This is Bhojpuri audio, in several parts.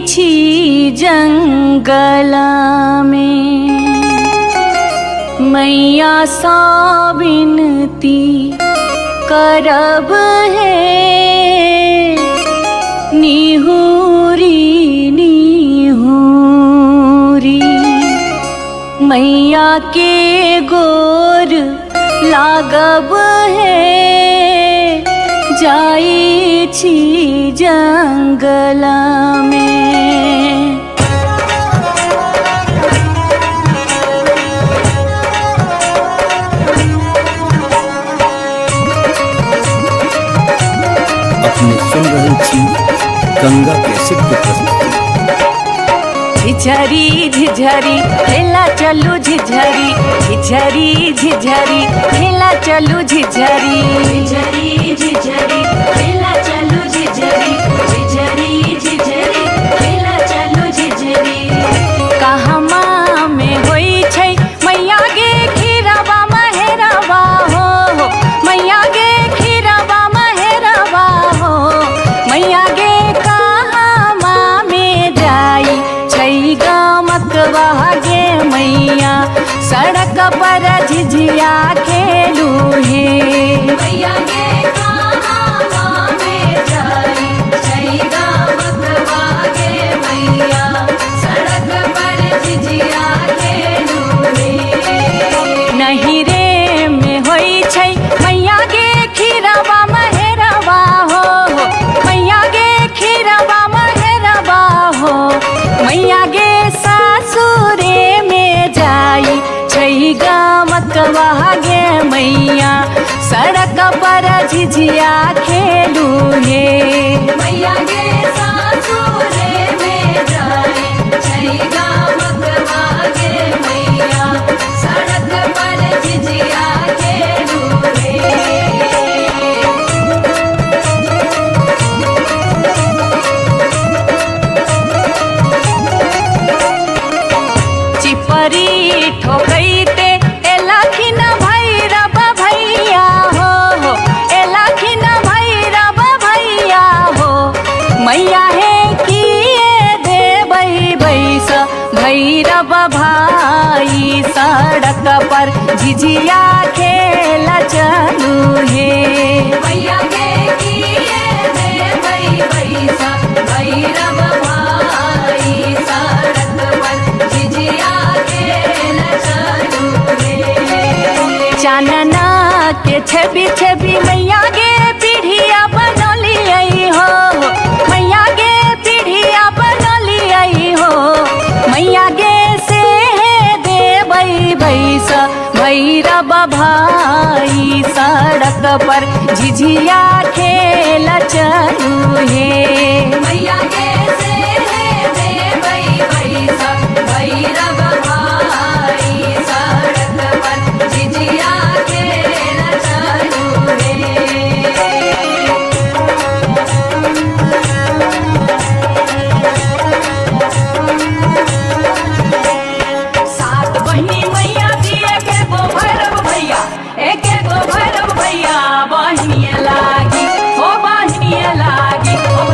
छी जंगल में मैया सा विनती करब है निहुरी निहुरी मैया के गोर लागब है जाई छी जंगल में। अपने सुन रहे थी गंगा कैसेट की प्रस्तुति। झिझरी झिझरी खेला चलू झिझरी झिझरी झिझरी खेला चलू झिझरी झिझरी झिझरी खेला चलू झिझरी झिझरी झिझरी खेला चलू झिझरी। कहमा में होई छै मैया गे खीरवा महेरवा हो मैया गे खीरवा महेरवा हो मैया गे कहमा में जाई छै गमकवा गे मैया सड़क पर झिझिया खेलू हे मैया गे कहमा में जाई छै गमकवा गे मैया सड़क पर झिझिया खेलू हे। नहीं रे में होई छै मैया गे खीरवा महेरवा हो मैया गे खीरवा महेरवा हो मैया गे सासुरे में जाई छै गमकवा गे मैया सड़क पर झिझिया खेलू हे मैया गे सासुरे में जाई छै गमकवा गे मैया सड़क पर झिझिया खेलू हे। चिपरी ठोकैते एलखिन भैरव भैया हो एलखिन भैरव भैया हो मैया हे किए देबै बैस भैरव भाई सड़क पर झिझिया खेल चलू हे मैया गे किए देबै बैस भैरव भाई सड़क पर झिझिया खेल चलू हे। चानना के छवि छवि मैया गे पीढ़िया बनलियै हो मैया गे पीढ़िया बनलियै हो मैया गे से देबै बैस भैरव भाई सड़क पर झिझिया खेल चलू हे मैया गे से देबै बैस भैरव भाई सड़क पर झिझिया खेल चलू हे। सात बहिनी मैया दिए के गो भैरव भैया एक गो भैरव भैया बहिनिया लागी ओ बहिनिया लागी ओ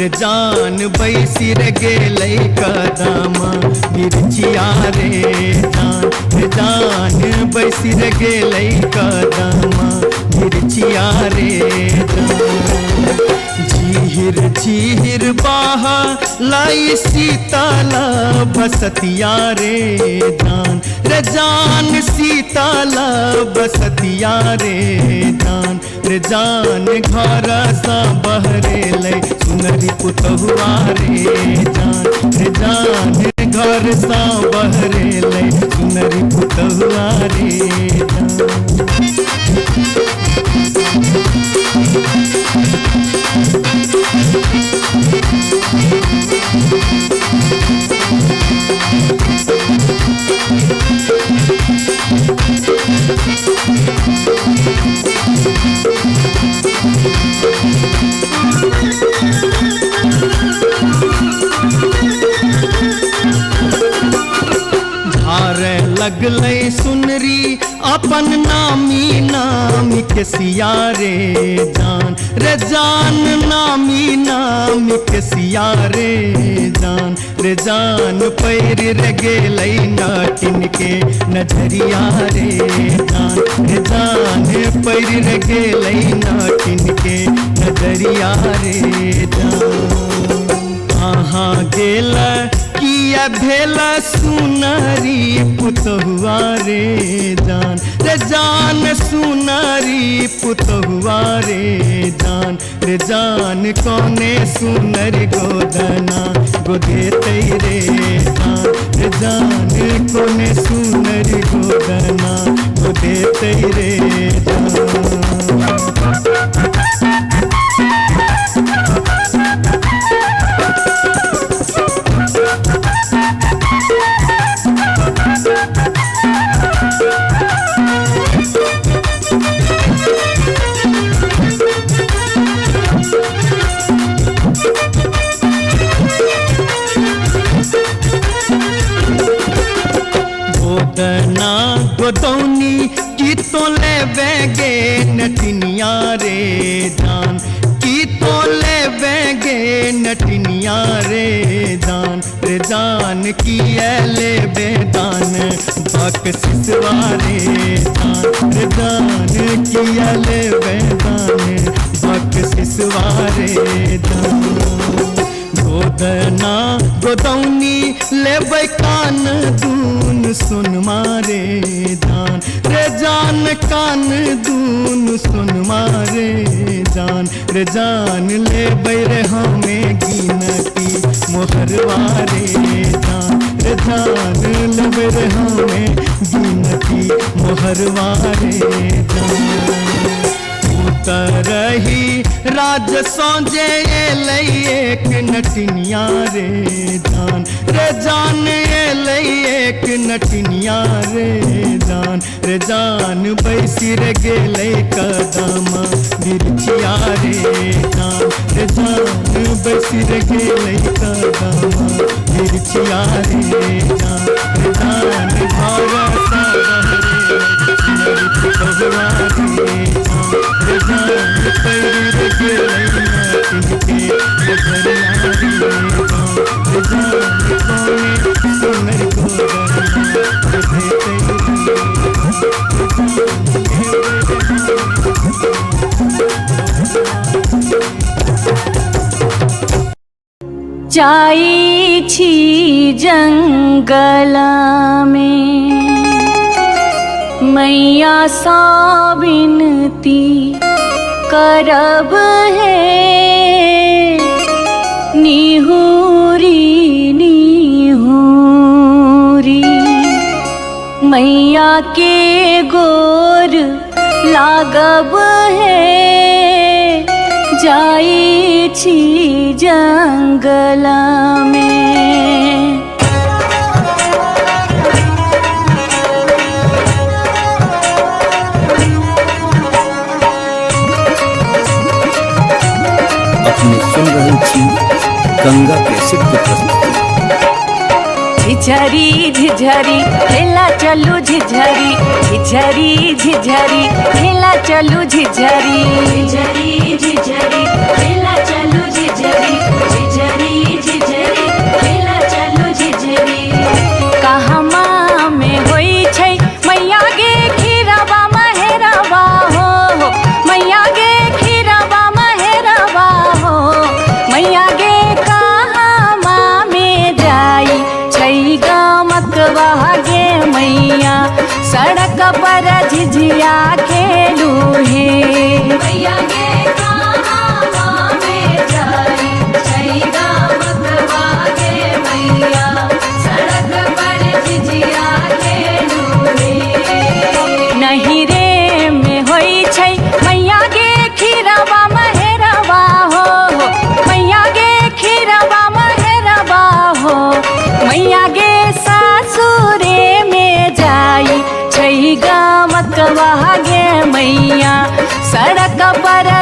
रे जान बैसी रे गेलै कदमा मिर्चिया रे जान बैसी रे गेलै कदमा मिर्चिया रे झीर झीर बाह लाई शीतल बसतिया रे जान शीतल बसतिया रे जान घर सा बहरेलै सुनरी पुतहुआ रे जान घर सा बहरेलै सुनरी पुतहुआ रे धारे लगलै सुनरी अपन नामी के सिया रे जान नामी के सिया रे जान पैर रे गेलै नाटिन के नजरिया रे जान पैर रे गेलै नाटिन के नजरिया रे कहाँ गेल किया भेल सुनरी पुतहुआ रे जान सुनरी पुतहुआ रे जान कोने सुनरी गोदना गोदेतै रे जान कोने सुनरी गोदना गोदेतै रे गोदना गोदौनी की तो ले बेगे नटनिया रे की तो ले बेगे नटनिया रे जान की ले बेदान बक सिसवा रे जान की ले बेदान बक सिसवा रे गोदना गोदौनी लेबै कान दून सुन मारे जान कान दून सुन मारे जान लेबै रे हमें गिनती मोहरवा रे जान लेबै रे हमें गिनती मोहरवा रे तरही राज सौजे एलै एक नटनिया रे जान एलै एक नटनिया रे जान बैसी रे गेलै कदमा मिर्चिया रे जान बैसी रे गेलै कदमा मिर्चिया रे जान घर सा बहरे पुतहुआ रे जान पैर रे गेलै नाटिन के नजरिया रे जान कोने सुनरी गोदना गोदेतै जाई छी जंगल में मैया सा विनती करब है निहुरी निहुरी मैया के गोर लागब है जाई छी जंगल में। अपने सुन रहे थी गंगा कैसेट की प्रस्तुति। झिझरी झिझरी खेला चलू झिझरी झिझरी झिझरी खेला चलू झिझरी झिझरी झिझरी खेला चलू झिझरी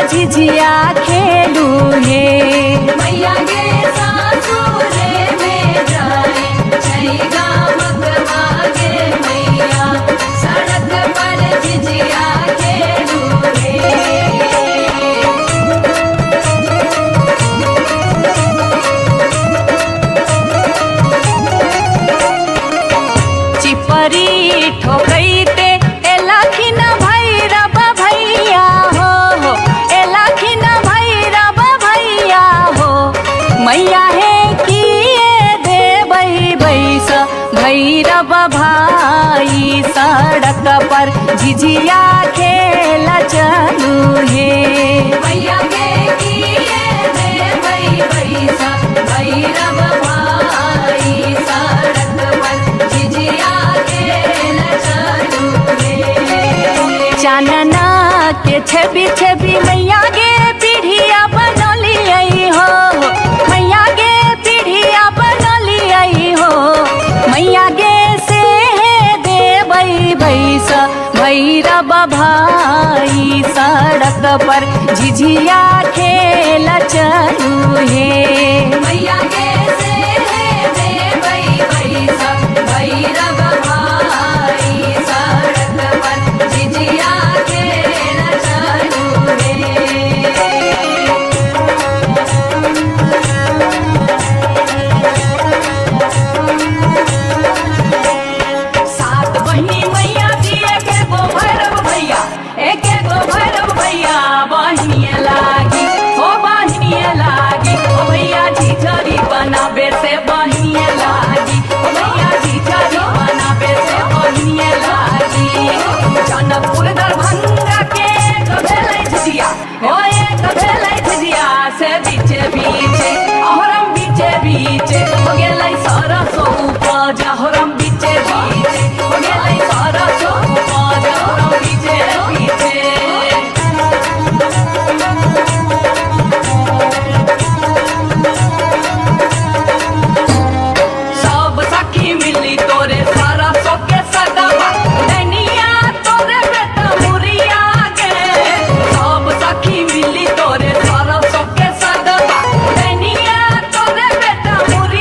झिझिया खेलू हे मैया गे सासुरे में जाए छई गामक मागे मैया सड़क पर झिझिया खेलू हे चिपरी ठोकैते एलाखिन भैरव भैया हो एलाखिन भैरव भैया हो मैया हे किए देबै बैस भैरव भाई सड़क पर झिझिया खेल चलू हे मैया गे किए देबै बैस भैरव भाई सड़क पर झिझिया खेल चलू हे चानना के छवि छवि मैया गे पीढ़िया बनलियै हो मैया गे पीढ़िया बनलियै हो मैया गे से देबै बैस भैरव भाई सड़क पर झिझिया खेल चलू हे मैया गे से देबै बैस भैरव भाई सड़क पर झिझिया खेल चलू हे सात बहिनी मैया दिए के गो भैरव भैया एक गो भैरव भैया बहिनिए लागी ओ बहिनिए लागी ओ भैया झिझरी बनाबे से बहिनिए लागी ओ भैया झिझरी बनाबे से बहिनिए लागी जनकपुर दरभंगा के भेलै झिझिया ओ एक भेलै झिझिया से बीचे बीचे अहरम बीचे बीचे हो गेलै सरसो उपज अहरम बीचे बीचे हो गेलै सरसो उपज अहरम बीचे बीचे सब सखी मिली तोरे सरसो के सगवा नैनिया तोरे बेटा मुरिया गे सब सखी मिली तोरे सरसो के सगवा नैनिया तोरे बेटा मुरिया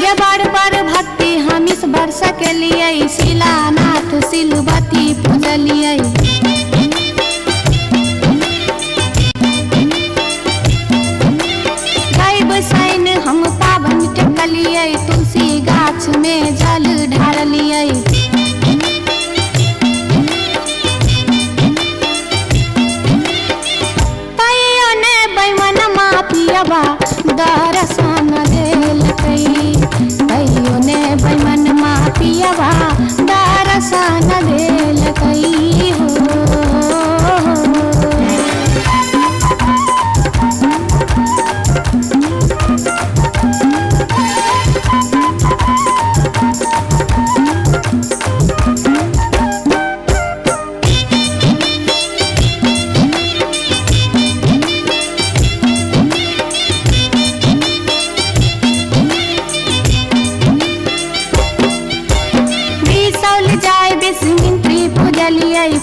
ये बार बार भक्ति हम इस वर्ष के लिए शिलानाथ सिलवती पूजलिए। गायब सैन हम पावन टेकलिए, तुलसी गाछ में जल ढारलिए। तैयो ने बैमन मापियबा दर्शन देलकै, तैयो ने बैमन मापियबा दर्शन देलकै हो।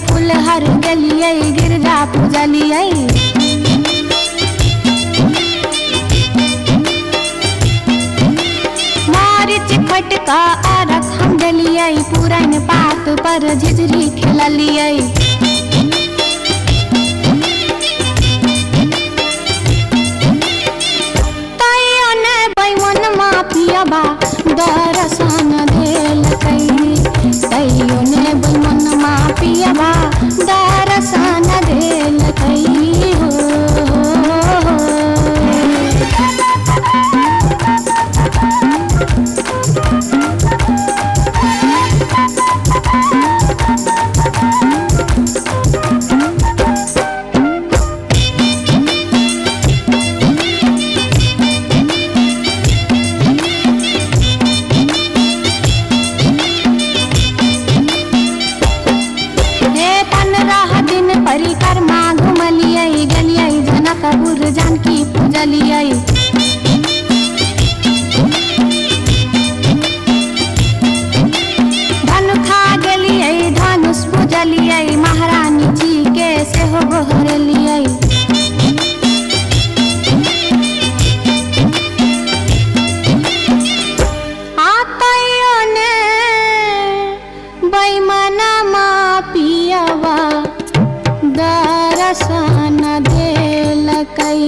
फुलहर गेलिए गिरजा पूजलिए। मारिच फटका अरख हम देलिए, पुरन पात पर झिझरी खेललिए। तैयो ने बैमन मापियबा दर्शन देलकै, तैयो ने बैमन मापियबा दर्शन देलकै हो। परिक्रमा घुमलिए, गेलिए जनकपुर जानकी पूजलिए। धनुखा गेलिए धनुष पूजलिए, महारानी जी के सेहो गोहरलिए। तैयो ने बैमन मापियबा दर्शन देलकै,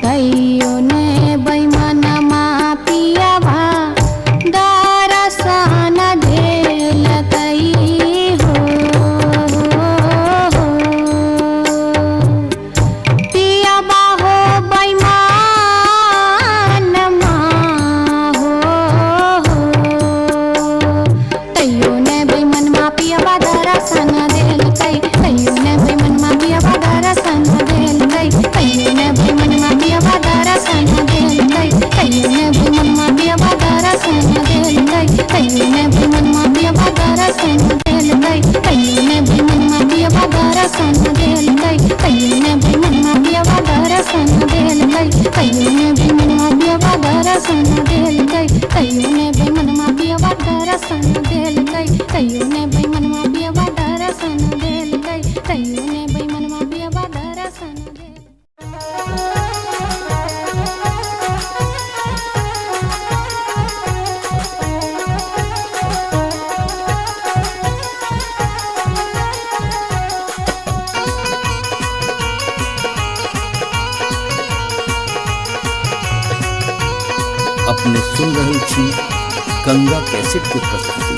तैयो ने बैमन मापियबा दर्शन देलकै हो। पियबा हो बैमन मा हो, तैयो ने बैमन मापियबा दर्शन देलकै, तैयो ने बैमन मापियबा दर्शन देलकै, तैयो ने बैमन मापियबा दर्शन देलकै, तैयो ने बैमन मापियबा दर्शन देलकै, तैयो ने बैमन मापियबा दर्शन देलकै, तैयो ने बैमन मापियबा दर्शन देलकै, तैयो ने बैमन मापियबा दर्शन देलकै, तैयो ने बैमन मापियबा दर्शन देलकै, तैयो ने बैमन मापियबा दर्शन देलकै, तैयो ने बैमन मापियबा दर्शन देलकै, तैयो ने बैमन मापियबा दर्शन देलकै। अपने सुन रहल छी गंगा कैसेट के प्रस्तुति।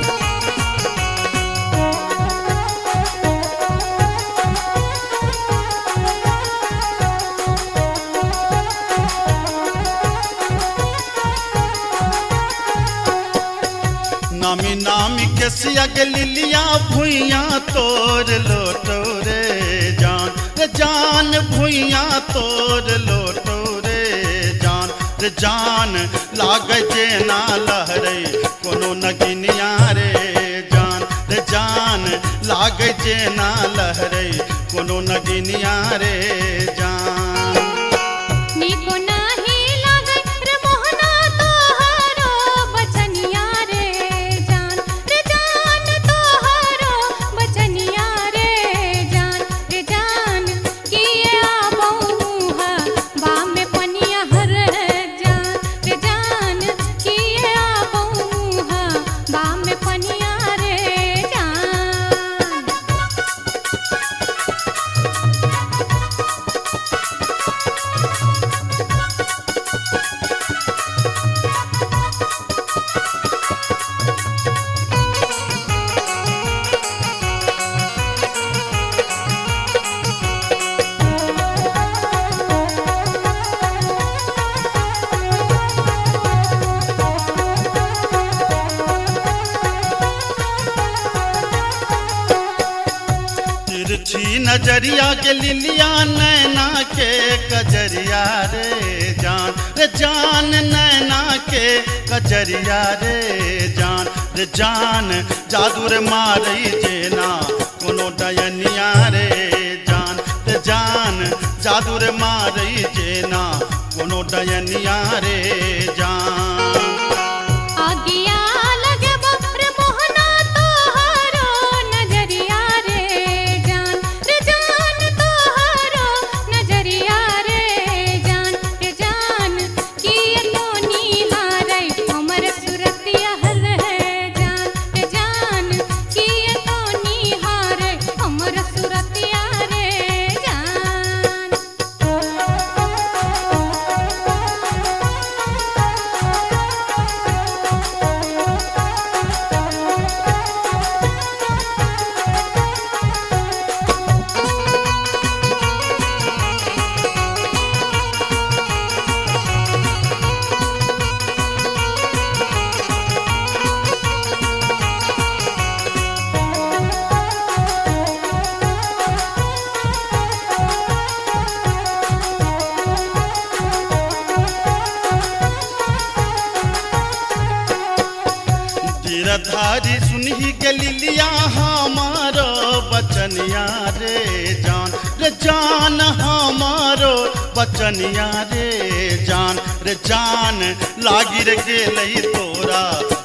नामी नामी के सियग लिलिया भुइया तोर लोटो रे जान, रे जान भुइया तोर लोटो रे जान, रे जान लागे जे ना लहरे कोनो नगिनिया रे जान रे जान लागे जे ना लहरे कोनो नगिनिया रे जान नीको नाही लागे रे मोहना तोहारो बचनिया रे जान तोहारो बचनिया रे जान किए आबहुहा बा में पनिया हर जान किए आबहुहा बा में पनिया रे जान तिरछी नजरिया के लिलिया नैना के कजरिया रे जान नैना के कजरिया रे जान जादू रे मारई जेना कोनो डयनिया रे जान जादू रे मारई जेना कोनो डयनिया रे जान आगिया लगे रे मोहना तोहारो नजरिया रे जान तोहारो नजरिया रे जान किए तो निहारै हमर सुरतिया हर जान किए तो निहारै हमर सुरतिया रे जान गिरधारी सुनही के लिलिया हमारो बचनिया रे जान हमारो बचनिया रे जान लागी रे गेलई तोरा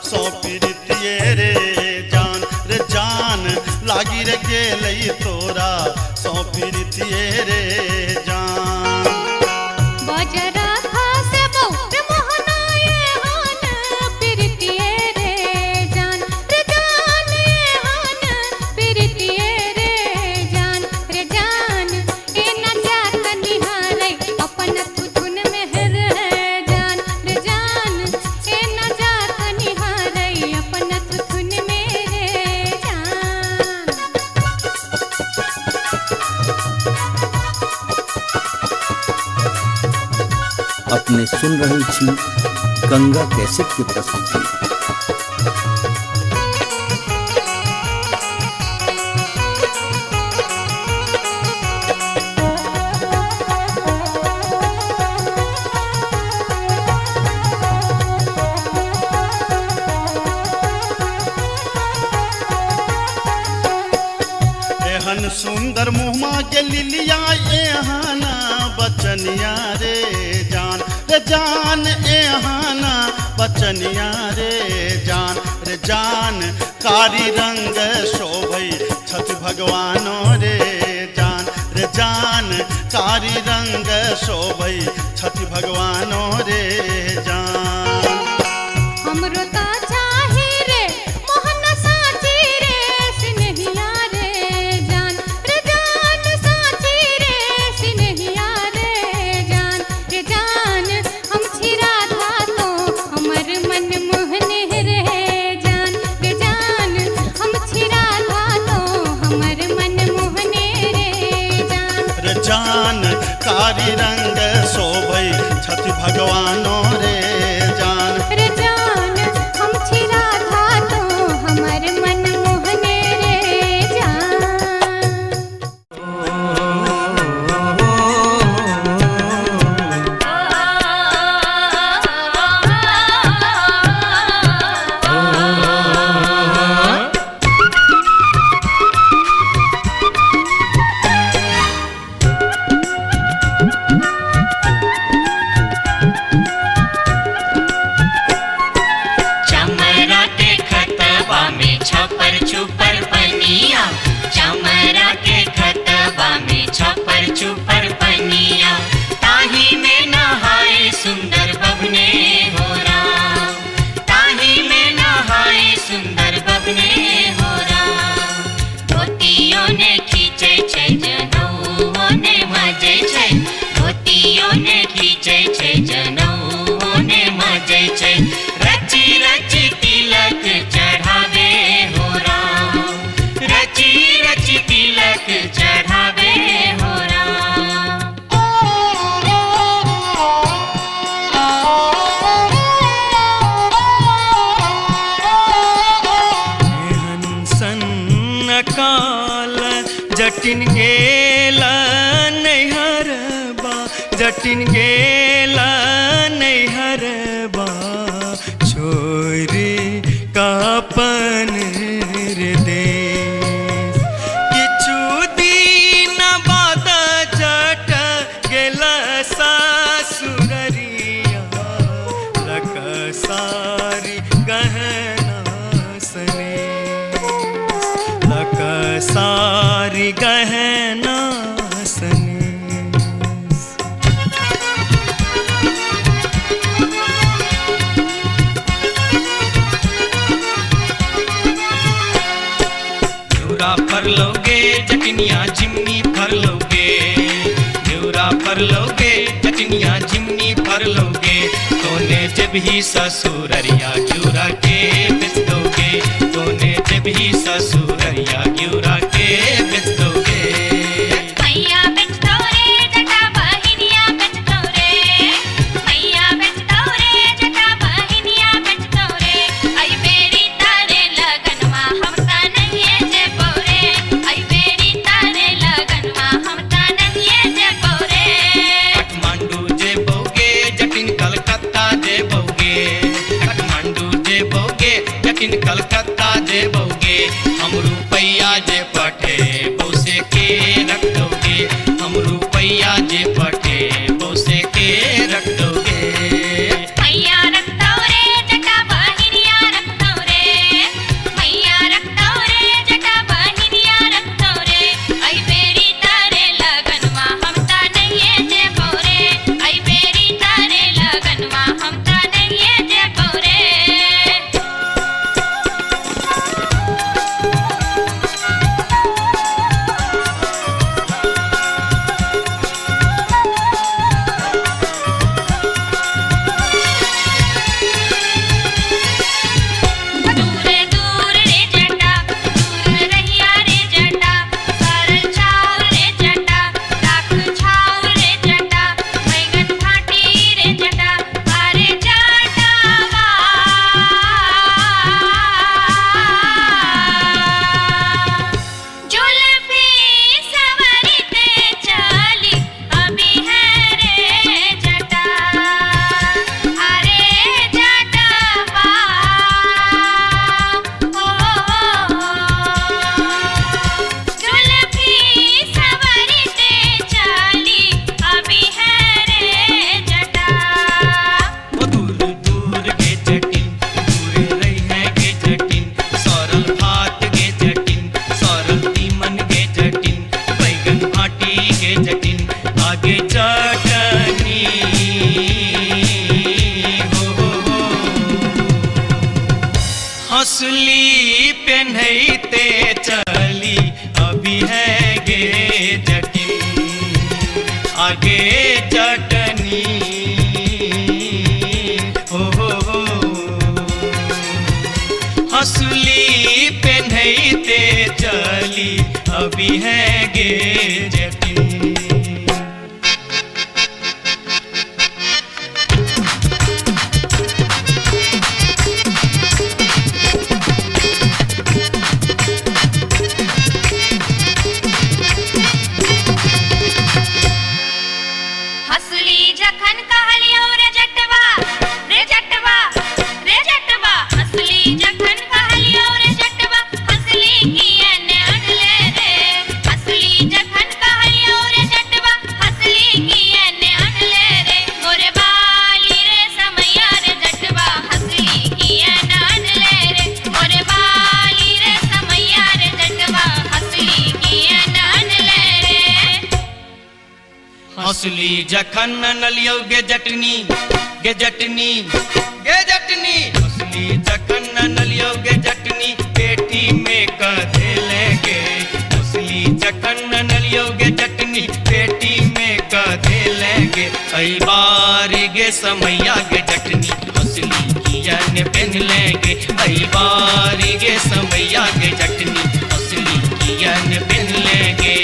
सौ पीरितिये रे जान लागी रे गेलई तोरा सौ पीरितिये रे जान बजरा खासे बहुत मोहना ये हान पिरतिये रे जान ये हान पिरतिये रे जान ए न जात निहारै अपन तुधुन में हर जान ए न जात निहारै अपन तुधुन में रे जान अपने सुन रही छी गंगा कैसेट की प्रस्तुति। एहन सुंदर मुहमा के लिलिया एहाना बचनिया रे जान एहाना बचनिया रे जान कारी रंग शोभई छठ भगवानो रे जान कारी रंग शोभई छठ भगवानो रे जान हमरो ता चाही रे मोहन साची रे सिनहिया रे जान साची रे सिनहिया रे जान हम छिरा था तो हमर मन मोहने रे जान हम छिरा था तो हमर मन मोहने रे जान कारी रंग शोभई छठ भगवानो रे जान हम छिरा था तो हमर मन मोहने रे जान आ छुपर पनिया, चमरा के खतबा में छपर छुपर पनिया, ताही में नहाए सुंदर बबने हो राम, ताही में नहाए सुंदर बबने हो राम। धोतियों ने खींचे छै जनौओ ने मजे छै, धोतियों ने खींचे छै जनौओ ने मजे छै, रची रची तिलक चढ़ावे हो राम, रची रची तिलक चढ़ावे हो राम। हंसन काल जटिन गेला नैहरबा, जटिन गेला नैहरबा, छोरी कापन देश। किछु दिन बाद जट गेला सासुररिया, लक सारी गहना सनेस, लक सारी गहना सनेस। न्यूरा पर लोगे जटनिया जिमनी पर लोगे, न्यूरा पर लोगे जटनिया जिमनी पर लोगे, तोने जब ही ससुररिया घ्यूरा के बेच दोगे, तोने जब ही ससुररिया घ्यूरा के बेच दोगे। मैया बेच दो रे जटा बहिनिया बेच दो रे, मैया बेच दो रे जटा बहिनिया बेच दो रे, आई बेरी तारे लगनवा हम ता नहीं जे पौरे, आई बेरी तारे लगनवा हम ता नहीं जे पौरे। काठमांडू जे बोगे जटिन कलकत्ता जे बोगे, काठमांडू जे बोगे जटिन कलकत्ता जे बोगे, हम रुपैया जे पठे बौसे के रख दोगे, हम रुपैया जे पठे बौसे के रख दोगे। मैया रख दो रे जटा बहिनिया रख दो रे, मैया रख दो रे जटा बहिनिया रख दो रे, आई बेरी तारे लगनवा हम ता नहीं जे पौरे, आई बेरी तारे लगनवा हम ता नहीं जे पौरे। दूर दूर रे जटा, दूर रहिया रे जटा, सरल छाव रे जटा, राख छाव रे जटा, बैगन भाटी रे जटा, अरे जटावा। जुल्फी सवरते चली अभी है रे जटा, अरे जटावा। जुल्फी सवरते चली अभी है रे जटा। ओ दूर दूर के जटिन, दूर रही है के जटिन, सरल भात के जटिन, सरल तीमन के जटिन, बैगन भाटी के जटिन, आगे चटनी हो। हंसली पेन्हैते चली अभी है गे जटिन, आगे चटनी हो। हंसली पेन्हैते चली अभी है गे जटिन। हंसली जखन कहलियो रे जटवा, रे जटवा, रे जटवा, हंसली जखन कहलियो रे जटवा, हंसली किए ने अनले रे, हंसली जखन कहलियो जखन नलियो गे जटनी गे जटनी गे जटनी असली जखन नलियो गे जटनी पेटी में कधे लेगे असली जखन नलियो गे जटनी पेटी में कधे लेगे ऐ बारी गे समैया गे जटनी असली किया ने पहन लेगे ऐ बारी गे समैया गे जटनी असली किया ने पहन लेगे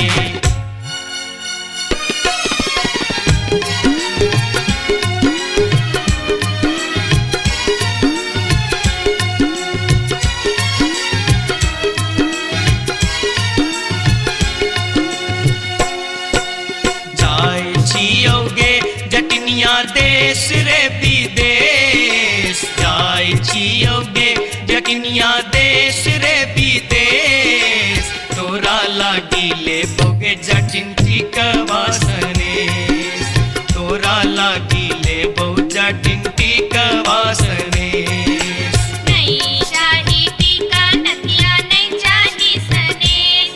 जटनिया देश रे विदेश जाय छियोगे जटनिया देश रे विदेश तोरा लागी ले बोगे जटिन टिकवासनेश तोरा लागी ले बो जटिन टिकवासनेश नहीं चाही टीका नथिया नहीं चाही सनेश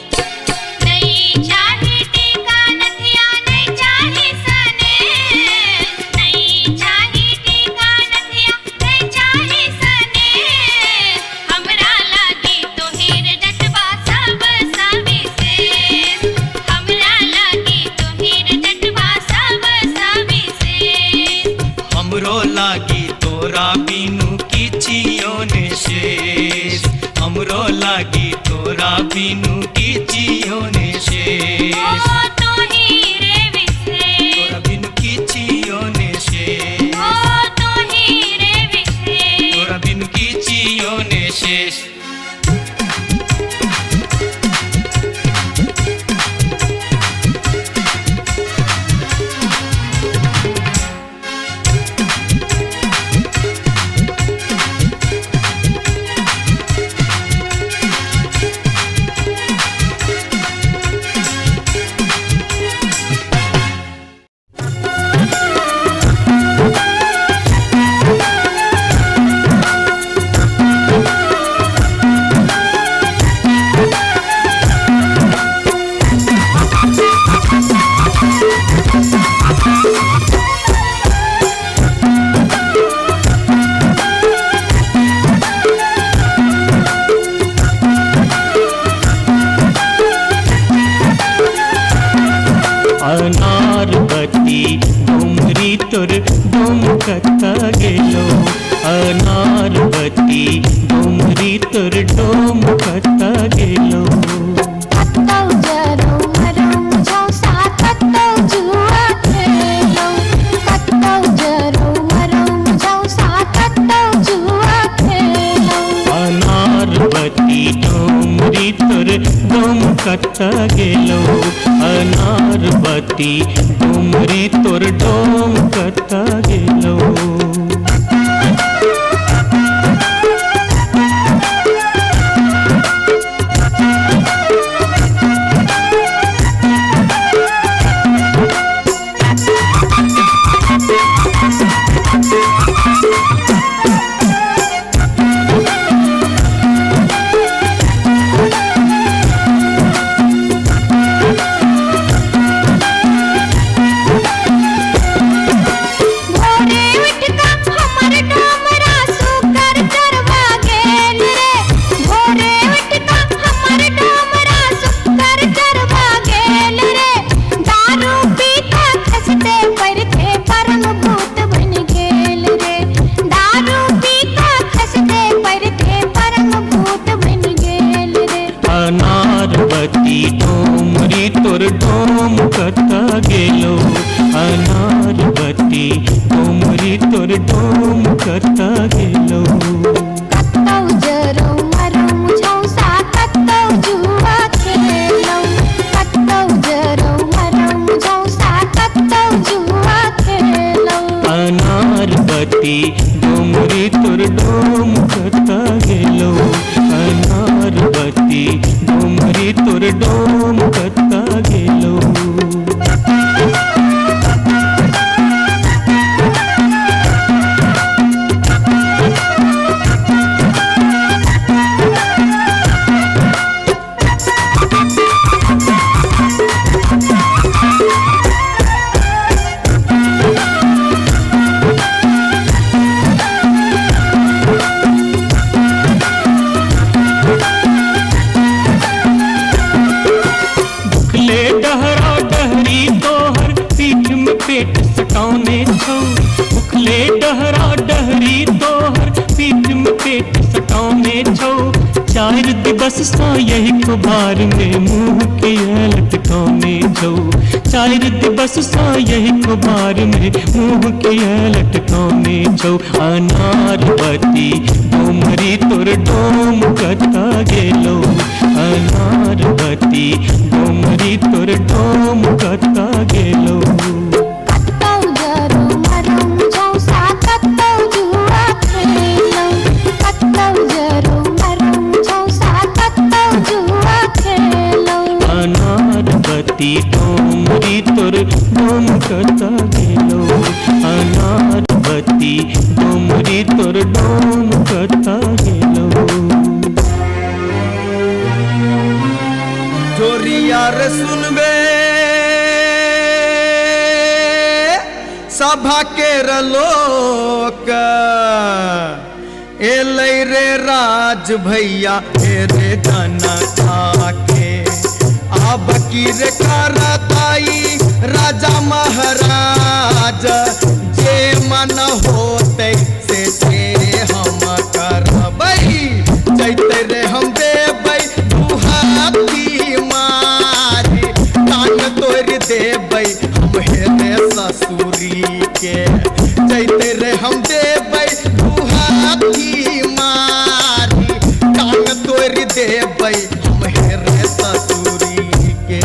नहीं चाही टीका नथिया नहीं चाही सनेश नहीं चाही टीका नथिया नहीं चाही सनेश हमरा लागी तोहिर जटवा सब सविशेष हमरा लागी तोहिर जटवा सब सविशेष हमरो लागी तोरा बिनु किछियो ने शेष हमरो लागी तोरा बिनु किछियो ने शेष ओ तोहिरे विशेष तोरा बिनु किछियो ने शेष ओ तोहिरे विशेष तोरा बिनु किछियो ने शेष अनारबती डोंगरी तोर डोमकता गेलो अनारबती डोंगरी तोर डोमकता गेलो कत्तौ जरौ मरौ झौसा कत्तौ जुआ खेलौ कत्तौ जरौ मरौ झौसा कत्तौ जुआ खेलौ अनारबती डोंगरी तोर डोमकता गेलो अनारबती डोंगरी तोर डोमकता गेलो अनारबती डोंगरी तोर डोमकता गेलो अनारबती डोंगरी तोर डोमकता गेलो कत्तौ जरौ मरौ झौसा कत्तौ जुआ खेलौ कत्तौ जरौ मरौ झौसा कत्तौ जुआ खेलौ अनारबती डोंगरी तोर डोमकता गेलो अनारबती डोंगरी तोर डोमकता गेलो चार दिवस सा यही कुबार में मुँह के लटकाने जाओ। चार दिवस सा यही कुबार में मुँह के लटकाने जाओ। अनारवती डोमरी तोर डोम कता गेलो। अनारवती डोमरी तोर डोम कता गेलो। कतौ जरो मरम झौसा कतौ जुआ खेलौ। कतौ जरो मरम झौसा कतौ जुआ खेलौ। अनारवती डोमरी तोर डोम कता गेलो। अनारवती डोमरी तोर डोम कता गेलो। जोरिया रे सुनबे सभा के लोक एलै रे राज भैया हे रे जनता के। अब की रे करताई राजा महाराज जे मन होते से हम करबै। जैते रे हम देबै दुहाती मारी कान तोड़ देबै हम हेरे ससुरी के। जैते रे हम देबै दुहाती मारी कान तोड़ देबै हम हेरे ससुरी के।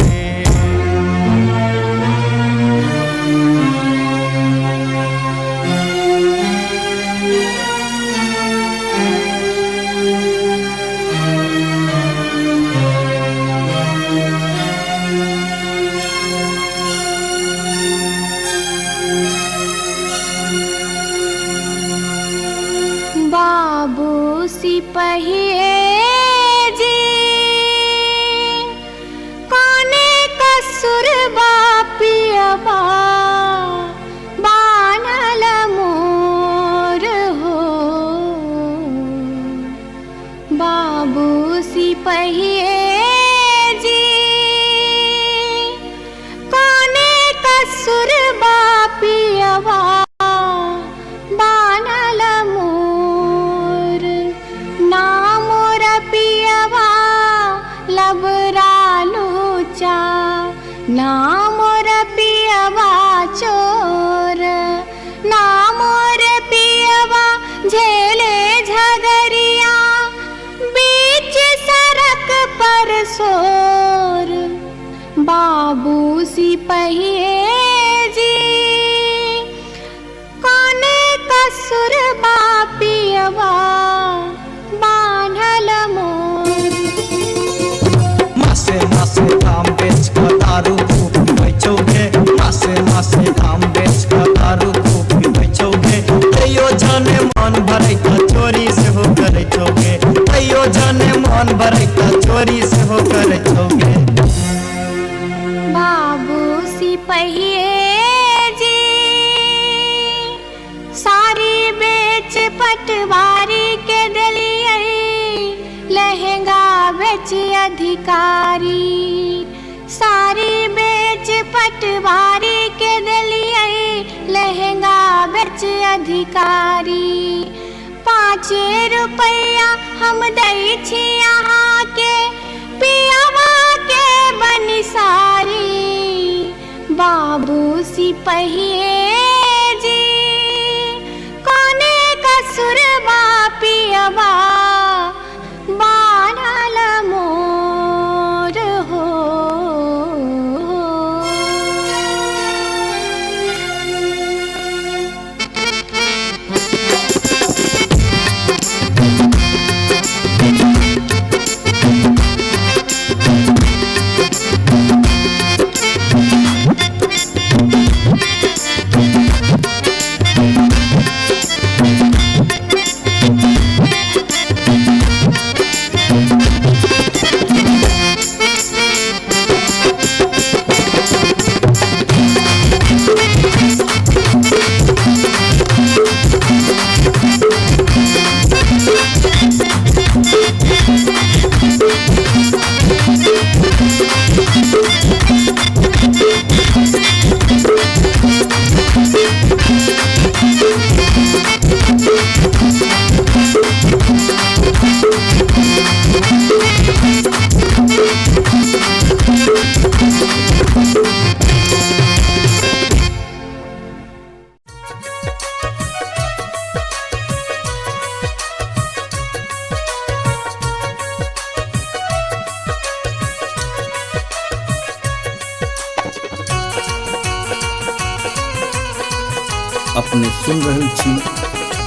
बाबू सिपहिए जी कोने कसुर बापियबा बानल मोर हो। बाबू सिपहिए जी कोने कसुर बापियबा बानल मोर। ना मोर पियवा लबरालूचा। ना मोर पियवा चोर। ना मोर पियवा झेले झगरिया बीच सड़क पर सोर। बाबू सिपहिए जी कोने कसुर बापियवा बान्हल मोर। मासे मासे दाम बेच कर दारू खूब बेचोगे। मासे मासे दाम बेच कर दारू खूब बेचोगे। तैयो जाने मन भरै त चोरी से हो करे छोगे। तैयो जाने मन भरै त चोरी से हो करे छोगे। बाबू सिपहिए जी सारी बेच पटवारी के दलिए। लहंगा बेच अधिकारी। सारी बेच पटवारी के दलिए। लहंगा बेच अधिकारी। 5 रुपया हम दै छी यहाँ के पियवा के बनिसारी। बाबू सिपहिए जी कोने कसुर बापियवा बानल मोर हो। अपने सुन रहल छी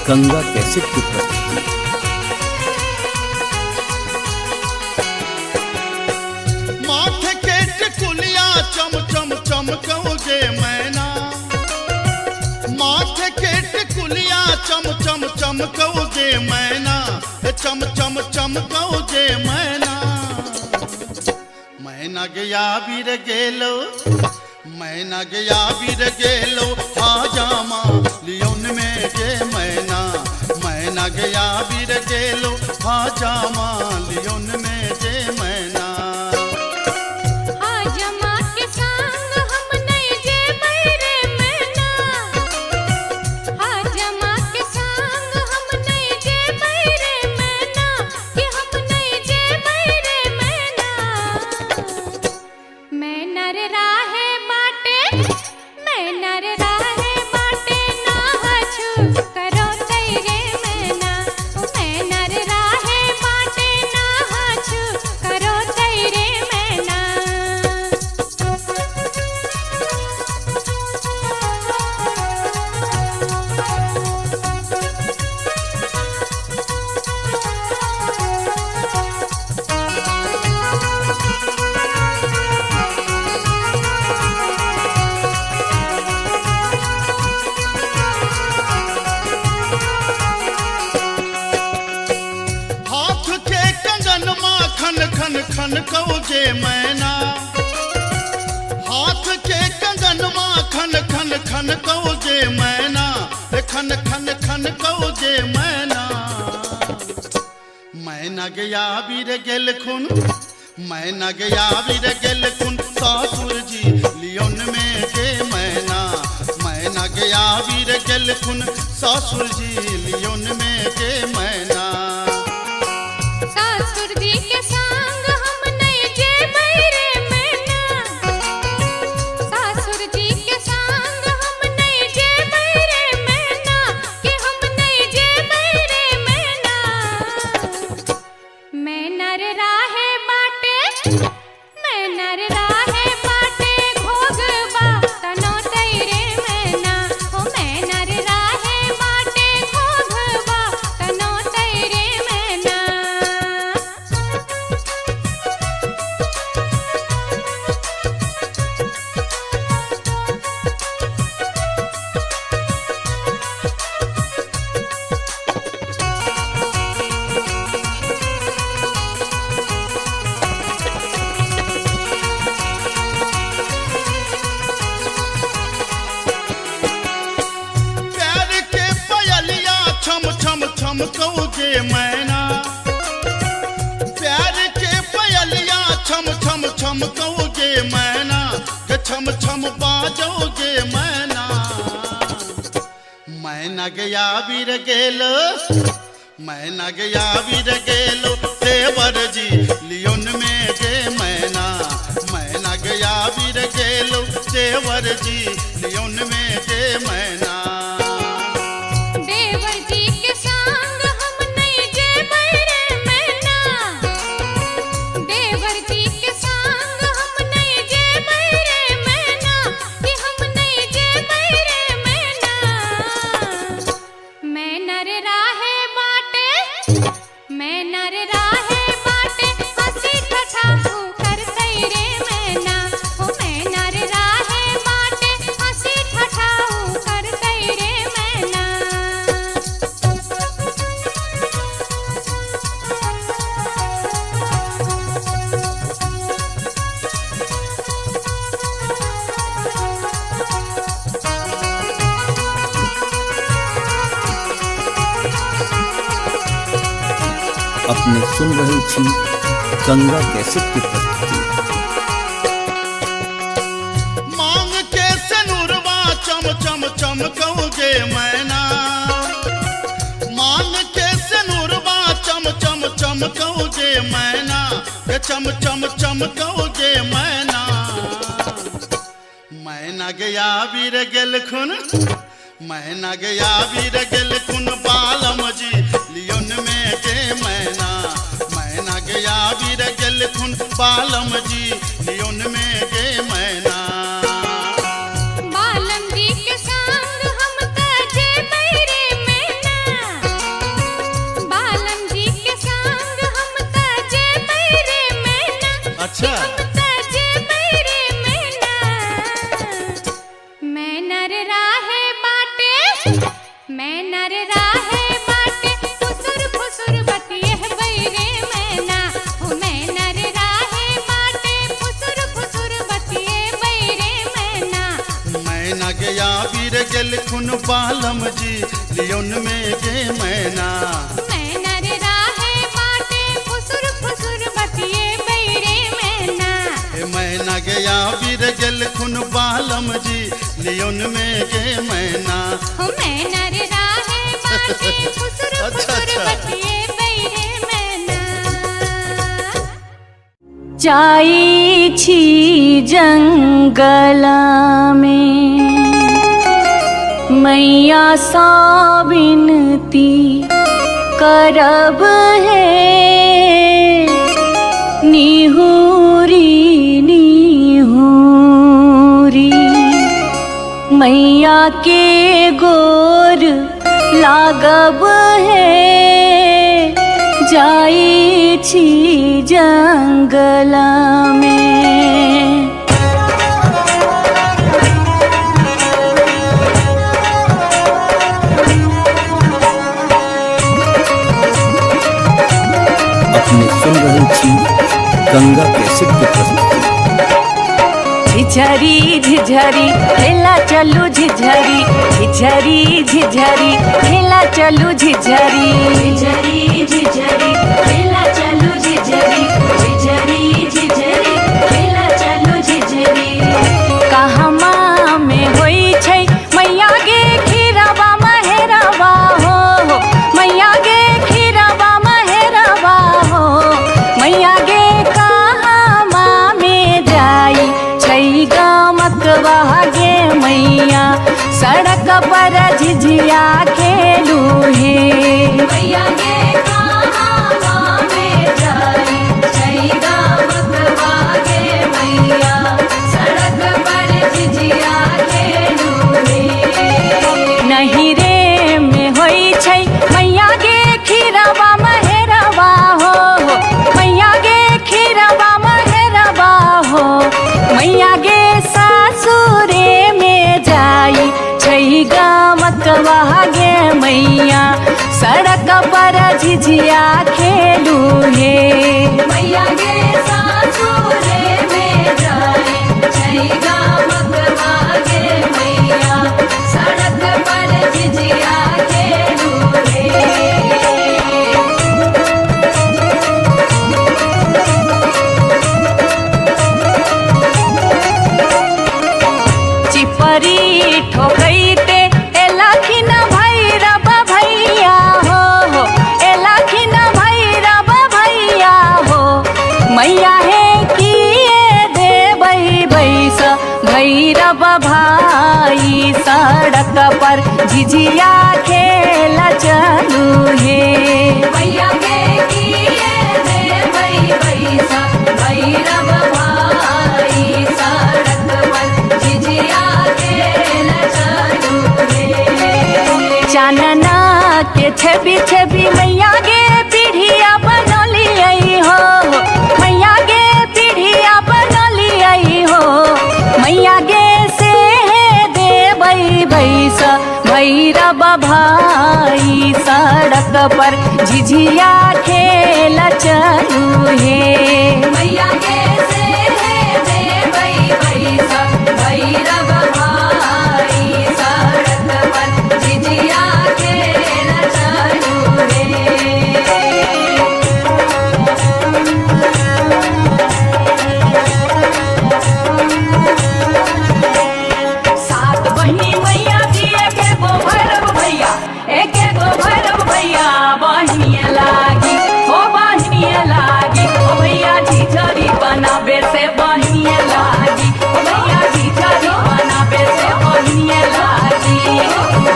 गंगा कैसेट की प्रस्तुति। माथे के टिकुलिया चम चम चमकौगे मैना, माथे के टिकुलिया चम चम चमकौगे मैना, चम चम चमकौगे मैना। मैना गया बीर गेलो, मैना गया बीर गेलो हाजामा लियोन में गे मैना, मैना गया बीर गेलो हाजामा लियोन में गे मैना। हाजमा के संग हम नहीं जे बैरे मैना, हाजमा के संग हम नहीं जे बैरे मैना, कि हम नहीं जे बैरे मैना। मैं नर राहे बाटे, मैं नर राहे बाटे ना हछु करो तेरे मैना, मैं नर राहे बाटे ना हछु करो तेरे मैना। हाथ के कंगन खन खन खन कौगे मैना, हाथ के कंगन खन खन खन कौगे मैना, खन खन खन कौगे मैना। मैना गया बीर गेल खुन, मैना गया बीर गेल खुन सासुर जी लियोन में गे मैना, मैना गया बीर गेल खुन सासुर जी लियोन में गे मैना। सासुर जी के संग हम नहीं जे बैरे मैना, सासुर जी के संग हम नहीं जे बैरे मैना, कि हम नहीं जे बैरे मैना। मैं नर राहे बाटे, मैं नर राहे बाटे घोगबा तनो तेरे मैना, ओ मैं नर राहे बाटे घोगबा तनो तेरे मैना। प्यार के पयलिया छम छम छम कौगे मैना, प्यार के पयलिया छम छम छम कौगे मैना, के छम छम बाजोगे मैना। मैना गया बीर गेलो, मैना गया बीर गेलो देवर जी लियोन में गे मैना, मैना गया बीर गेलो देवर जी लियोन में गे मैना। देवर जी के संग हम नहीं जे बैरे मैना, देवर जी के संग हम नहीं जे बैरे मैना, कि हम नहीं जे बैरे मैना। मैं नर राहे बाटे, मैं नर राहे बाटे हंसी ठठा कर तेरे मैना, ओ मैं नर राहे बाटे हंसी ठठा कर तेरे मैना। अपने सुन रहल छी गंगा कैसेट की प्रस्तुति। मांग के सनुरवा चम चम चमकौगे मैना, मांग के सनुरवा चम चम चमकौगे मैना, के चम चम चमकौगे मैना। मैना गया बीर गेल खुन, मैना गया बीर गेल खुन बालम जी लियोन में गे मैना, मैना गया बीर गेल खुन बालम जी लियोन में गे मैना। बालम जी के संग हम त बालम जी लियोन में गे मैना मैना रे राहे बाटे फुसुर फुसुर बतिए बैरे मैना ए मैना गया बीर गेल खुन बालम जी लियोन में गे मैना मैना रे राहे बाटे फुसुर फुसुर बतिए बैरे मैना जाई छी जंगला में मैया सा विनती करब है निहुरी निहुरी मैया के गोर लागब है जाई छी जंगला में अपने सुन रहे छी गंगा कैसेट की प्रस्तुति। झिझरी झिझरी खेला चलू झिझरी झिझरी झिझरी खेला चलू झिझरी झिझरी झिझरी खेला चलू झिझरी झिझरी झिझरी खेला चलू झिझरी कहमा में होई छै मैया गे खीरवा महेरवा हो मैया गे खीरवा महेरवा हो मैया गे कहमा में जाई छै गमकवा गे मैया सड़क पर झिझिया खेलू हे मैया गे कहमा में जाई छै गमकवा गे मैया सड़क पर झिझिया खेलू हे नहीं रे में होई छै मैया गे खीरवा महेरवा हो मैया गे खीरवा महेरवा हो मैया गे सासुरे में जाई छै गमकवा गे मैया सड़क पर झिझिया खेलू हे मैया गे सासुरे में जाई छै गमकवा गे मैया सड़क पर झिझिया खेलू हे चिपरी ठोकैते एलखिन भैरव भैया हो एलखिन भैरव भैया हो मैया हे किए देबै बैस भैरव भाई सड़क पर झिझिया खेल चलू हे मैया गे किए देबै बैस भैरव भाई सड़क पर झिझिया खेल चलू हे चानना के छवि छवि मैया गे पीढ़िया बनलियै हो मैया गे पीढ़िया बनलियै हो मैया गे से देबै बैस भैरव भाई सड़क पर झिझिया खेल चलू हे मैया गे से देबै बैस भैरव भाई सड़क पर झिझिया खेल चलू हे सात बहिनी मैया जी एक गो भैरव भैया एक गो भैरव भैया बहिनिए लागी ओ बहिनिए लागी ओ भैया झिझरी बनाबे से बहिनिए लागी ओ भैया झिझरी बनाबे से बहिनिए लागी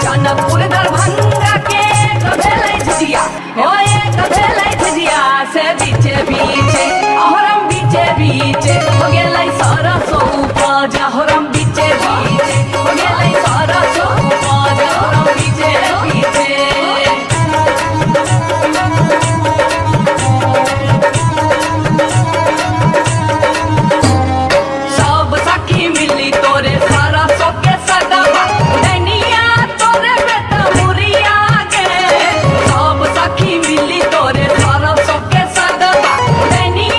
जनकपुर दरभंगा के भेलै झिझिया ओ एक भेलै झिझिया से बीचे बीचे अहरम बीचे बीचे हो गेलै सरसो उपज अहरम बीचे बीचे हो गेलै सरसो उपज अहरम बीचे बीचे सब सखी मिली तोरे सरसो के सदवा दैनिया तोरे बेटा मुरिया गे सब सखी मिली तोरे सरसो के सदवा दैनिया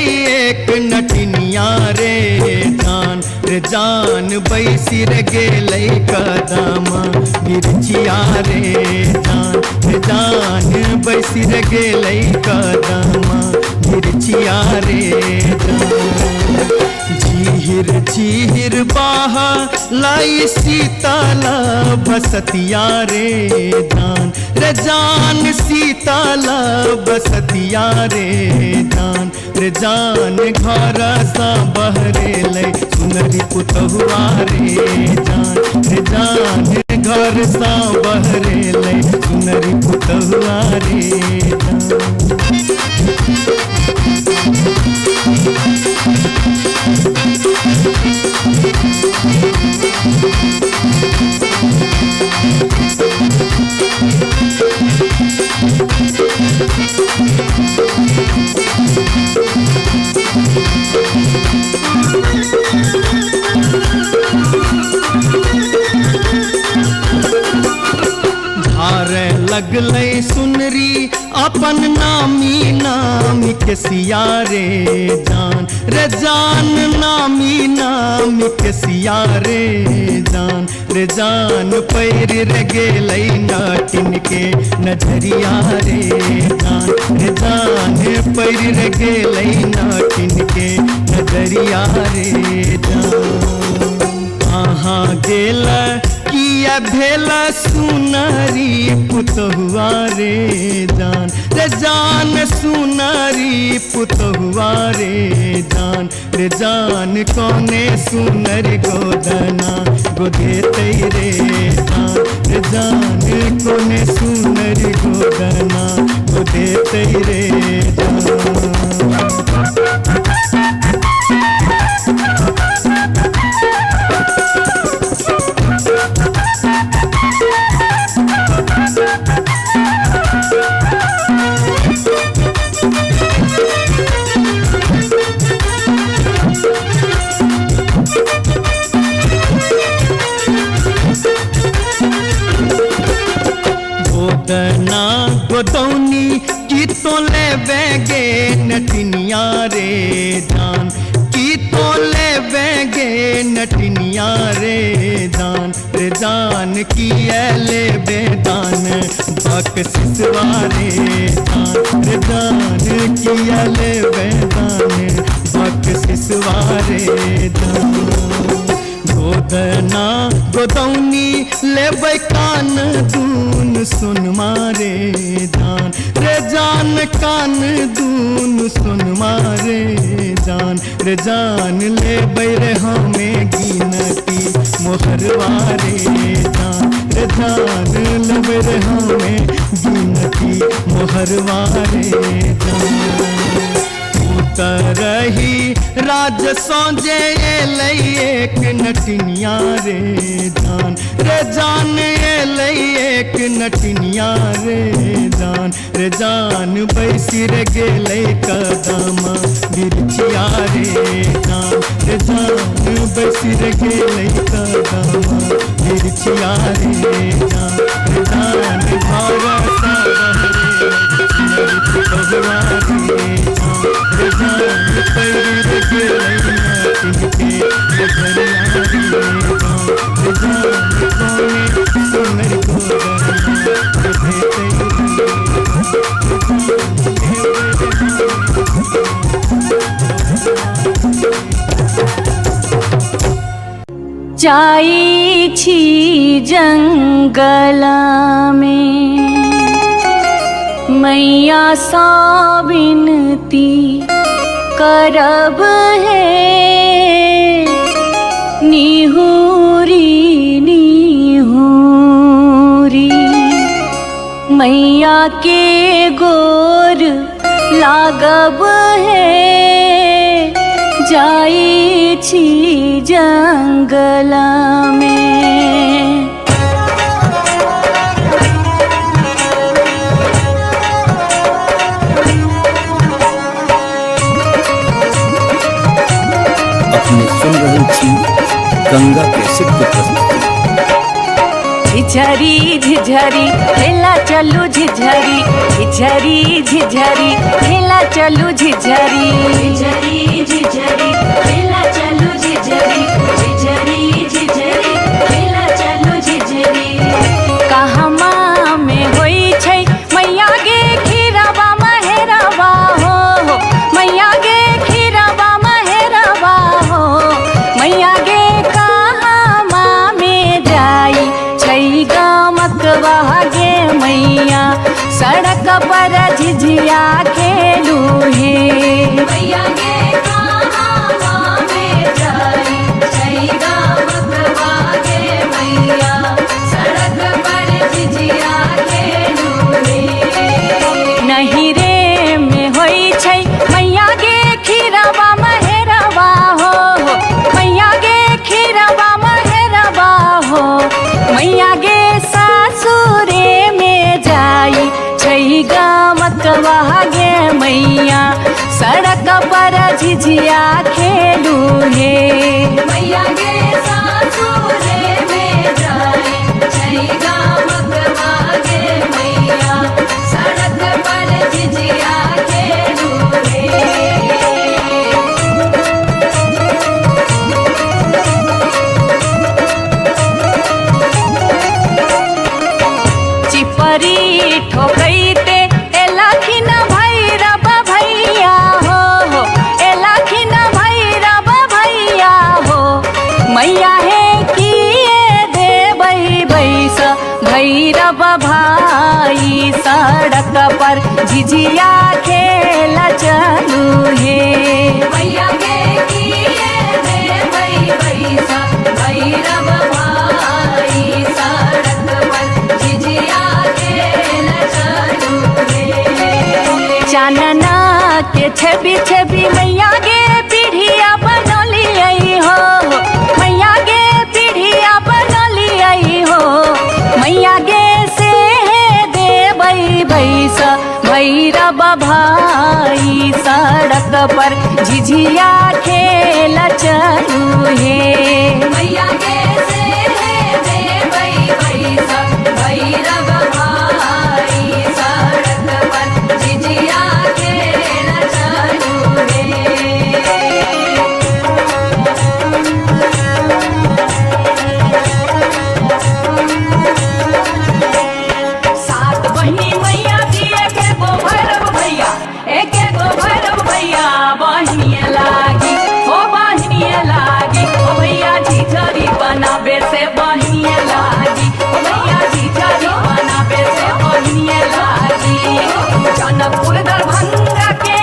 एक नटनिया रे जान रे जान बैसी रे गेलै कदमा मिर्चिया रे जान बैसी रे गेलै कदमा मिर्चिया रे जान झीर झीर बाहा लाई सीताला बसतिया रे जान सीताला बसतिया रे जान घर सा बहरे लै सुनरी पुतहुआ रे जान घर सा बहरे लै सुनरी पुतहुआ रे धारे लगलै सुनरी अपन नामी नामी के सिया रे जान नामी के सिया रे जान पैर रे गेलै नाटिन के नजरिया रे जान पैर रे गेलै नाटिन के नजरिया रे जान कहाँ गेल किया भेला सुनरी पुतहुआ रे जान सुनरी पुतहुआ रे जान कौने सुनर गोदना गोदेतै रे जान कौने सुनर गोदना गोदेतै रे जान गोदना गोदौनी की तो ले बेगे नटनिया रे जान की तो ले बेगे नटनिया रे जान की ले बेदान बक सिसवा रे जान की ले बेदान बक सिसवा रे जान गोदना गोदौनी लेबै कान दून सुन मारे जान कान दून सुन मारे जान लेबै रे हमें गिनती मोहरवा रे जान लेबै रे हमें गिनती मोहरवा रे जान रही राज सोजे एलै एक नटनिया रे जान एलै एक नटनिया रे जान बैसी रे गेलै कदमा मिर्चिया रे जान बैसी रे गेलै कदमा मिर्चिया रे जान घर सा बहरे जान पैर रे गेलै नाटिन के नजरिया रे जान कौने सुनर गोदना गोदेतै जाई छी जंगला में मैया सा विनती करब है निहुरी निहुरी मैया के गोर लागब है जाई छी जंगला में। अपने सुन रहे थी गंगा कैसेट की प्रस्तुति। झिझरी झिझरी खेला चलू झिझरी झिझरी झिझरी खेला चलू झिझरी झिझरी झिझरी खेला चलू झिझरी झिझरी झिझरी खेला चलू झिझरी कहमा में होई छै मैया गे खीराबा महेराबा हो मैया गे खीराबा महेराबा हो मैया गे कहमा में जाई छै गमकवा गे मैया सड़क पर झिझिया खेलू हे मैया गे कहमा में जाई छै गमकवा गे मैया सड़क पर झिझिया खेलू हे नहीं रे में होई छै मैया गे खीराबा महेराबा हो मैया गे खीराबा महेराबा हो मैया गे सासुरे में जाई छै गमकवा गे मैया सड़क पर झिझिया खेलू हे मैया गे सासुरे में जाई छै गमकवा गे मैया सड़क पर झिझिया खेलू हे चिपरी ठोकैते एलाखिन भैरव भैया हो एलाखिन भैरव भैया हो मैया हे किए देबै बैस भैरव भाई सड़क पर झिझिया खेला चलू हे मैया गे किए देबै बैस भैरव भाई सड़क पर झिझिया खेला चलू हे चानना के छवि छवि मैया गे पीढ़िया बनलियै हो मैया गे पीढ़िया बनलियै हो मैया गे से देबै बैस भैरव भाई सड़क पर झिझिया खेला चलू हे मैया गे से देबै बैस भैरव भाई सड़क पर झिझिया खेला चलू हे सात बहिनी मैया दिए के गो भैरव भैया एक गो भैरव भैया बहिनिए लागी ओ बहिनिए लागी ओ भैया झिझरी बनाबे से बहिनिए लागी ओ भैया झिझरी बनाबे से बहिनिए लागी जनकपुर दरभंगा के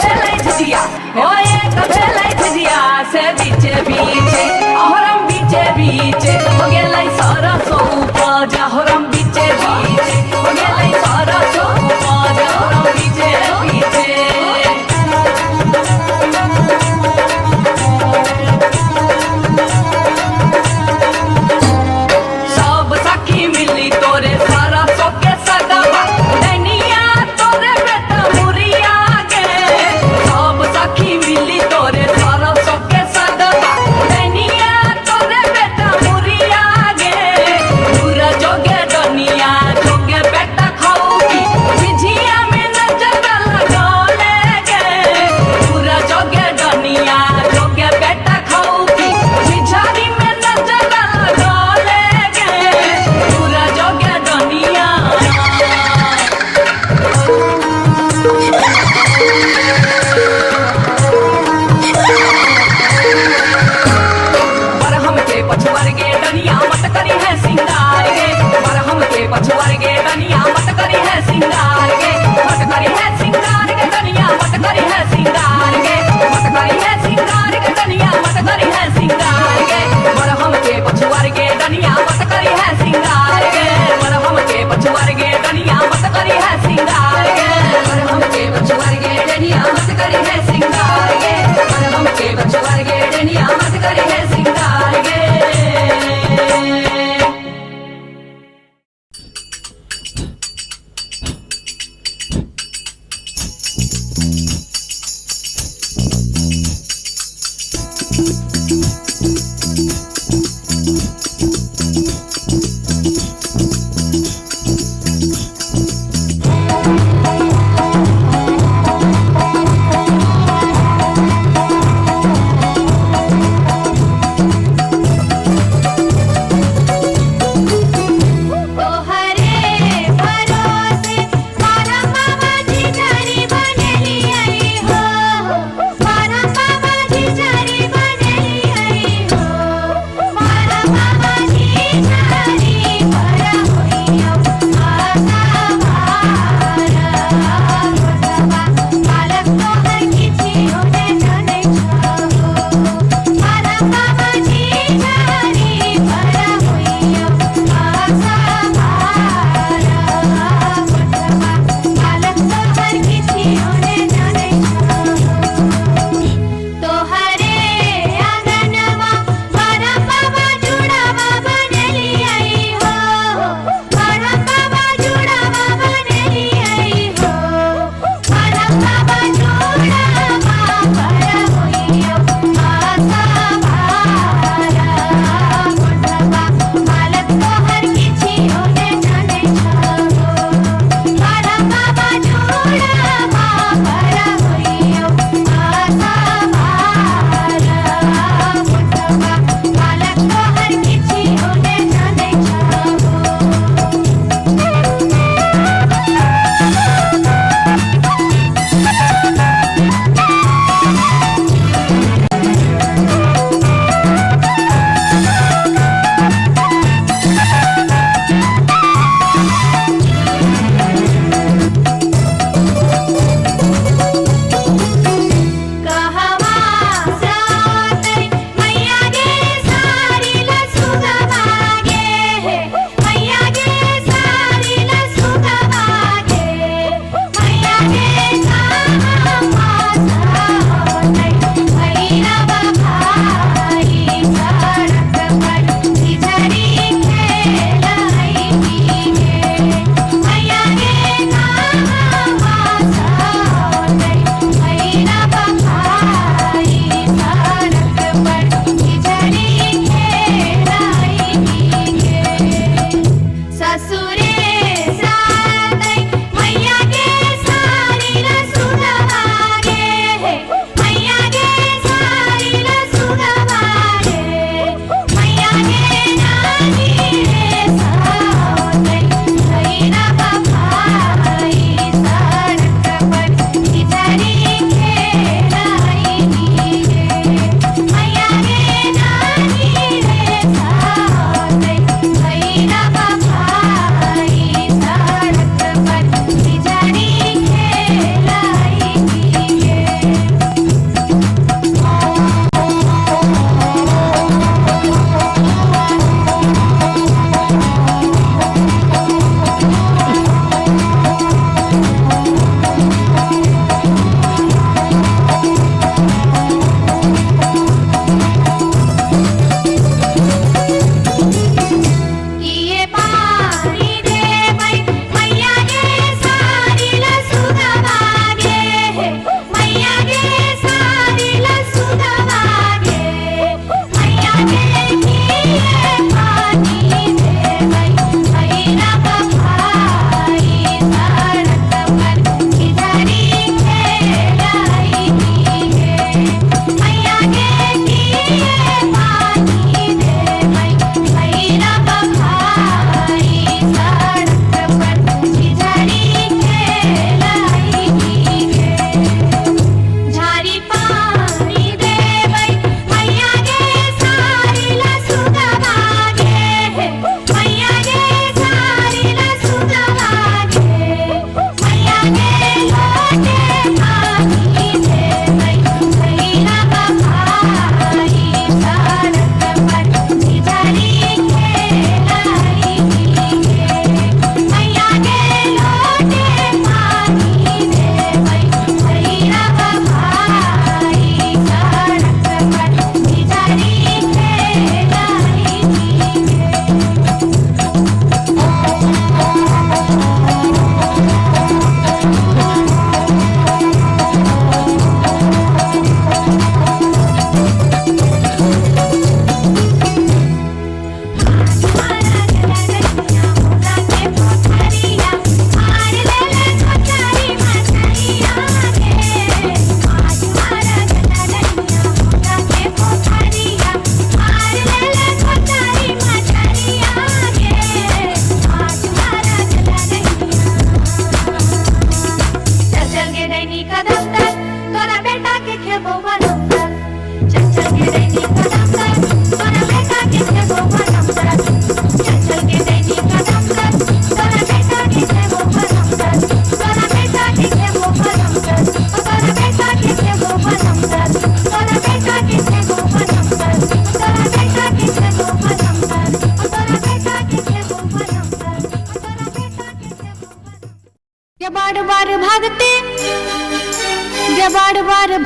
भेलै झिझिया ओ एक भेलै झिझिया से बीचे बीचे अहरम बीचे बीचे हो गेलै सरसो उपज अहरम बीचे बीचे हो गेलै सरसो उपज अहरम बीचे बीचे सब सखी मिली तोरे सरसो के सगवा दैनिया तोरे बेटा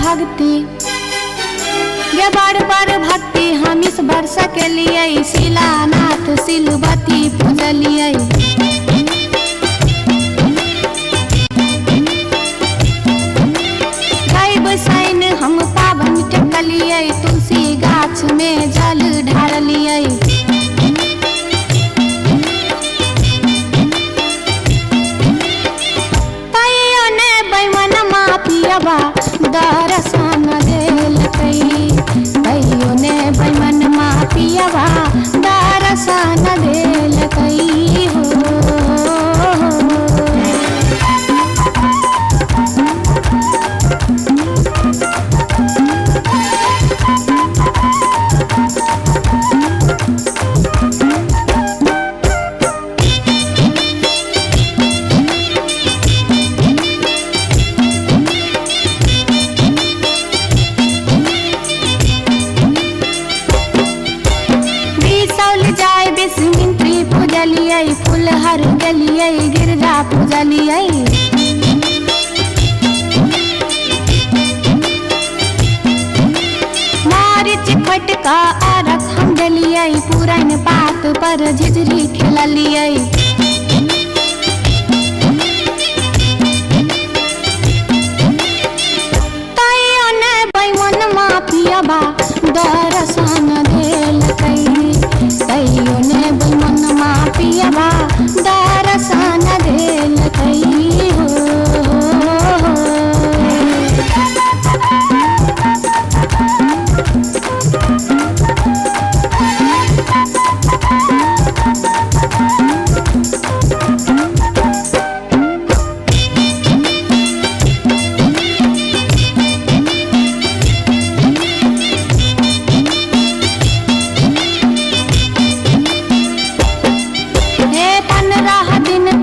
भक्ति ये बड़ बड़ भक्ति हम इस वर्ष के लिए शिलानाथ सिलवती पूजलिए। सैन हम पावन टेकलिए तुलसी गाछ में जल ढारलिए। तैयो ने बैमन मापियबा दर्शन देलकै। तैयो ने बैमन मापियबा दर्शन देलकै हो। फुलहर गलिए गिरजा पूजलिए। मारिच फटका अरख हम डलिए पुरन पात पर झिझरी खेललिए। तैयो ने बैमन मापियबा दर्शन देलकै। तैयो ने बैमन मापियबा दर्शन देलकै हो।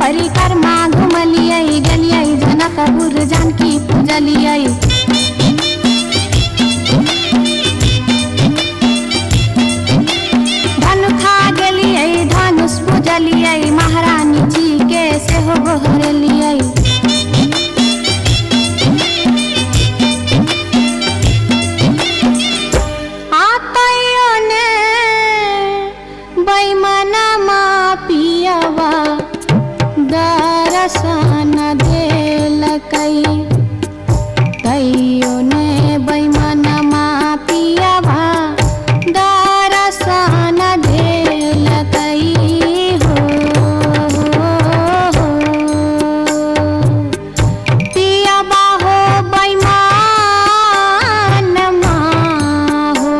परिक्रमा घुमलिए गलिए जनकपुर जानकी पूजलिए। धनुखा गेलिए धनुष पूजलिए महारानी जी के सेहो गोहरलिए। तैयो ने बैमन मापियबा दर्शन देलकै। तैयो ने बैमन मापियबा दर्शन देलकै हो। पियबा हो बैमन मा हो।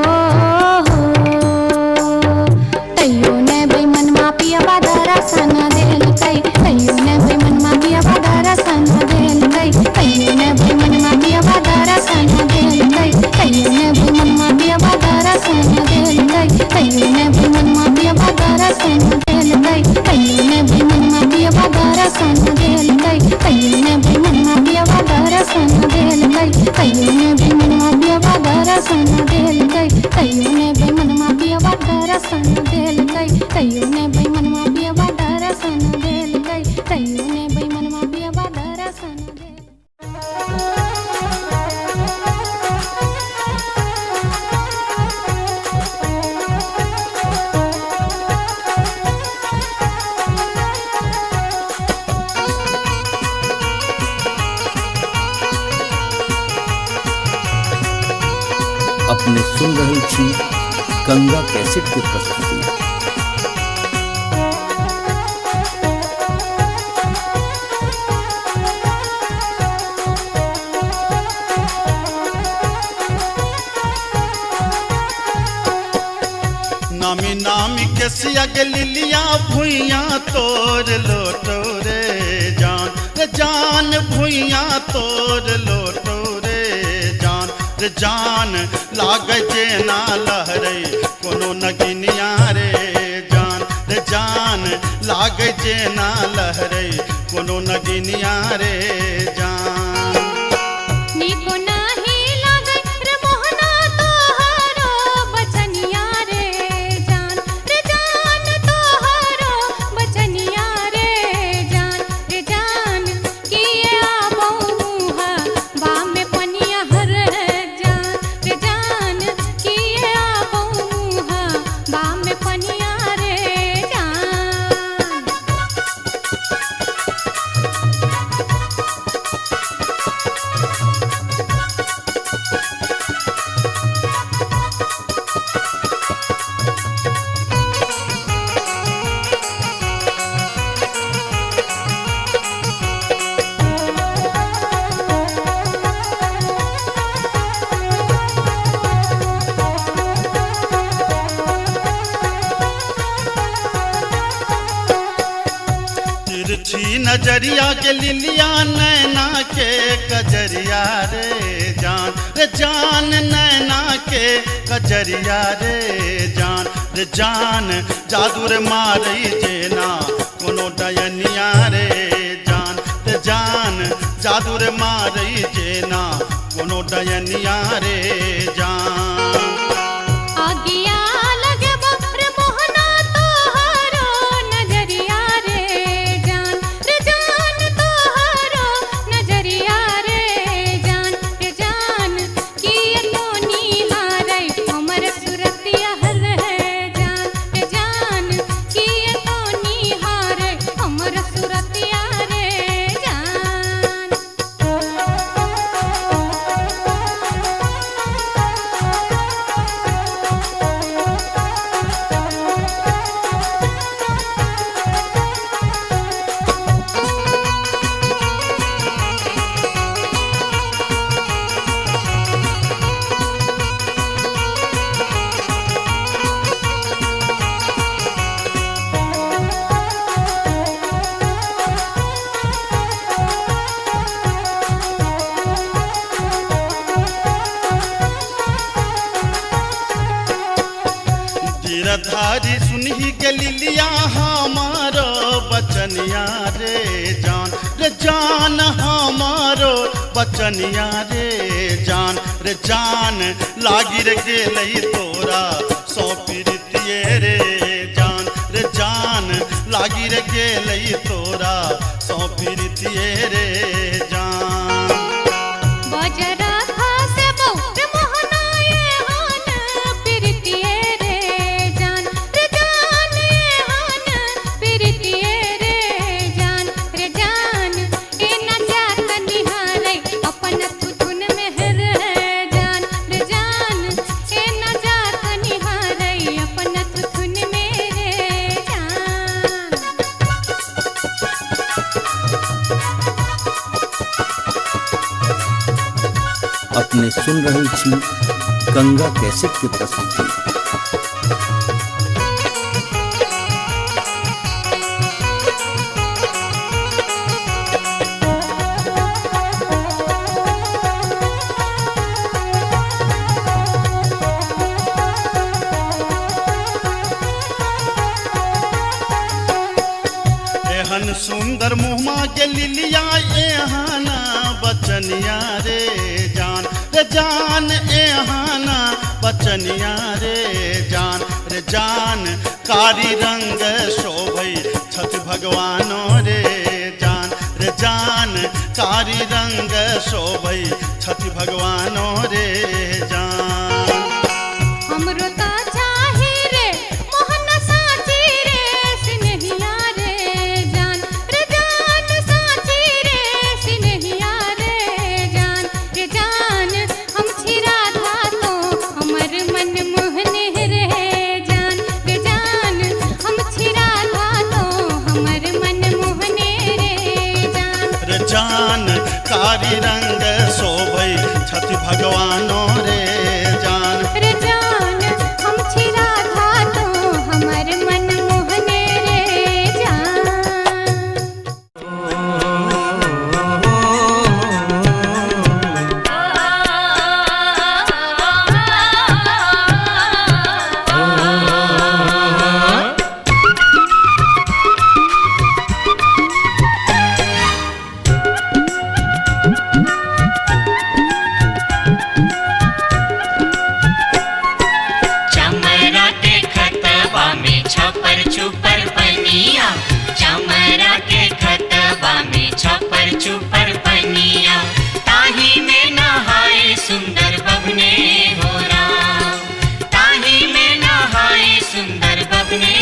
तैयो ने बैमन मापियबा दर्शन देलकै। तैयो ने बैमन मापियबा दर्शन देलकै। तैयो ने बैमन मापियबा दर्शन देलकै। तैयो ने बैमन मापियबा दर्शन देलकै। तैयो ने बैमन मापियबा दर्शन देलकै। तैयो ने बैमन मापियबा दर्शन देलकै। तैयो ने बैमन मापियबा दर्शन देलकै। तैयो ने बैमन मापियबा दर्शन देलकै। तैयो ने बैमन मापियबा दर्शन देलकै। तैयो ने बैमन मापियबा दर्शन देलकै। तैयो ने बैमन मापियबा दर्शन देलकै। अपने सुन रहे छी गंगा कैसेट के प्रस्तुति। नामी नामी के सियग लिलिया भुइया तोर लोटो रे जान। रे जान भुइया तोर लोटो रे जान। रे जान लाग जे ना लहरे कोनो नगिनिया रे जान। रे जान लाग जे ना लहरे कोनो नगिनिया रे जान। निको नाही लागै रे मोहना तोहरो बचनिया रे जान। रे जान तोहरो बचनिया रे जान। रे जान किए आबहु मुहा बा में पनिया हर नजरिया के लिलिया नैना के कजरिया रे जान नैना के कजरिया रे जान जादू रे मारई जेना कोनो डयनिया रे जान जादू रे मारई जेना कोनो डयनिया रे जान आगिया लगे रे मोहना तोहरो नजरिया रे जान तोहरो नजरिया रे जान किए तो निहारै हमर सुरतिया रे जान किए तो निहारै हमर सुरतिया रे जान गिरधारी सुनही के लिलिया हमारो बचनिया रे जान हमारो बचनिया रे जान लागी रे गेलई तोरा सौ पीरितिये रे जान लागी रे गेलई तोरा सौ पीरितिये रे जान बजरा खासे बहुत मोहनाए हान प्रीतिये रे जान हान प्रीतिये रे जान ए न जात निहारै अपन तुथुन में रे जान ए न जात निहारै अपन तुथुन में रे जान अपने सुन रही थी गंगा कैसेट की प्रस्तुति। एहन सुंदर मुहमा के लिलिया एहाना बचनिया रे जान एहाना बचनिया रे जान कारी रंग शोभई छठ भगवानो रे जान कारी रंग शोभई छठ भगवानो रे जान हमरो ता चाही रे मोहन साची रे सिनहिया रे जान साची रे सिनहिया रे जान हम छिरा था तो हमर मन मोहने रे जान हम छिरा था तो हमर मन मोहने रे जान कारी रंग शोभई छठ भगवानो रे जान हम छिरा था तो हमर मन मोहने रे जान चमरा के खतबा में छपर छुपर पनिया, चमरा के खतबा में छपर छुपर पनिया, ताही में नहाए सुंदर बबने हो राम, ताही में नहाए सुंदर बबने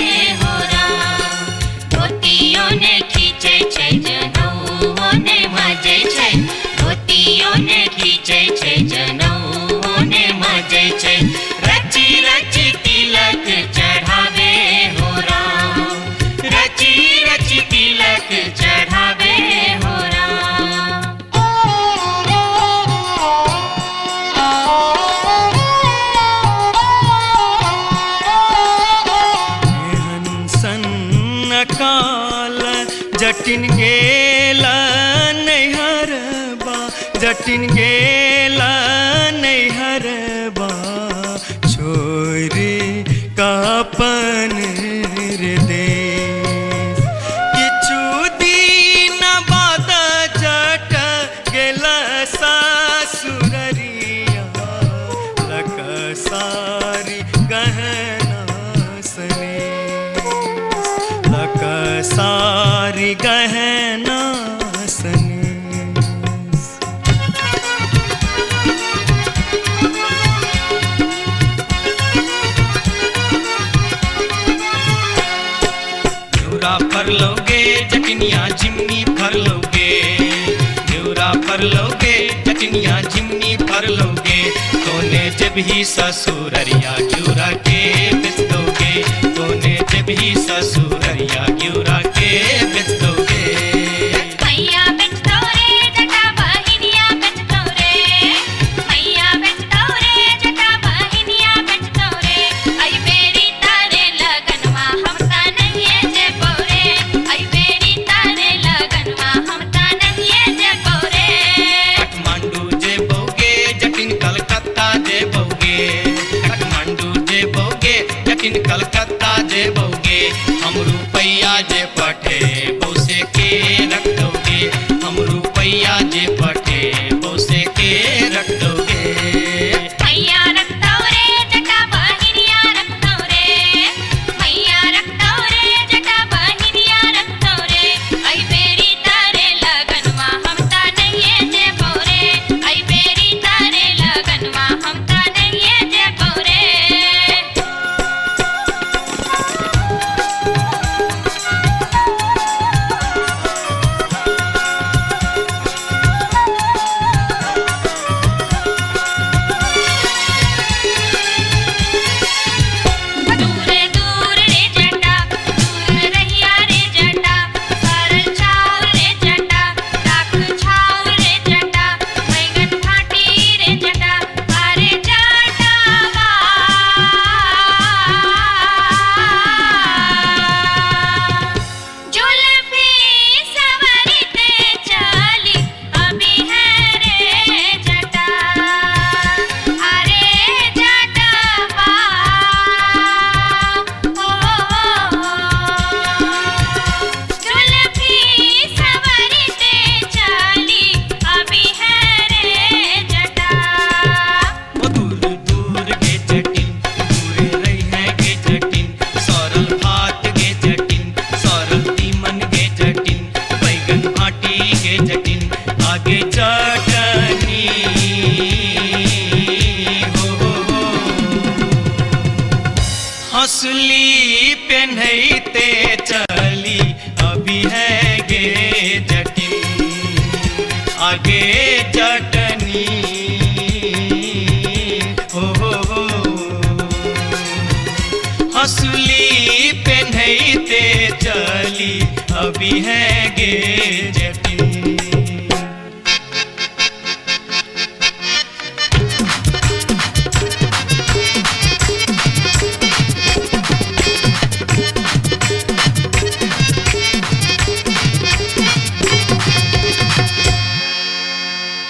हो राम। धोतियों ने खींचे छै जनौओ ने मजे छै, धोतियों ने खींचे छै जनौओ ने मजे छै, रची रची तिलक चढ़ावे हो राम, जटिन गेला नैहरबा जटिन गेला नैहरबा छोरी कापन रे देश किछु दिन बाद जट गेला सासुररिया लक सारी गहना सने लक सारी गहना सने फर लोगे जटनिया जिमनी फर लोगे न्यूरा फर लोगे जटनिया जिमनी फर लोगे तोने जब ही ससुररिया ग्यूरा के बेच दोगे तोने जब ही ससुररिया ग्यूरा के बेच दोगे मैया बेच दो रे जटा बहिनिया बेच दो रे मैया बेच दो रे जटा बहिनिया बेच दो रे आई बेरी तारे लगनवा हम ता नहीं जे बोरे आई बेरी तारे लगनवा हम ता नहीं जे बोरे काठमांडू जे बोगे जटिन कलकत्ता जे बोगे काठमांडू जे बोगे जटिन कलकत्ता जे बोगे हम रुपैया जे पठे बौसे के रख दोगे हम रुपैया जे पठे बौसे के रख दोगे मैया रख दो रे जटा बहिनिया रख दो रे मैया रख दो रे जटा बहिनिया रख दो रे आई बेरी तारे लगनवा हम ता नहीं जे बोरे आई बेरी तारे लगनवा हम ता नहीं जे बोरे दूर दूर रे जटा दूर रहिया रे जटा सरल छाव रे जटा राख छाव रे जटा बैगन घाटी रे जटा अरे जटावा जुल्फी सवरते चली अभी है रे जटा अरे जटावा जुल्फी सवरते चली अभी है रे जटा ओ दूर दूर के जटिन दूर रही है के जटिन सरल भात के जटिन सरल तीमन के जटिन बैगन भाटी के जटिन आगे चटनी हो हंसली पेन्हते चली अभी है गे जटिन आगे चटनी हो हंसली पेन्हते चली अभी है गे जटिन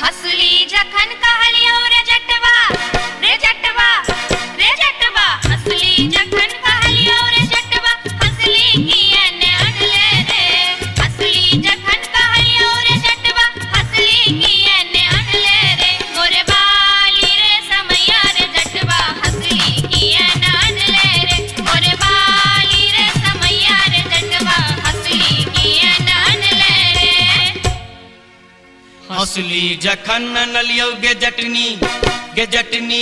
हसली जखन कहलियो रे जटवा रे जटवा रे जटवा हसली जखन कहलियो रे जटवा हसली कियन अनले रे हसली जखन कहलियो रे जटवा हसली कियन अनले रे मोरे बाली रे समैया रे जटवा हसली कियन अनले रे मोरे बाली रे समैया रे जटवा हसली कियन अनले रे हंसली जखन नलियो गे जटनी गे जटनी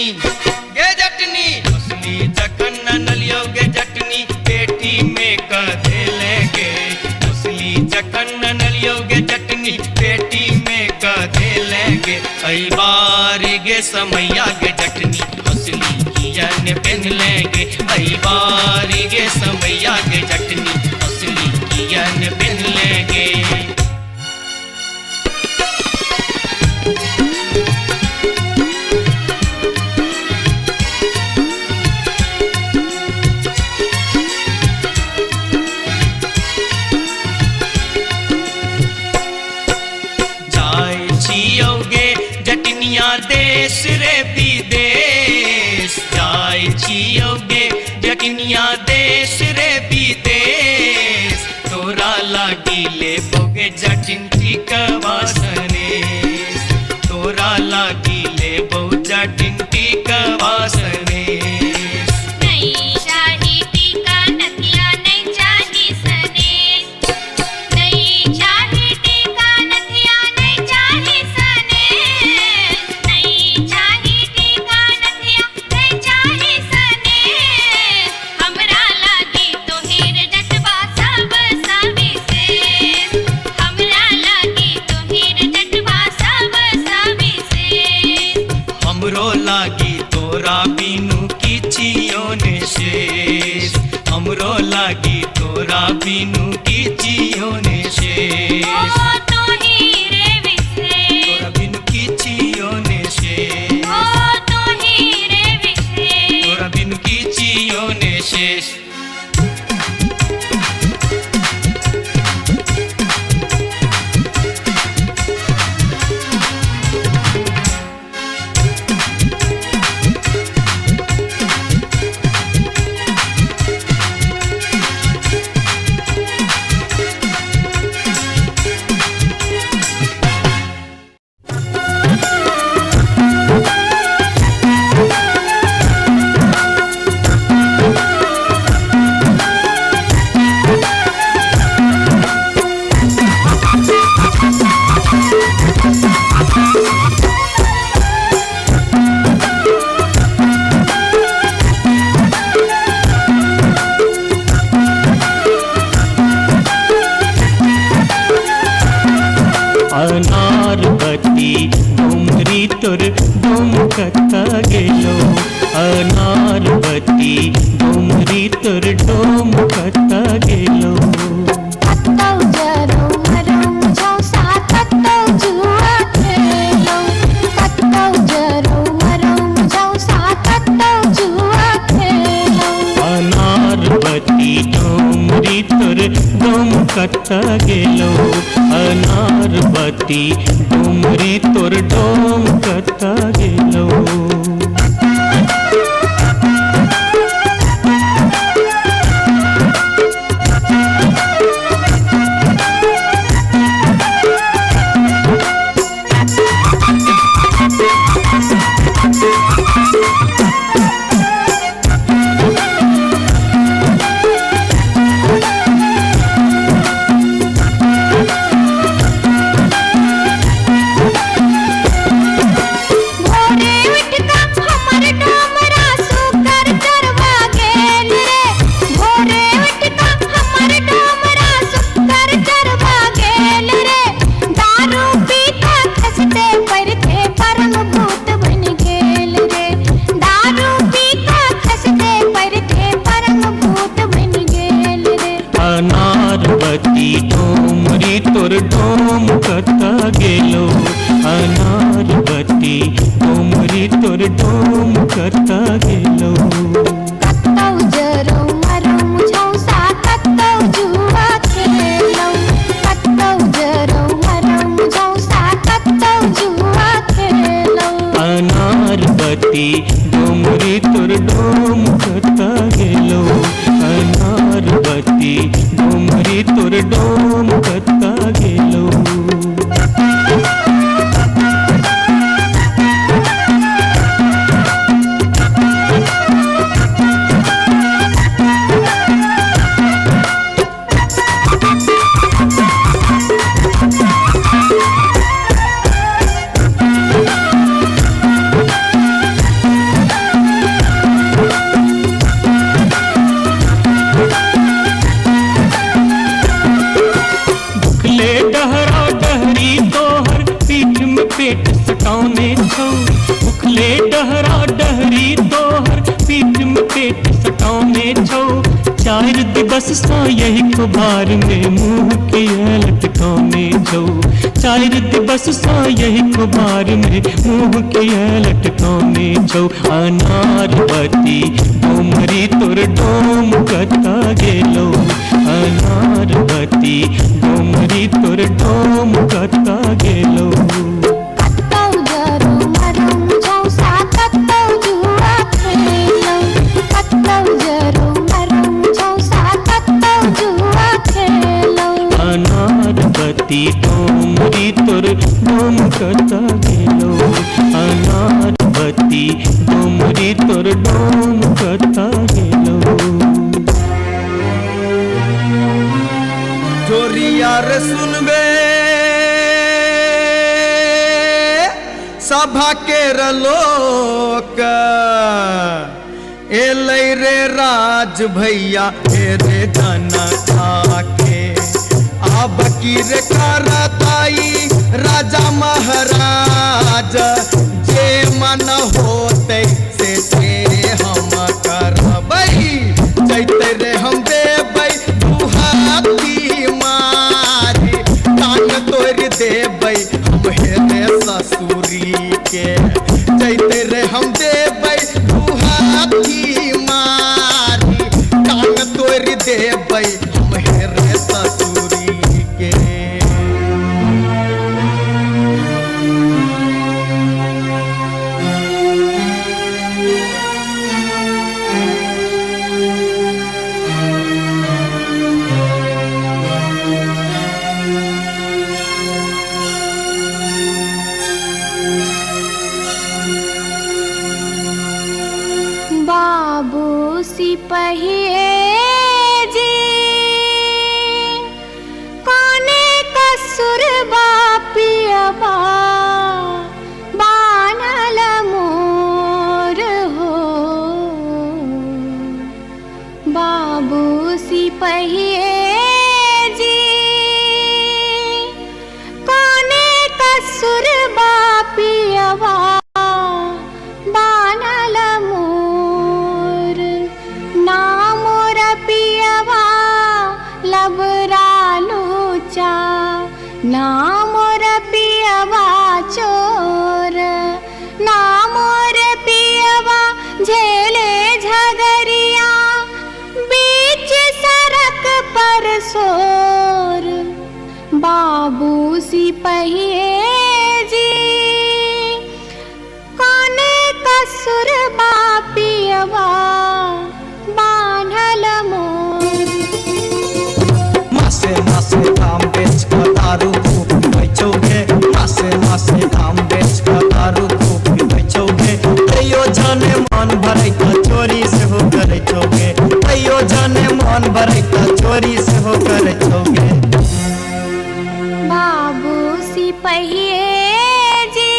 गे जटनी हंसली जखन नलियो गे जटनी पेटी में कधे लेगे हंसली जखन नलियो गे जटनी पेटी में कधे लेगे आई बारी गे समैया गे जटनी हंसली कियन पेन लेगे आई बारी गे समैया गे जटनी हंसली कियन पेन लेगे जियोगे जकिनिया देश रे विदेश तोरा लागी ले बोगे जटिन टिकवासने तोरा लागी ले बो जटिन टिकवासने नहीं चाही टीका नथिया नहीं चाही सनेस नहीं चाही टीका नथिया नहीं चाही सनेस नहीं चाही टीका नथिया नहीं चाही सनेस हमरा लागी तोहेर जटवा सब सविशेष हमरा लागी तोहेर जटवा सब सविशेष हमरो लागी तोरा बिनु किछियो ने शेष हमरो लागी तोरा बिनु किछियो ने शेष ओ तोही रे विशेष तोरा बिनु किछियो ने शेष ओ तोही रे विशेष तोरा बिनु किछियो ने शेष अनारबती डोमरी तोर डोम कत्ता गेलो अनारबती डोमरी तोर डोम कत्ता गेलो कत्तौ जरौ मरौ झौसा कत्तौ जुआ खेलौ कत्तौ जरौ मरौ झौसा कत्तौ जुआ खेलौ अनारबती डोमरी तोर डोम कत्ता गेलो अनारबती डोमरी तोर डोम कत्ता गेलो अनारबती डोमरी तोर डोम कत्ता गेलो अनारबती डोमरी तोर डोम कत्ता गेलो कत्तौ जरौ मरौ झौसा कत्तौ जुआ खेलौ कत्तौ जरौ मरौ झौसा कत्तौ जुआ खेलौ अनारबती डोमरी तोर डोम कत्ता गेलो अनारबती डोमरी तोर डोम कत्ता गेलो पेट सटाउने छौ उखले डहरा डहरी तोहर पीठ में पेट सटाउने छौ चार दिवस सा यही कुबार में मुंह के लटकाउने छौ चार दिवस सा यही कुबार में मुंह के लटकाउने छौ अनारबती डोमरी तोर डोम कत्ता गेलो अनारबती डोमरी तोर डोम कत्ता गेलो कत्तौ जरौ मरौ झौसा कत्तौ जुआ खेलौ कता गेलो अनार बत्ती डोमरी तोर डोम कता गेलो जोरिया रे सुनबे सभा के लोक एलै रे राज भैया हे रे जनता के अब की रे करताई राजा महाराज जे मन होते से हम करबै जैते रे हम देबै दुहाती मारी कान तोड़ देबै हम हेरे ससुरी के जैते रे हम देबै दुहाती मारी कान तोड़ देबै हम हेरे ससुरी के बाबू सिपहिए जी कोने कसुर बापियबा बानल मोर हो बाबू सिपहिए जी कोने कसुर बापियबा बानल मोर ना मोर पियवा लबरा लूचा ना मोर पियवा चोर ना मोर पियवा झेले झगरिया बीच सड़क पर सोर बाबू सिपहिए जी कोने कसुर बापियवा बान्हल मोर मासे मासे काम बेच कर दारू खूब बेचोगे मासे मासे काम बेच कर दारू खूब बेचोगे तैयो जाने मन भरे का चोरी से हो करे चोगे तैयो जाने मन भरे का चोरी से हो करे चोगे बाबू सिपहिए जी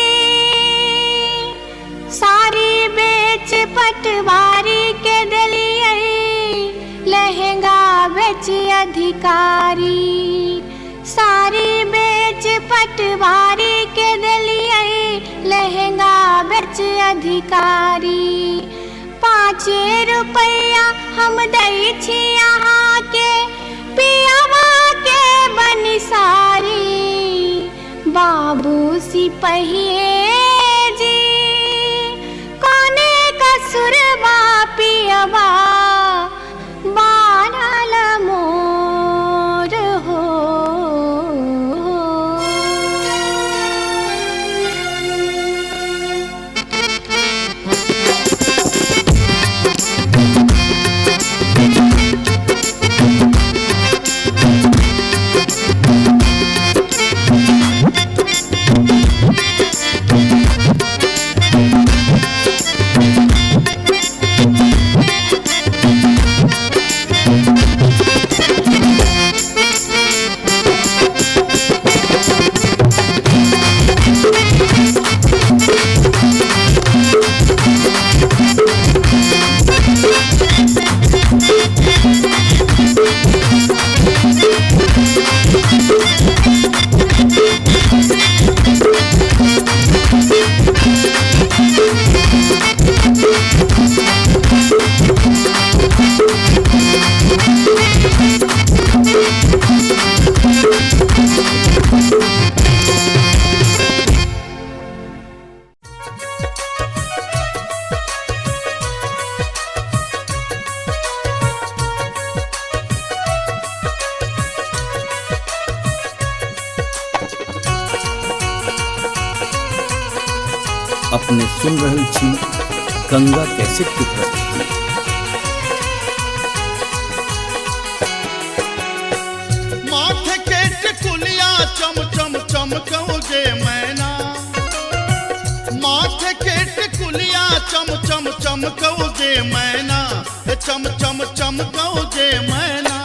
सारी बेच पटवारी के दलिए लहंगा बेच अधिकारी सारी बेच पटवारी के दलिए लहंगा बेच अधिकारी 5 रुपया हम दै छी यहाँ के पियवा के बनिसारी बाबू सिपहिए जी कोने कसुर बापियवा बानल मोर हो अपने सुन रहल छी गंगा कैसेट की प्रस्तुति। माथे के टिकुलिया चम चम चमकौगे मैना चम चमकौजे मैना, चम चम चमकौजे मैना।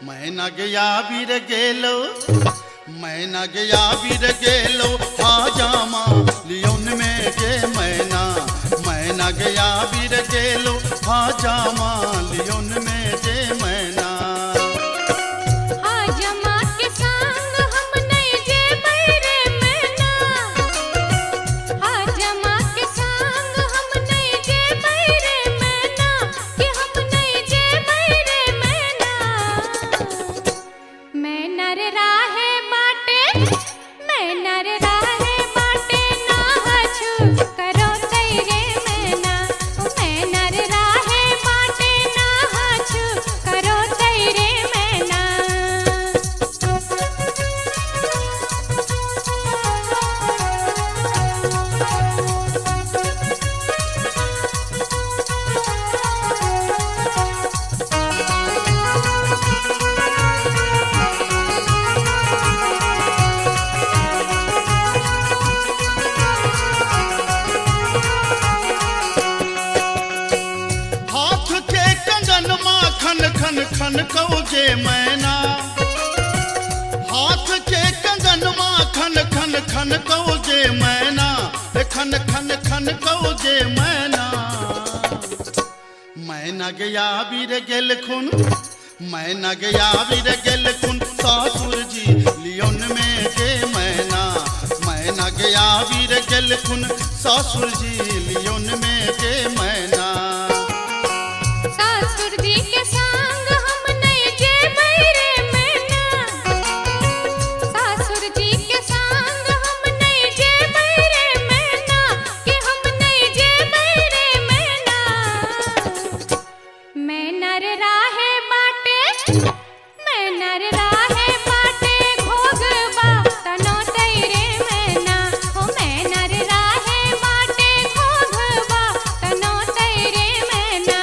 मैना गया बीर गेलो, मैना गया बीर गेलो, हाजामा लियोन में गे मैना। मैना गया बीर गेलो, हाजामा लियोन में गे मैना। हाजमा के संग हम नहीं जे बैरे मैना, हाजमा के संग हम नहीं जे बैरे मैना, कि हम नहीं जे बैरे मैना। मैना रे राहे बाटे, मैना रे राहे बाटे ना हछु करो तैरे मैना। मैना रे राहे बाटे ना हछु करो तैरे मैना। हाथ के कंगन माखन खन खन कौजे मैना। हाथ के कंगन माखन खन खन कौजे मैना, खन खन खन कौजे मैना। मैना गया बीर गेल खुन, मैना गया बीर गेल खुन, सासुर जी लियोन में गे मैना। मैना गया बीर गेल खुन, सासुर जी लियोन में गे मैना। सासुर जी के संग हम नहीं जे बैरे मैना, सासुर जी के संग हम नहीं जे बैरे मैना, कि हम नहीं जे बैरे मैना। मैना रे राहे बाटे, मैना रे राहे बाटे घोगबा तनो तैरे मैना। ओ मैना रे राहे बाटे घोगबा तनो तैरे मैना।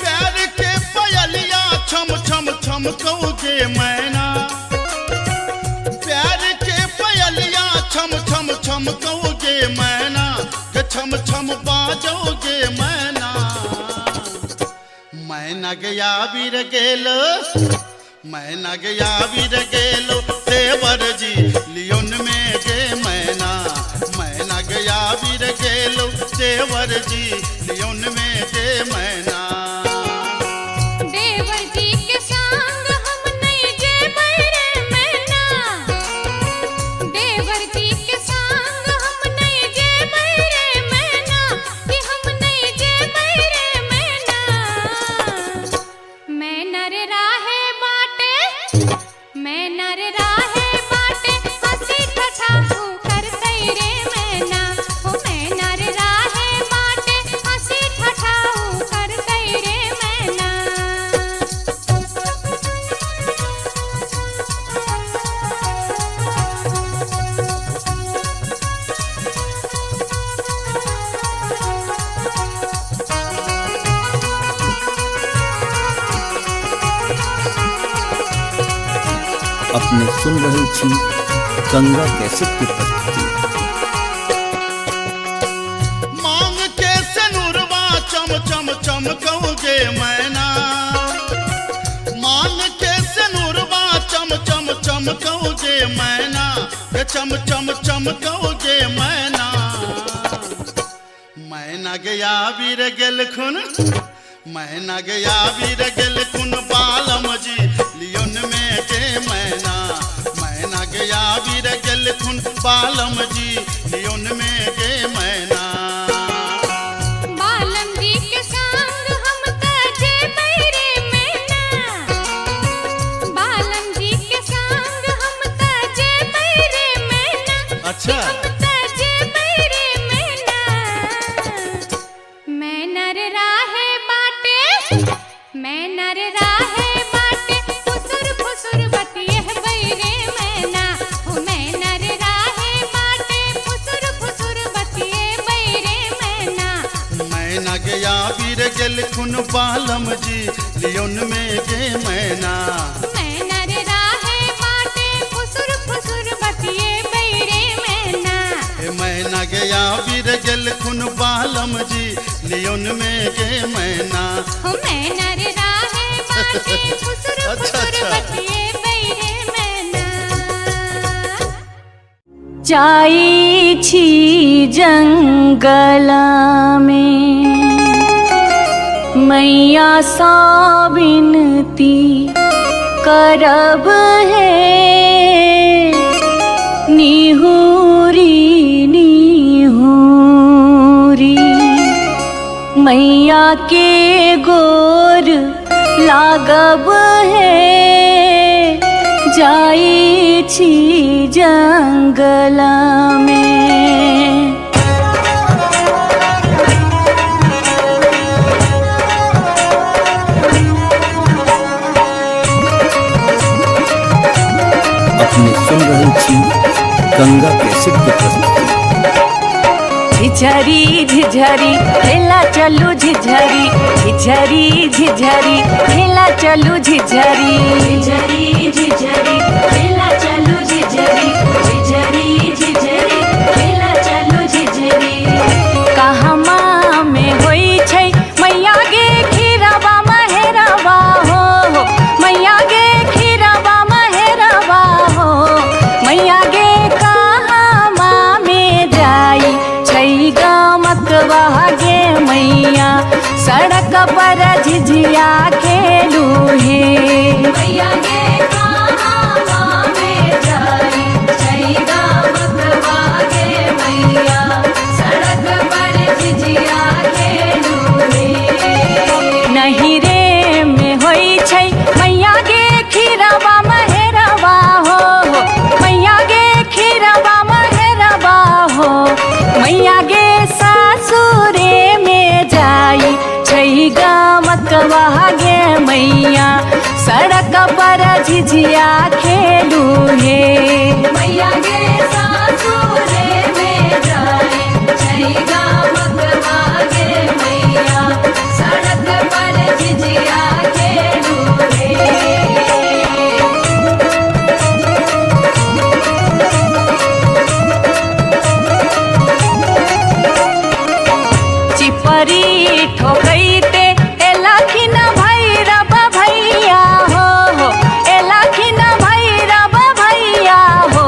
प्यार के पयलिया छम छम छम कौजे मैना। प्यार के पयलिया छम छम छम कौजे मैना, के छम छम बाजोगे मैना। मैना गया बीर गेलो, मैना गया बीर गेलो, देवर जी लियोन में गे मैना। मैना गया बीर गेलो, देवर जी लियोन में गे मैना। देवर जी के संग हम नहीं जे बैरे मैना, देवर जी के संग हम नहीं जे बैरे मैना, कि हम नहीं जे बैरे मैना। मैना रे राहे बाटे, मैना रे राहे बाटे हंसी ठठा कर तैरे मैना। ओ मैना रे राहे बाटे हंसी ठठा कर तैरे मैना। अपने सुन रहे छी गंगा कैसेट की प्रस्तुति। मांग के सनुरवा चम चम चम कौजे मैना। मांग के सनुरवा चम चम चम कौजे मैना, के चम चम चम कौजे मैना। मैना गया बीर गेल खुन, मैना गया बीर गेल खुन, बालम जी लियोन में गे मैना। मैना गया बीर गेल खुन, बालम जी लियोन में गे मैना। बालम जी के संग हम तजे बैरे मैना, बालम जी के संग हम तजे बैरे मैना। अच्छा हम तजे बैरे मैना। मैना रे राहे बाटे, मैना रे राहे बालम जी लियोन में गे मैना मैना रे राहे बाटे फुसुर फुसुर बतिए बैरे मैना ए मैना गया वीर गेल खुन बालम जी लियोन में गे मैना मैना रे राहे बाटे फुसुर फुसुर बतिए बैरे मैना जाई छी जंगल में मैया सा विनती करब है निहुरी निहुरी मैया के गोर लागब है जाई छी जंगल में अपने सुन रहे छी गंगा कैसेट की प्रस्तुति। झिझरी झिझरी खेला चलू झिझरी झिझरी झिझरी खेला चलू झिझरी झिझरी झिझरी खेला चलू झिझरी झिझरी झिझरी खेला चलू झिझरी कहमा में होई छै मैया गे खीरवा महेरवा हो मैया गे खीरवा महेरवा हो मैया गे कहमा में जाई छै गमकवा गे मैया सड़क पर झिझिया खेलू हे मैया गे कहमा में जाई छै गमकवा गे मैया सड़क पर झिझिया खेलू हे नहीं रे में होई छै मैया गे खीरवा महेरवा हो मैया गे खीरवा महेरवा हो मैया गे सासुरे में जाई छै गमकवा गे मैया सड़क पर झिझिया खेलू हे मैया गे सासुरे में जाई छै गमकवा गे मैया सड़क पर झिझिया खेलू हे चिपरी ठोकैते एलखिन भैरव भैया हो एलखिन भैरव भैया हो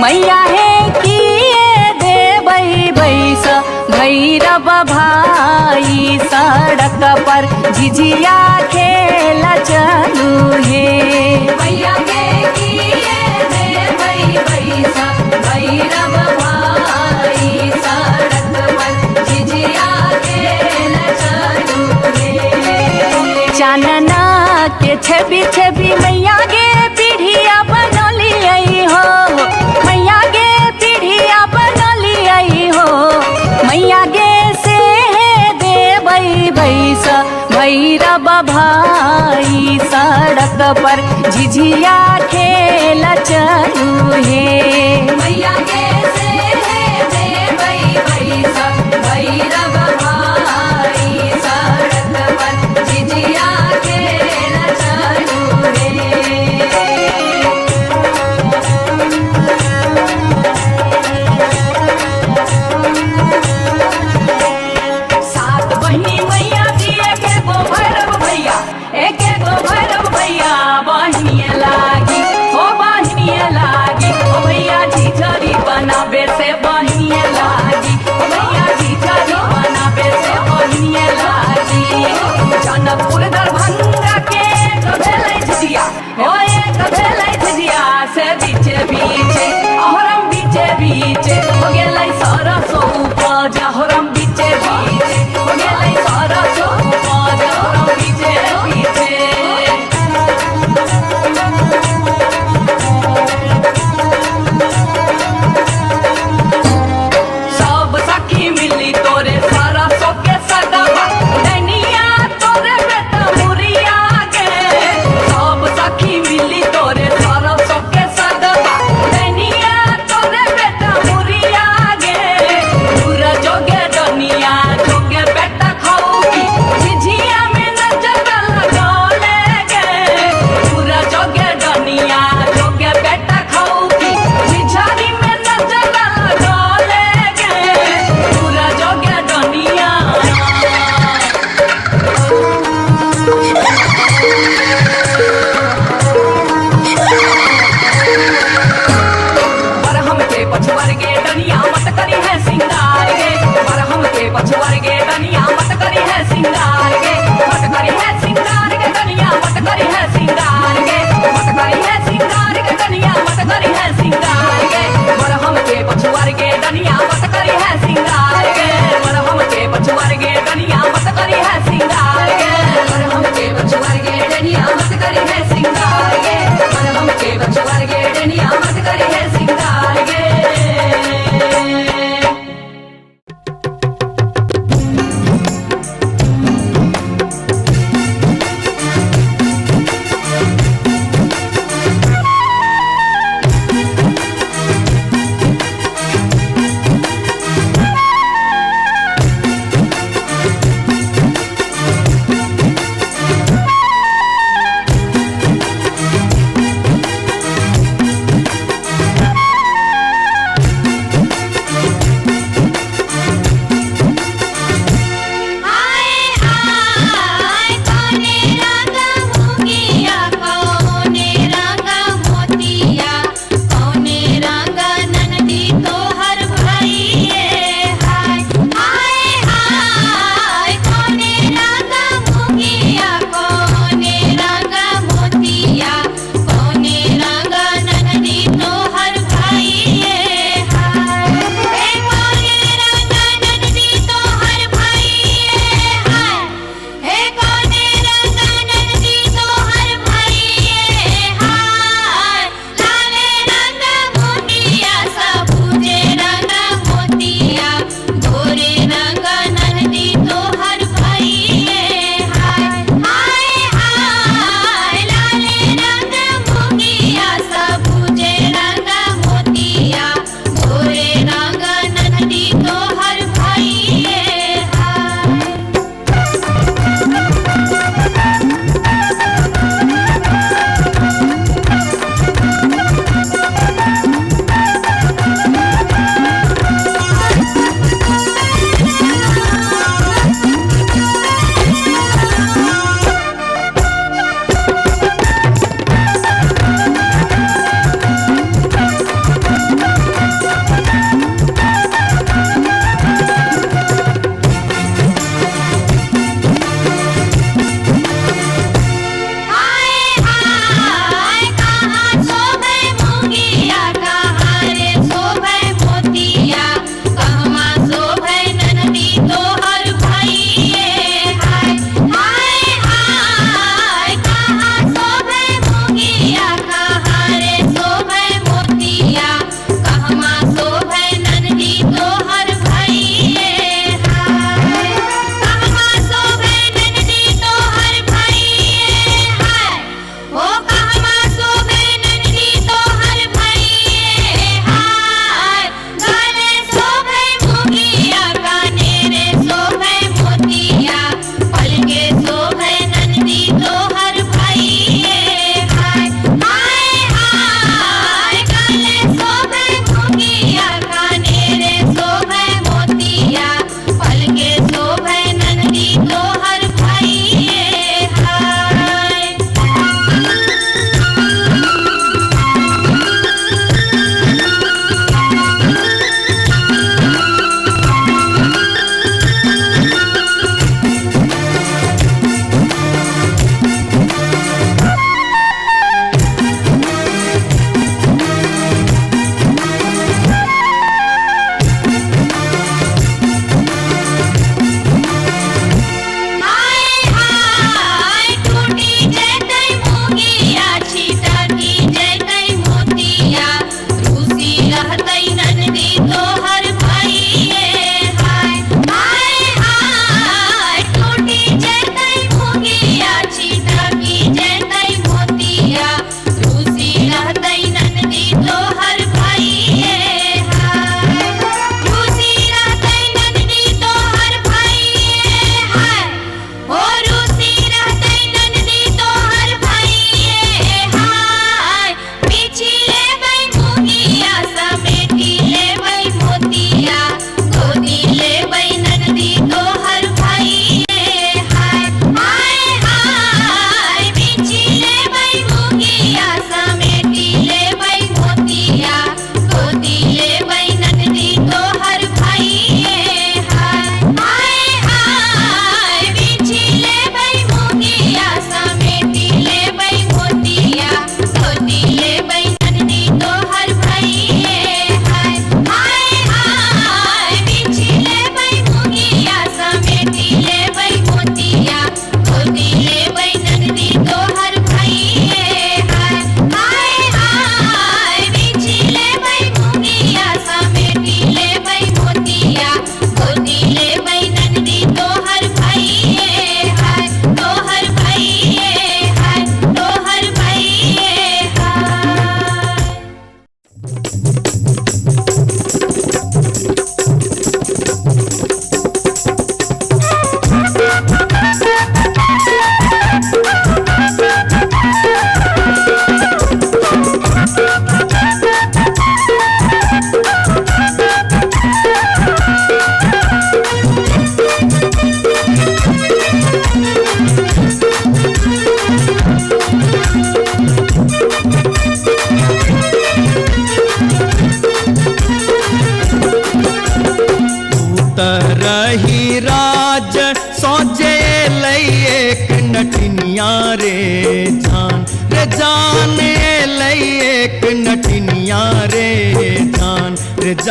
मैया हे किए देबै बैस भैरव भाई सड़क पर झिझिया खेल चलू हे मैया गे किए देबै बैस भैरव भाई सड़क पर झिझिया खेल चलू हे चानना के छवि छवि मैया गे पीढ़िया बनलियै हो मैया गे पीढ़िया बनलियै हो मैया गे से देबै बैस भैरव भाई सड़क पर झिझिया खेल चलू हे मैया गे से देबै बैस भैरव भाई सड़क पर झिझिया खेल चलू हे सात बहिनी मैया दिए के गो भैरव भैया एक गो भैरव भैया बहिनिया लागी ओ भैया झिझरी बना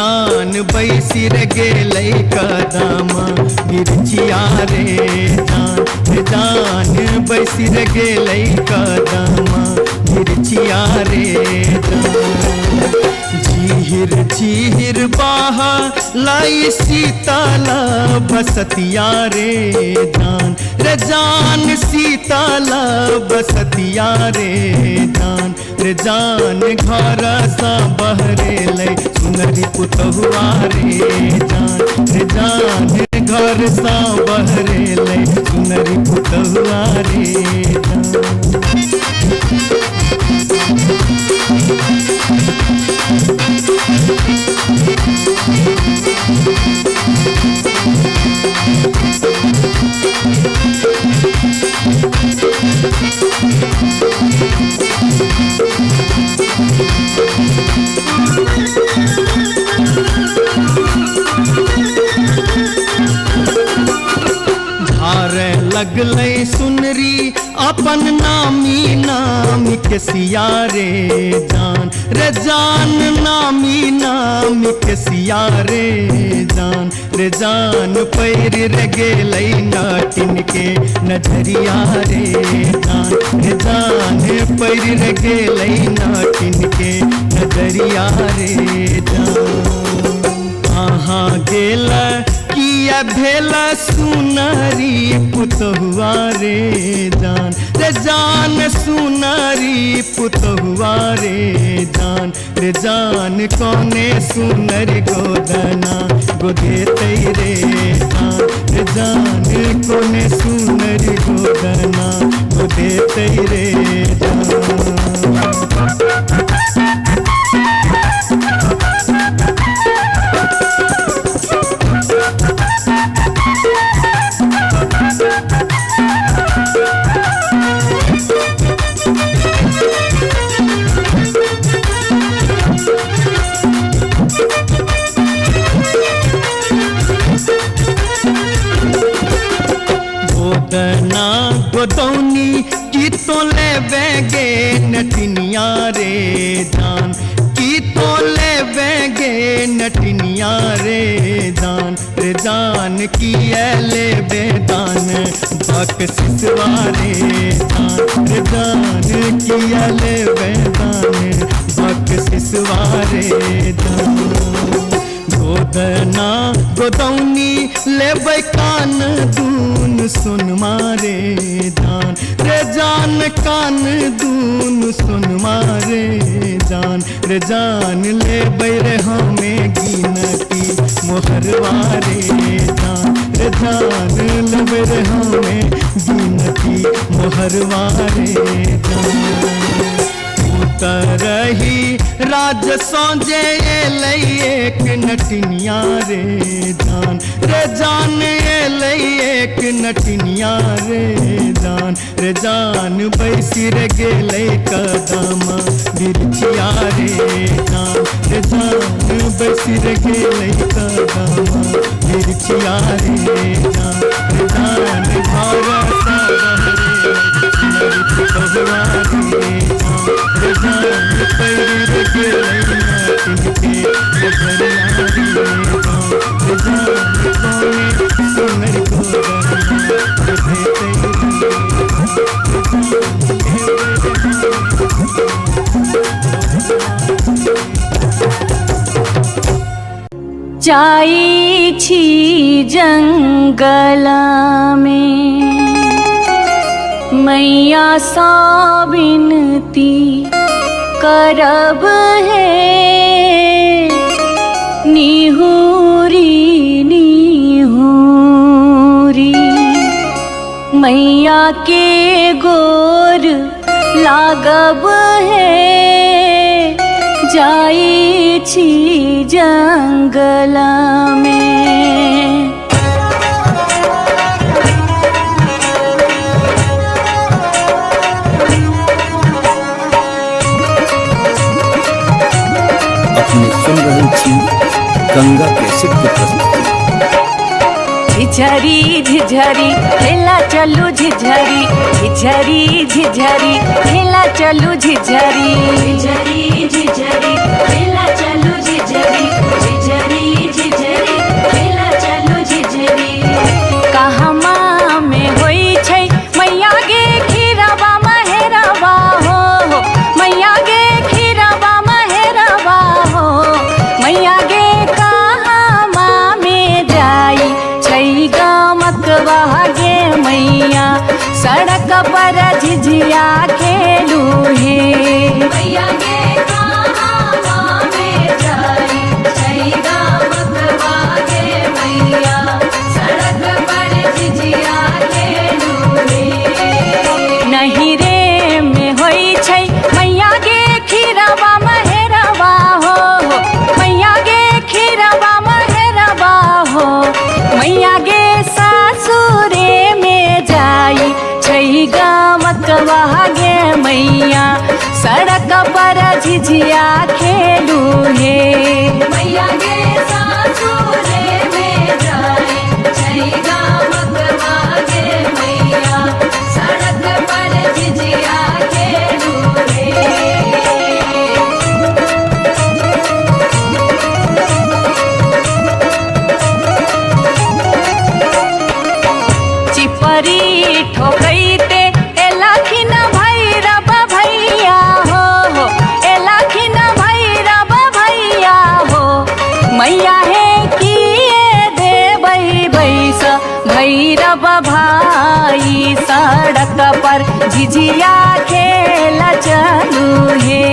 जान बैसिर गेलै कदमा बिरचिया रे जान बैसिर गेलै कदमा बिरचिया रे झीर झीर बाहा लाई सीताला बसतिया रे जान सीताला बसतिया रे जान घर सा बहरे लै सुनरी पुतहुआ रे जान घर सा बहरे लै सुनरी पुतहुआ रे धारे लगलै सुनरी अपन नामी नामी के सिया रे जान नामी नामी के सिया रे जान पैर रे गेलै नाटिन के नजरिया रे जान पैर रे गेलै नाटिन के नजरिया रे कहाँ गेल किया भेला सुनारी पुतहुआ रे जान सुनारी पुतहुआ रे जान कौने सुनर गोदना गोदेतै रे जान कौने सुनर गोदना गोदेतै रे गोदना गोदौनी की तो ले बेगे नटिनिया रे की तो ले बेगे नटिनिया रे जान की ले बेदान बक सिसवारे जान की ले बेदान बक सिसवारे गोदना गोदौनी लेबै कान दून सुन मारे जान कान दून सुन मारे जान लेबै रे हमें गिनती मोहरवारे जान लेबै रे हमें गिनती मोहरवारे रही राज सौजे लै एक नटिनिया रे जान लै एक नटिनिया रे जान बैसिर गेलै कदमा बिरचिया रे जान बैसिर गेलै कदमा बिरचिया रे जान घर सा बहरे सुनरी पुतहुआ रे जान पैर गेलै नाटिन के नजरिया रे जान कौने सुनर गोदना गोदेतै जाई छी जंगल में मैया सा विनती करब है निहुरी निहुरी मैया के गोर लागब है जाई छी जंगल में। अपने सुन रहे थी गंगा कैसेट की प्रस्तुति। झिझरी झिझरी खेला चलू झिझरी झिझरी झिझरी खेला चलू झिझरी झिझरी झिझरी खेला चलू झिझरी झिझरी पर झिझिया खेलू हे मैया गे सासुरे में जाए छैगा मगवा गे मैया सड़क पर झिझिया खेलू रे चिपरी ठोकैते एलाखिन भैरव भैया हो एलाखिन भैरव भैया हो मैया हे किए देबै बैस भैरव भाई सड़क पर झिझिया खेल चलू हे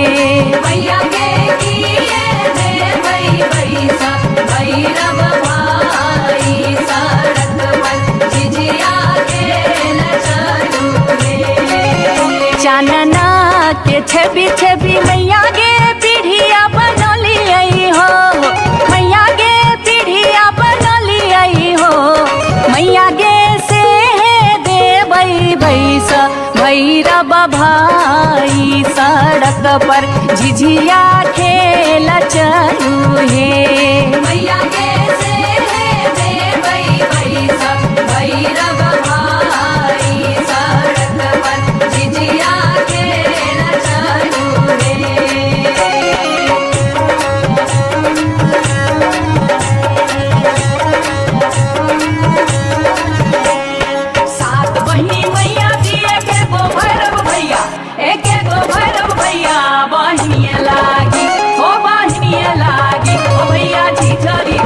मैया गे किए देबै बैसा भैरव भाई सड़क पर झिझिया खेल चलू रे चानना के छवि छवि मैया गे पीढ़िया बनलियै हो मैया गे पीढ़िया बनलियै हो मैया गे से देबै बैस भैरव भाई सड़क पर झिझिया खेल चलू हे मैया गे से देबै बैसा भैरव भाई सड़क पर झिझिया खेल चलू रे सात बहिनी मैया दिए के गो भैरव भैया एक गो भैरव भैया बहिनिया लागी ओ बहिनिया लागी ओ भैया झिझरी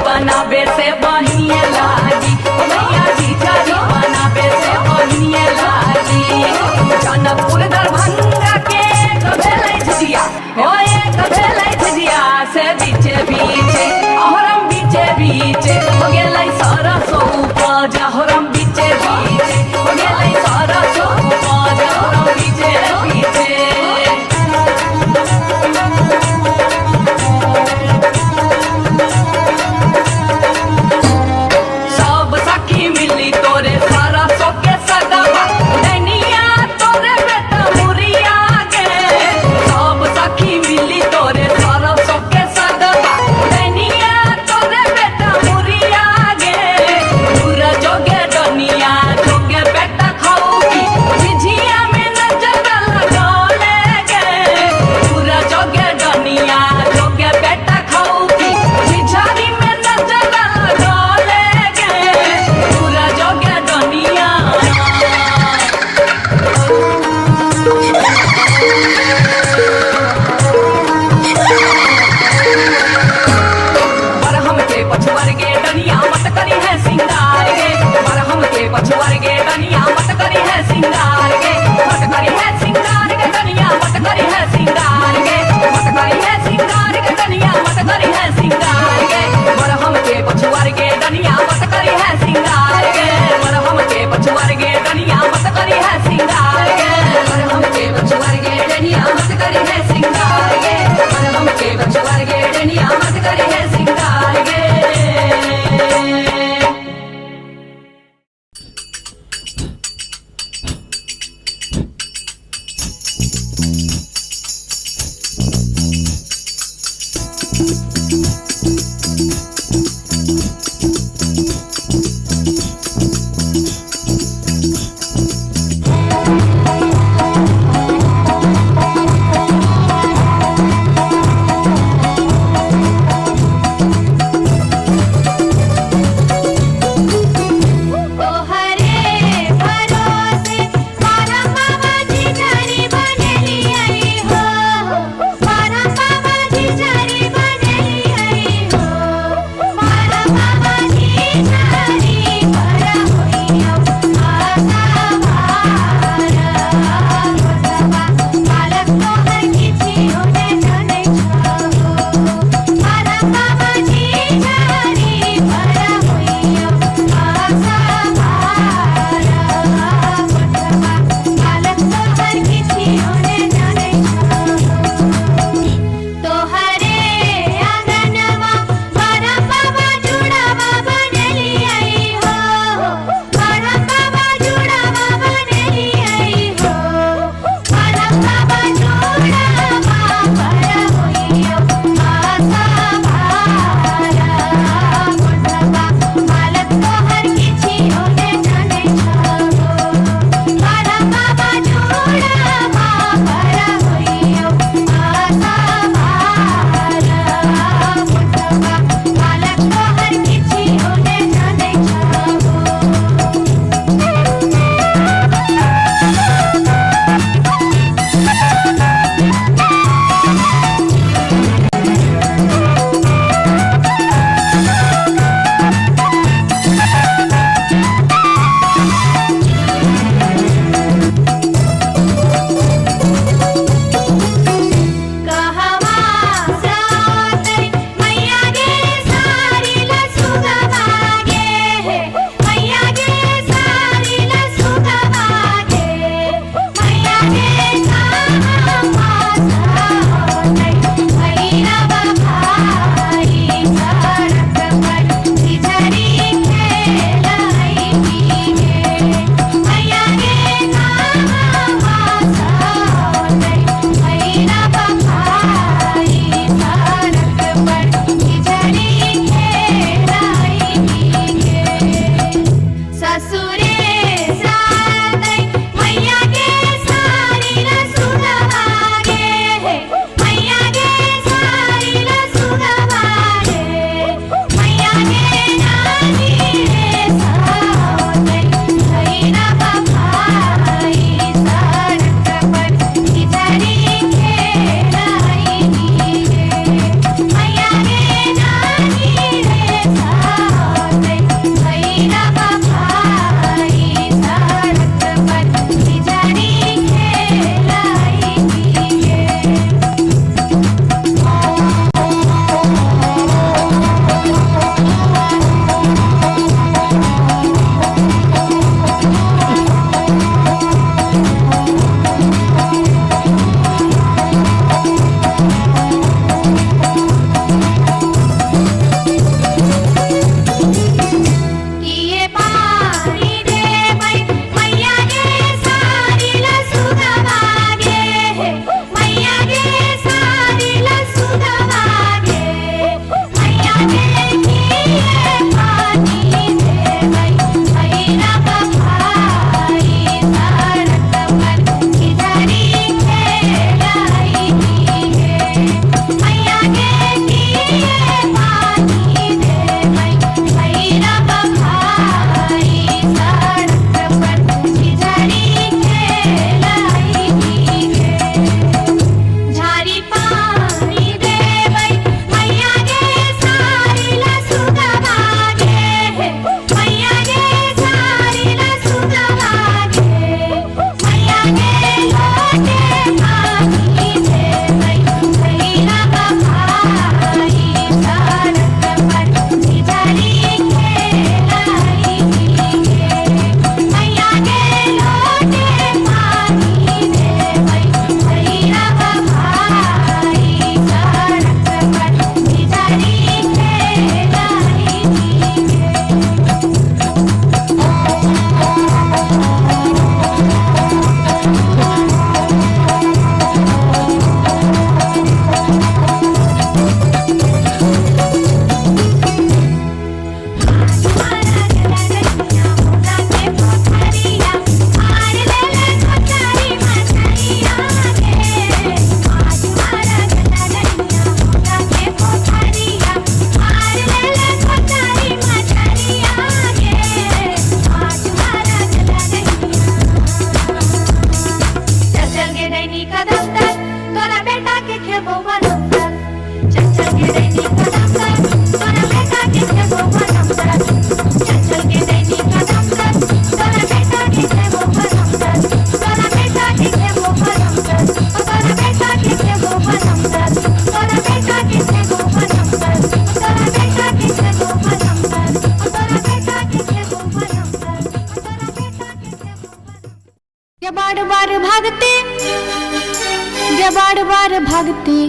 भक्ति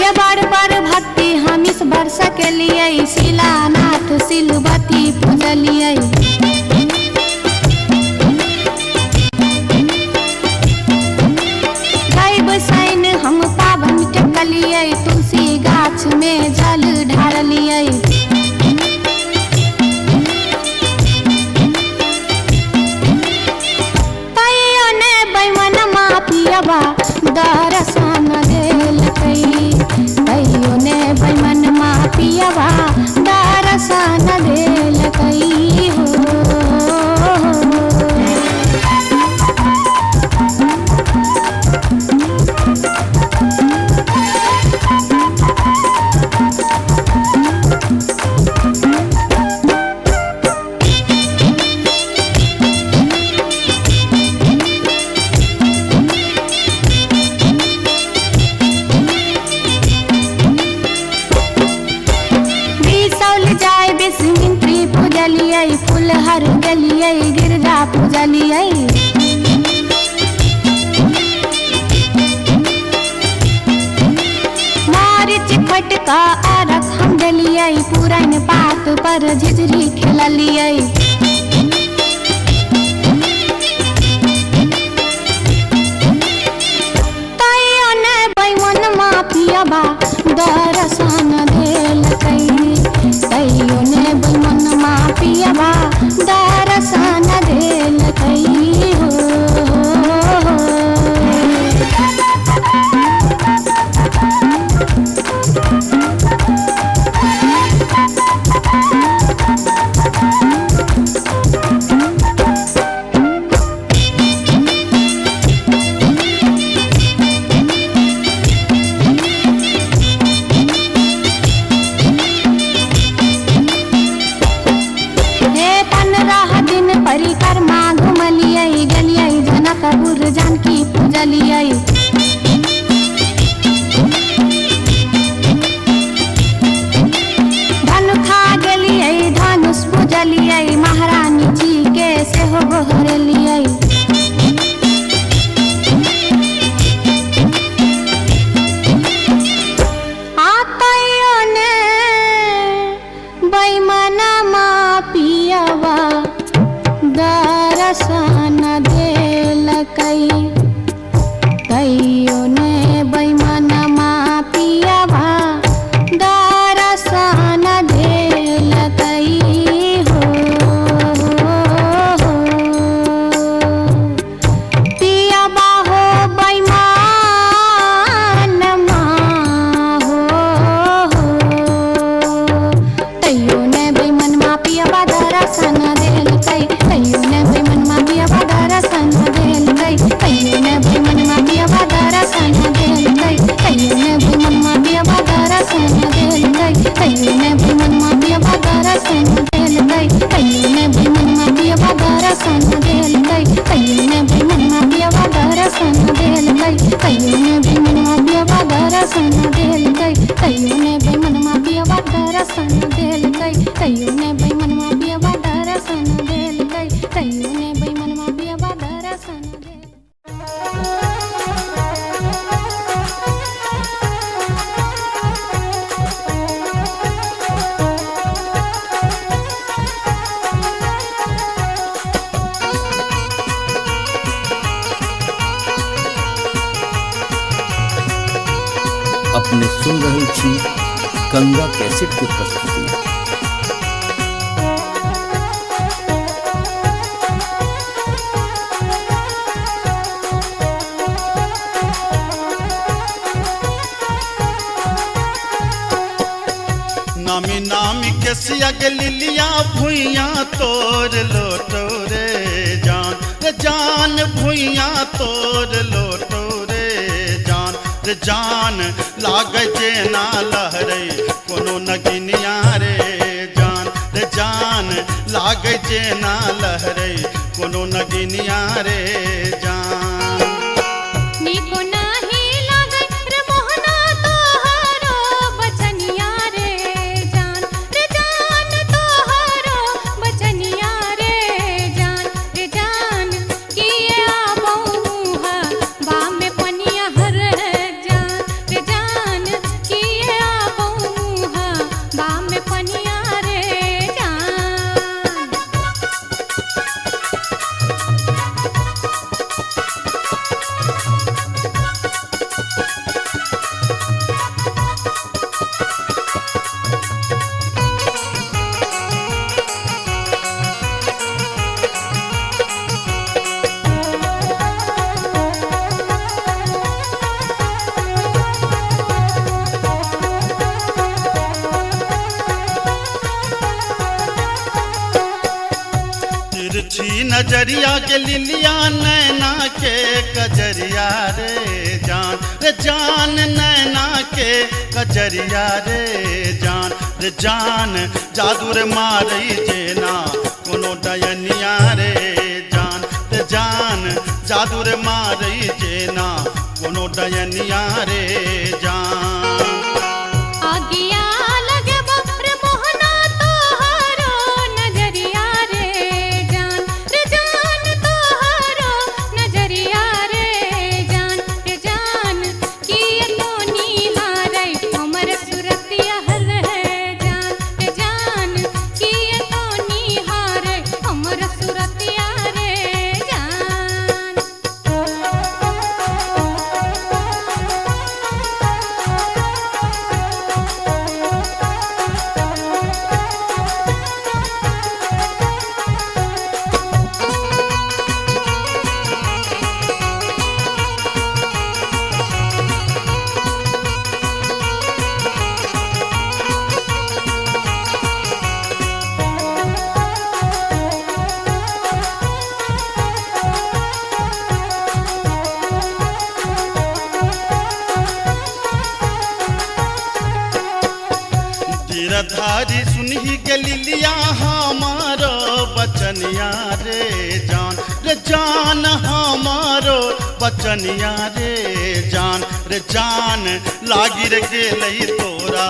ये बड़ भक्ति हम इस वर्ष के लिए शिलानाथ सिलवती पूजलिए। गायब सैन हम पावन टेकलिए तुलसी गाछ में जल ढारलिए। तैयो ने बैमन मापियबा दर्शन देलकै। तैयो ने बैमन मापियबा दर्शन देलकै हो। फुलहर गलिए गिरजा पूजलिए। मारिच फटका आरख हम डलिए पुरन पात पर झिझरी खेललिए। तैयो ने बैमन मापियबा दर्शन देलकै। तैयो ने बैमन मापियबा दर्शन देलकै हो। परिक्रमा घुमलिए गलिए जनकपुर जानकी पूजलिए। धनुखा गेलिए धनुष पूजलिए महारानी जी के सेहो गोहरलिए। तैयो ने बैमन मापियबा दर्शन देलकै। तैयो ने बैमन मापियबा दर्शन देलकै हो। पियबा हो बैमन मा हो। तैयो ने बैमन मापियबा दर्शन देलकै। तैयो ने बैमन मापियबा दर्शन देलकै। तैयो ने बैमन मापियबा दर्शन देलकै। तैयो ने बैमन मापियबा दर्शन देलकै। तैयो ने बैमन मापियबा दर्शन देलकै। तैयो ने बैमन मापियबा दर्शन देलकै। तैयो ने बैमन मापियबा दर्शन देलकै। तैयो ने बैमन मापियबा दर्शन देलकै। तैयो ने बैमन मापियबा दर्शन देलकै। तैयो ने बैमन मापियबा दर्शन देलकै। तैयो ने बैमन मापियबा दर्शन देलकै। अपने सुन रहल छी गंगा कैसेट के प्रस्तुति। नामी नामी के सियग लिलिया भुइया तोर लोटो रे जान। रे जान भुइया तोर लोटो रे जान। रे जान लागे जे ना लहरे कोनो नगिनिया रे जान। रे जान लागे जे ना लहरे कोनो नगिनिया रे जान। निको नाही लागै रे मोहना तोहरो बचनिया रे जान। रे जान तोहरो बचनिया रे जान। रे जान किए आबहु हा बा में पनिया हर नजरिया के लिलिया नैना के कजरिया रे जान नैना के कजरिया रे जान जादू रे मारई जेना कोनो डयनिया रे जान जादू रे मारई जेना कोनो डयनिया रे जान आगिया लगे रे मोहना तोहरो नजरिया रे जान तोहरो नजरिया रे जान किए तो निहारै हमर सुरतिया रे जान किए तो निहारै हमर सुरतिया रे जान गिरधारी सुनही के लिलिया हमारो बचनिया रे जान हमारो बचनिया रे जान लागी रे गेलई तोरा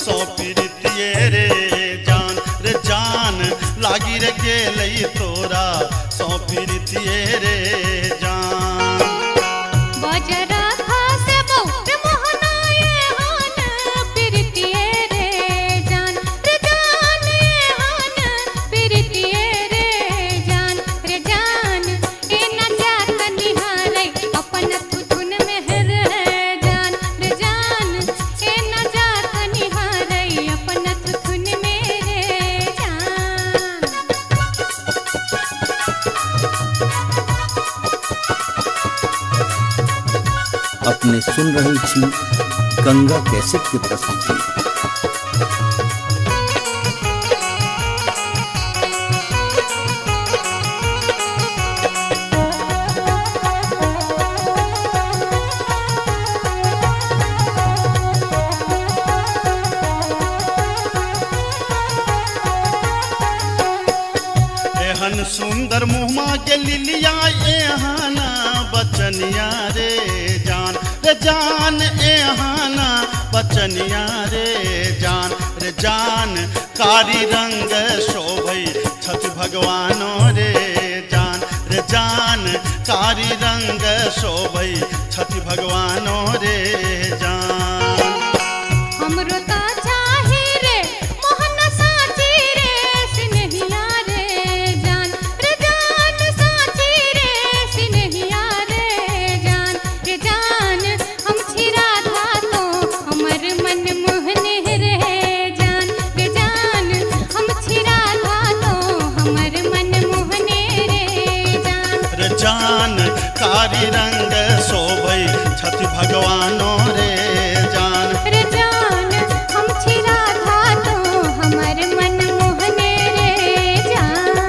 सौ पीरितिये रे जान लागी रे गेलई तोरा सौ पीरितिये रे जान बजरा खासे बहुत मोहनाए हान प्रीतिये रे जान हान प्रीतिये रे जान ए न जात निहारै अपन तुन में रे जान ए न जात निहारै अपन तुन में रे जान अपने सुन रही थी गंगा कैसेट की प्रस्तुति। एहन सुंदर मुहमा के लिलिया एहाना बचनिया रे जान एहाना बचनिया रे जान कारी रंग शोभई छठ भगवानो रे जान कारी रंग शोभई छठ भगवानो रे जान हमरो ता चाही रे मोहन साची रे सिनहिया रे जान साची रे सिनहिया रे जान हम छिरा था तो हमर मन मोहने रे जान हम छिरा था तो हमर मन मोहने रे जान कारी रंग शोभई छठ भगवानो रे जान हम छिरा था तो हमर मन मोहने रे जान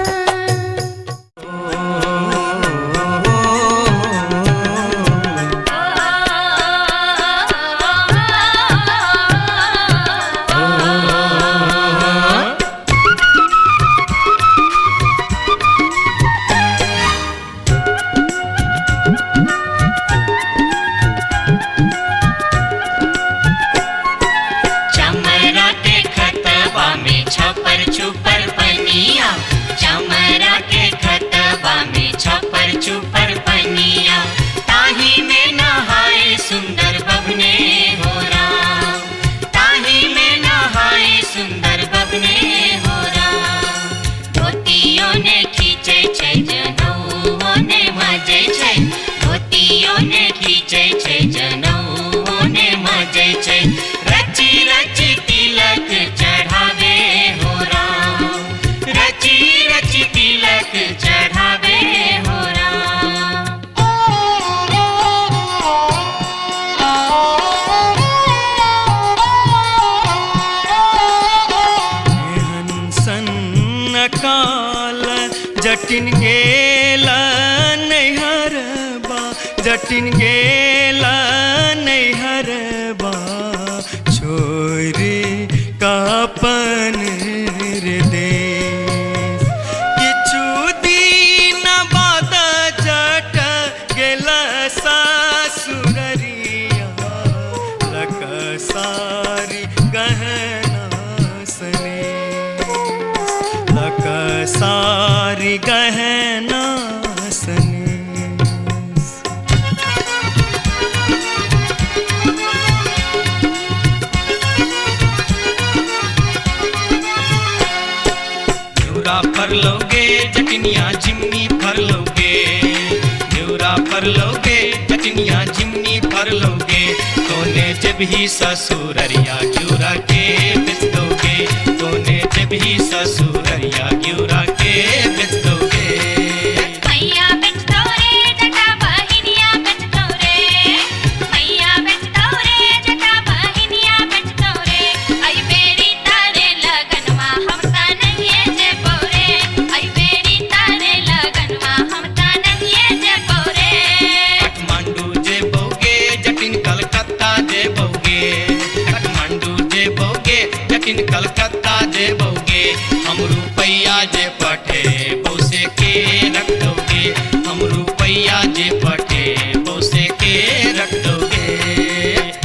जटिन गेला नैहरबा जटिन गेला नैहरबा छोरी कापन रे देश किछु दिन बाद जट गेला सासुररिया लक सारी गहना सने लक सारी गहना सने पर लोगे जटनिया जिमनी पर लोगे न्यूरा पर लोगे जटनिया जिमनी पर लोगे तोने जब ही ससुररिया ग्यूरा के बेच दोगे तोने जब ही ससुररिया ग्यूरा के बेच दोगे मैया बेच दो रे जटा बहिनिया बेच दो रे मैया बेच दो रे जटा बहिनिया बेच दो रे आई बेरी तारे लगनवा हम ता नहीं जे बोरे आई बेरी तारे लगनवा हम ता नहीं जे बोरे काठमांडू जे बोगे जटिन कलकत्ता जे बोगे काठमांडू जे बोगे जटिन कलकत्ता जे बोगे हम रुपैया जे पठे बौसे के रख दोगे हम रुपैया जे पठे बौसे के रख दोगे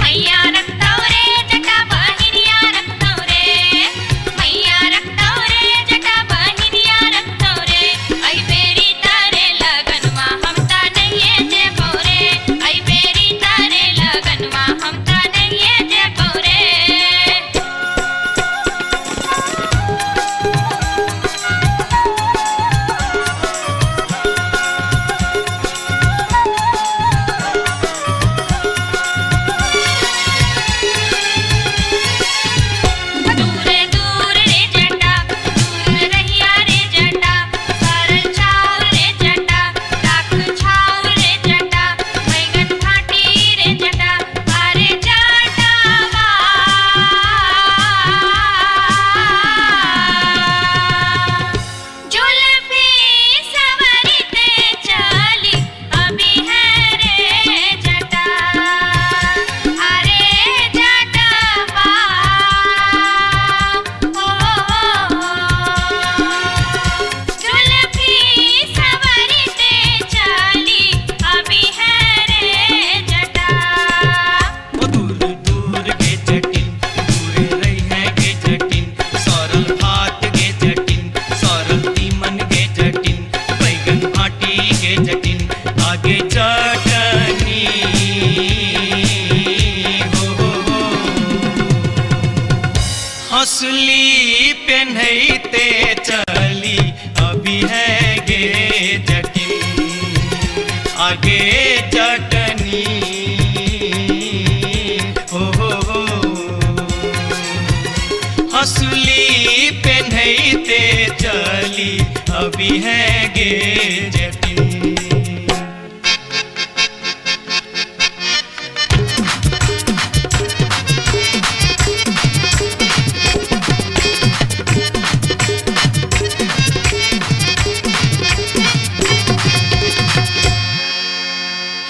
मैया रख दो रे जटा बहिनिया रख दो रे मैया रख दो रे जटा बहिनिया रख दो रे आई बेरी तारे लगनवा हम ता नहीं जे बोरे आई बेरी तारे लगनवा हम ता नहीं जे बोरे दूर दूर रे जटा दूर रहिया रे जटा सरल छाव रे जटा राख छाव रे जटा बैगन घाटी रे जटा अरे जटावा जुल्फी सवरते चली अभी है रे जटा अरे जटावा जुल्फी सवरते चली अभी है रे जटा वो दूर दूर के जटिन दूर रही है के जटिन सरल भात के जटिन सरल तीमन के जटिन बैगन भाटी के जटिन आगे चटनी हो हंसली पेन्हते चली अभी है गे जटिन आगे चटनी हो हंसली पेन्हते चली अभी है गे जटिन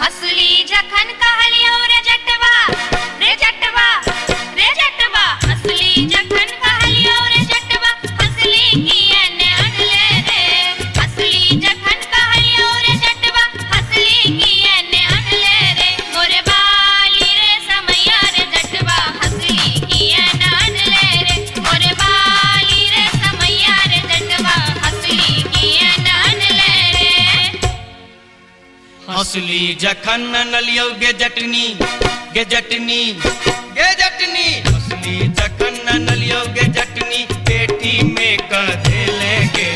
हसली जखन कहलियो रे जटवा रे जटवा रे जटवा हसली जखन कहलियो रे जटवा हसली कियन अनले रे हसली जखन कहलियो रे जटवा हसली कियन अनले रे मोरे बाली रे समैया रे जटवा हसली कियन अनले रे मोरे बाली रे समैया रे जटवा हसली कियन अनले रे हंसली जखन नलियो गे जटनी गे जटनी गे जटनी हंसली जखन नलियो गे जटनी पेटी में कधे लेगे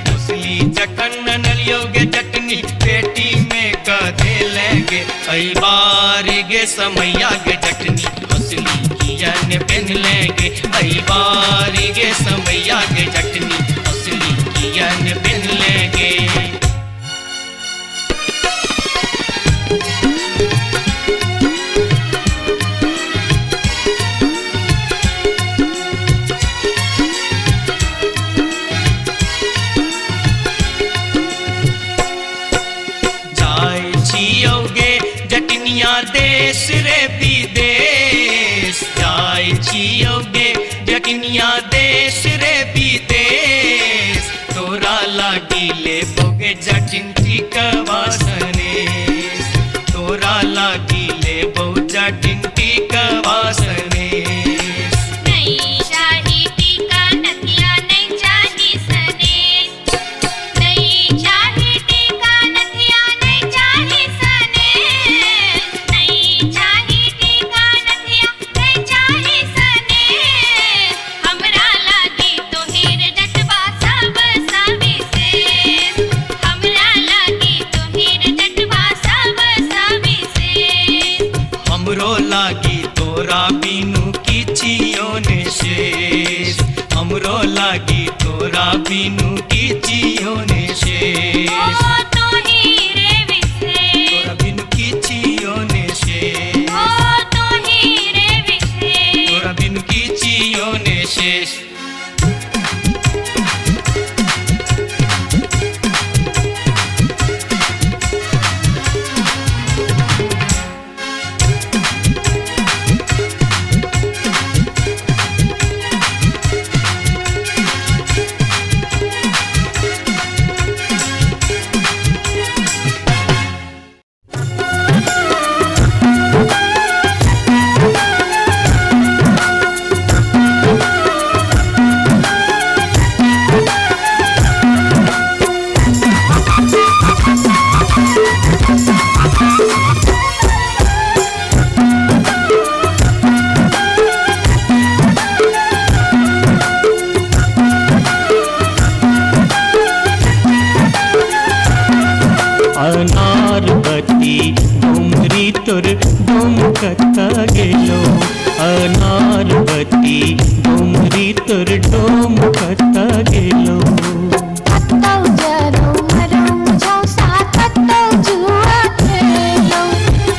हंसली जखन नलियो गे जटनी पेटी में कधे लेगे आई बारी गे समैया गे जटनी हंसली कियन पेन लेगे आई बारी गे समैया गे जटनी हंसली कियन पेन लेगे जटिनिया देश रे विदेश तोरा लागिले बोगे जटिन टिकवासनेश तोरा लागिले बहु जटिन टिकवासनेश नहीं चाही टीका नथिया नहीं चाही सनेस नहीं चाही टीका नथिया नहीं चाही सनेस नहीं चाही टीका नथिया नहीं चाही सनेस हमरा लागी तो हीर जटवा सब सविशेष हमरा लागी तो हीर जटवा सब सविशेष हमरो लागी तोरा बिनु किछियो ने शेष हमरो लागी तोरा बिनु किछियो ने शेष ओ तो हीरे विशेष तोरा बिनु किछियो ने शेष ओ तो हीरे विशेष तोरा बिनु किछियो ने शेष अनारबती डोमरी तोर डोम कत्ता गेलो अनारबती डोमरी तोर डोम कत्ता गेलो कत्तौ जरौ मरौ झौसा कत्तौ जुआ खेलौ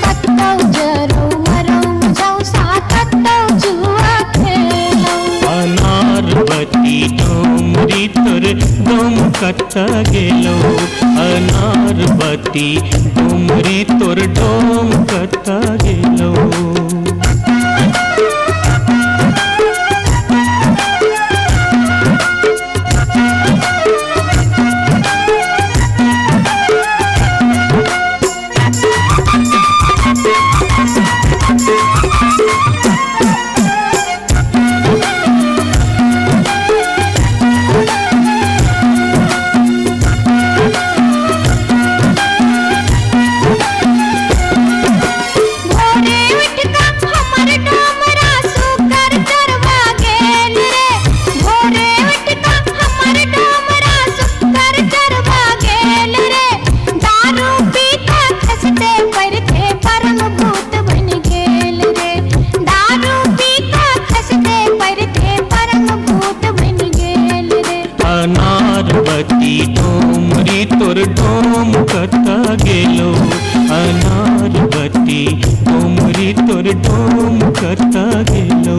कत्तौ जरौ मरौ झौसा कत्तौ जुआ खेलौ अनारबती डोमरी तोर डोम कत्ता गेलो अनारबती डोमरी तोर डोम कत्ता गेलो भोरे उठका हमर डोमरा सुकर चरवा गेल रे भोरे उठका हमर डोमरा सुकर चरवा गेल रे दारू पीता खसते परथे परम भूत बन गेल रे दारू पीता खसते परथे परम भूत बन गेल रे अनारबती डोमरी तोर डोम कत्ता गेलो अनारबती डोमरी तोर डोम कत्ता गेलो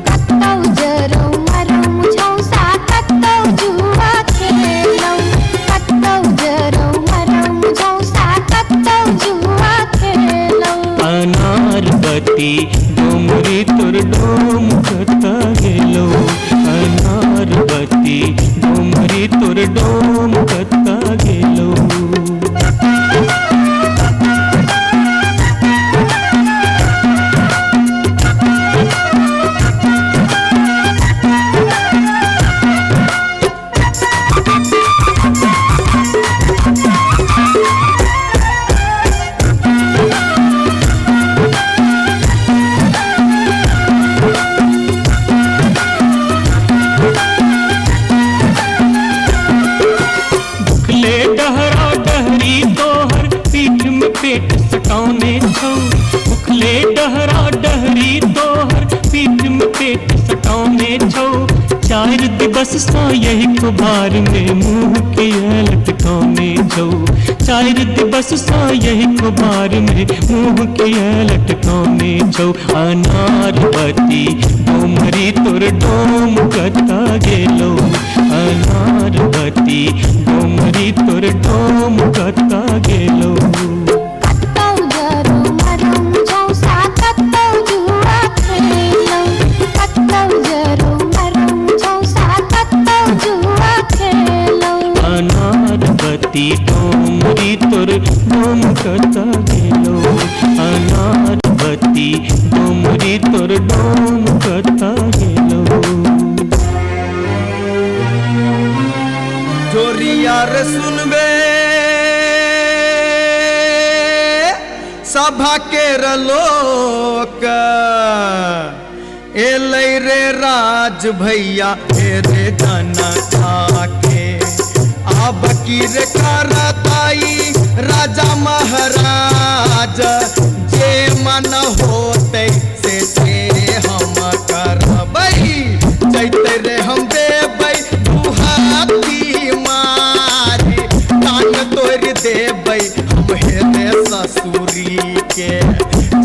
कत्तौ जरौ मरौ झौसा कत्तौ जुआ खेलौ कत्तौ जरौ मरौ झौसा कत्तौ जुआ खेलौ अनारबती डोमरी तोर डोम कत्ता गेलो अनारबती डोमरी तोर डोम कत्ता गेलो भुखले डहरा डहरी तोहर पीठ में पेट सटौने छौ भुखले डहरा डहरी तोहर पीठ में पेट सटौने छौ चार दिवस सा यही कुबार में मुंह के लटकौने छौ चार दिवस सा यही कुबार में मुंह के लटकौने छौ अनारबती डोमरी तोर डोम कत्ता गेलो अनारबती डोमरी तोर डोम कत्ता गेलो कत्तौ जरौ मरौ झौसा कत्तौ जुआ खेलौ कत्तौ जरौ बारी तोर डोम कता हेलो जोरिया रे सुनबे सभा के लोक एलै रे राज भैया हे रे जनता के अब की रे करताई राजा महाराज जे मन होते से हम करबै जैते रे हम देबै दुहाती मारी कान तोड़ देबै हम हेरे ससुरी के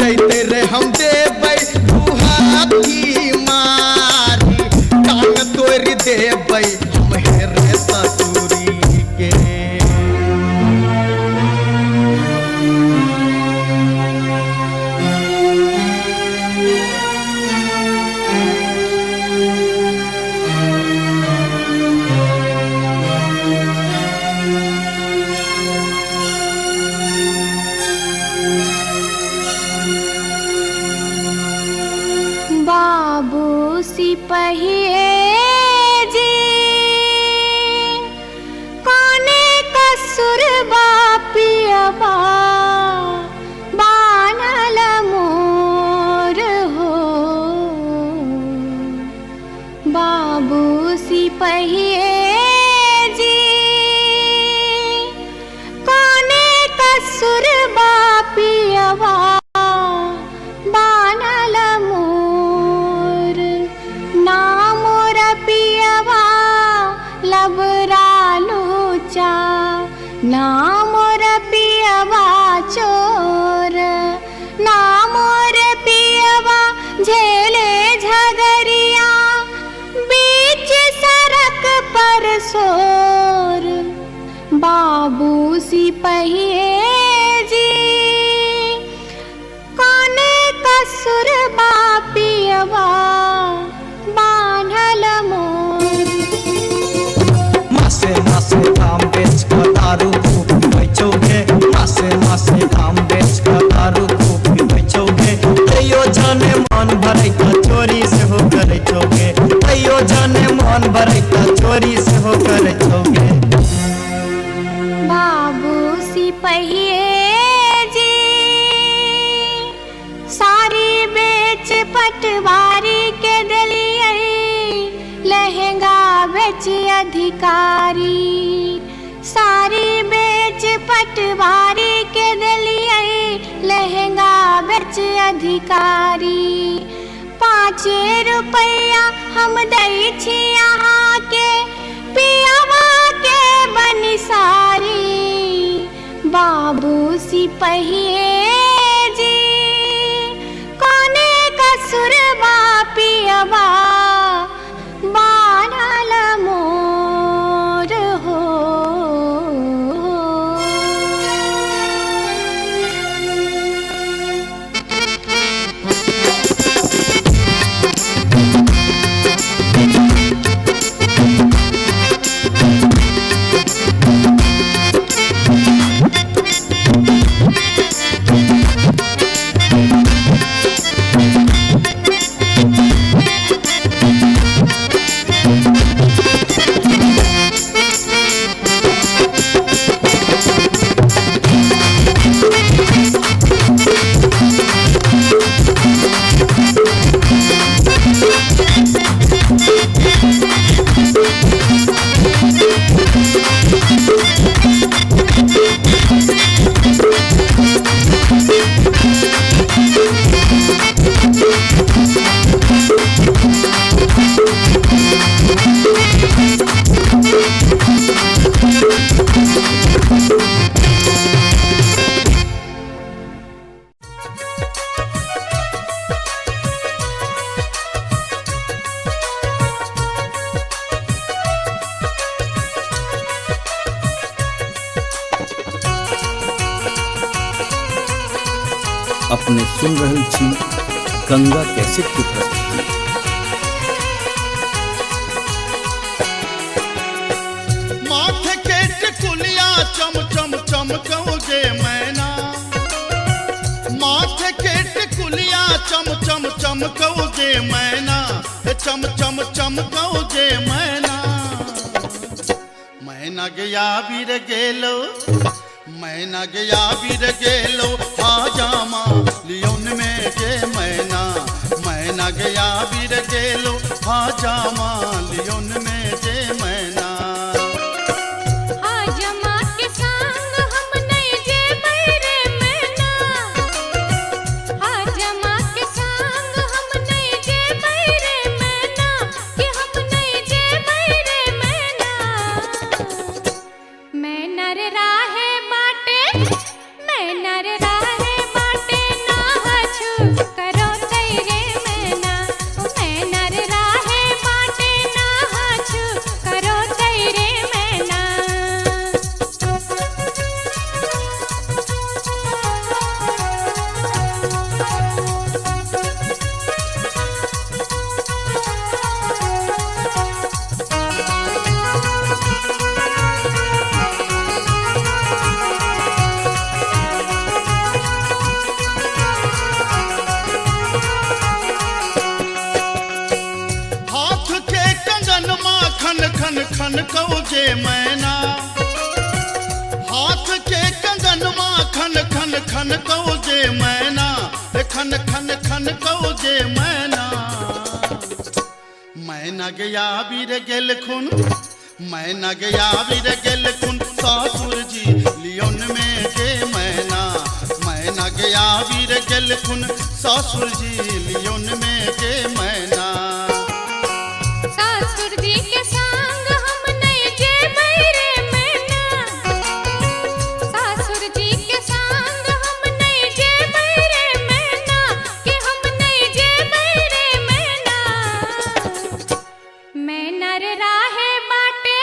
जैते रे हम देबै दुहाती मारी कान तोड़ देबै हम हेरे ससुरी के बाबू सिपहिए जी कोने कसुर बापियबा बानल मोर हो बाबू सिपहिए जी कोने कसुर बापियबा बानल मोर ना मोर पियवा लबरा लूचा ना मोर पियवा चोर ना मोर पियवा झेले झगरिया बीच सड़क पर सोर बाबू सिपहिए जी कोने कसुर बापियवा बान्हल मोर मासे मासे काम बेच कर दारू खूब बेचोगे मासे मासे काम बेच कर दारू खूब बेचोगे तैयो जाने मन भरे का चोरी से हो करे चोगे तैयो जाने मन भरे का चोरी से हो करे चोगे बाबू सिपहिए जी सारी बेच पटवारी के दलिए लहंगा बेच अधिकारी सारी बेच पटवारी के दलिए लहंगा बेच अधिकारी 5 रुपया हम दै छी यहाँ के पियवा के बनिसारी बाबू सिपहिए जी कोने कसुर बापियवा बानल मोर हो अपने सुन रहल छी गंगा कैसेट की प्रस्तुति। माथे के टिकुलिया चम चम चमकौगे मैना, माथे के टिकुलिया चम चम चमकौजे मैना, चम चम चमकौजे मैना। मैना गया बीर गेलो, मैना गया बीर गेलो, हाजामा लियोन में के मैना। मैना गया बीर गेलो, हाजामा लियोन में के मैना। हाजमा के संग हम नहीं जे बैरे मैना, हाजमा के संग हम नहीं जे बैरे मैना, कि हम नहीं जे बैरे मैना। मैना रे राहे बाटे, मैना रे राहे बाटे, ना हछु करो तैरे मैना। मैना रे राहे बाटे, ना हछु करो तैरे मैना। हाथ के कंगन माखन खन खन कौजे मैना। हाथ के कंगन माखन खन खन कौजे मैना, खन खन खन कौजे मैना। मैना गया बीर गेल खुन, मैना गया बीर गेल खुन, सासुर जी लियोन में के मैना। मैना गया बीर गेल खुन, सासुर जी लियोन में के मैना। सासुर जी के संग हम नहीं जे बैरे मैना, सासुर जी के संग हम नहीं जे बैरे मैना, कि हम नहीं जे बैरे मैना। मैना रे राहे बाटे,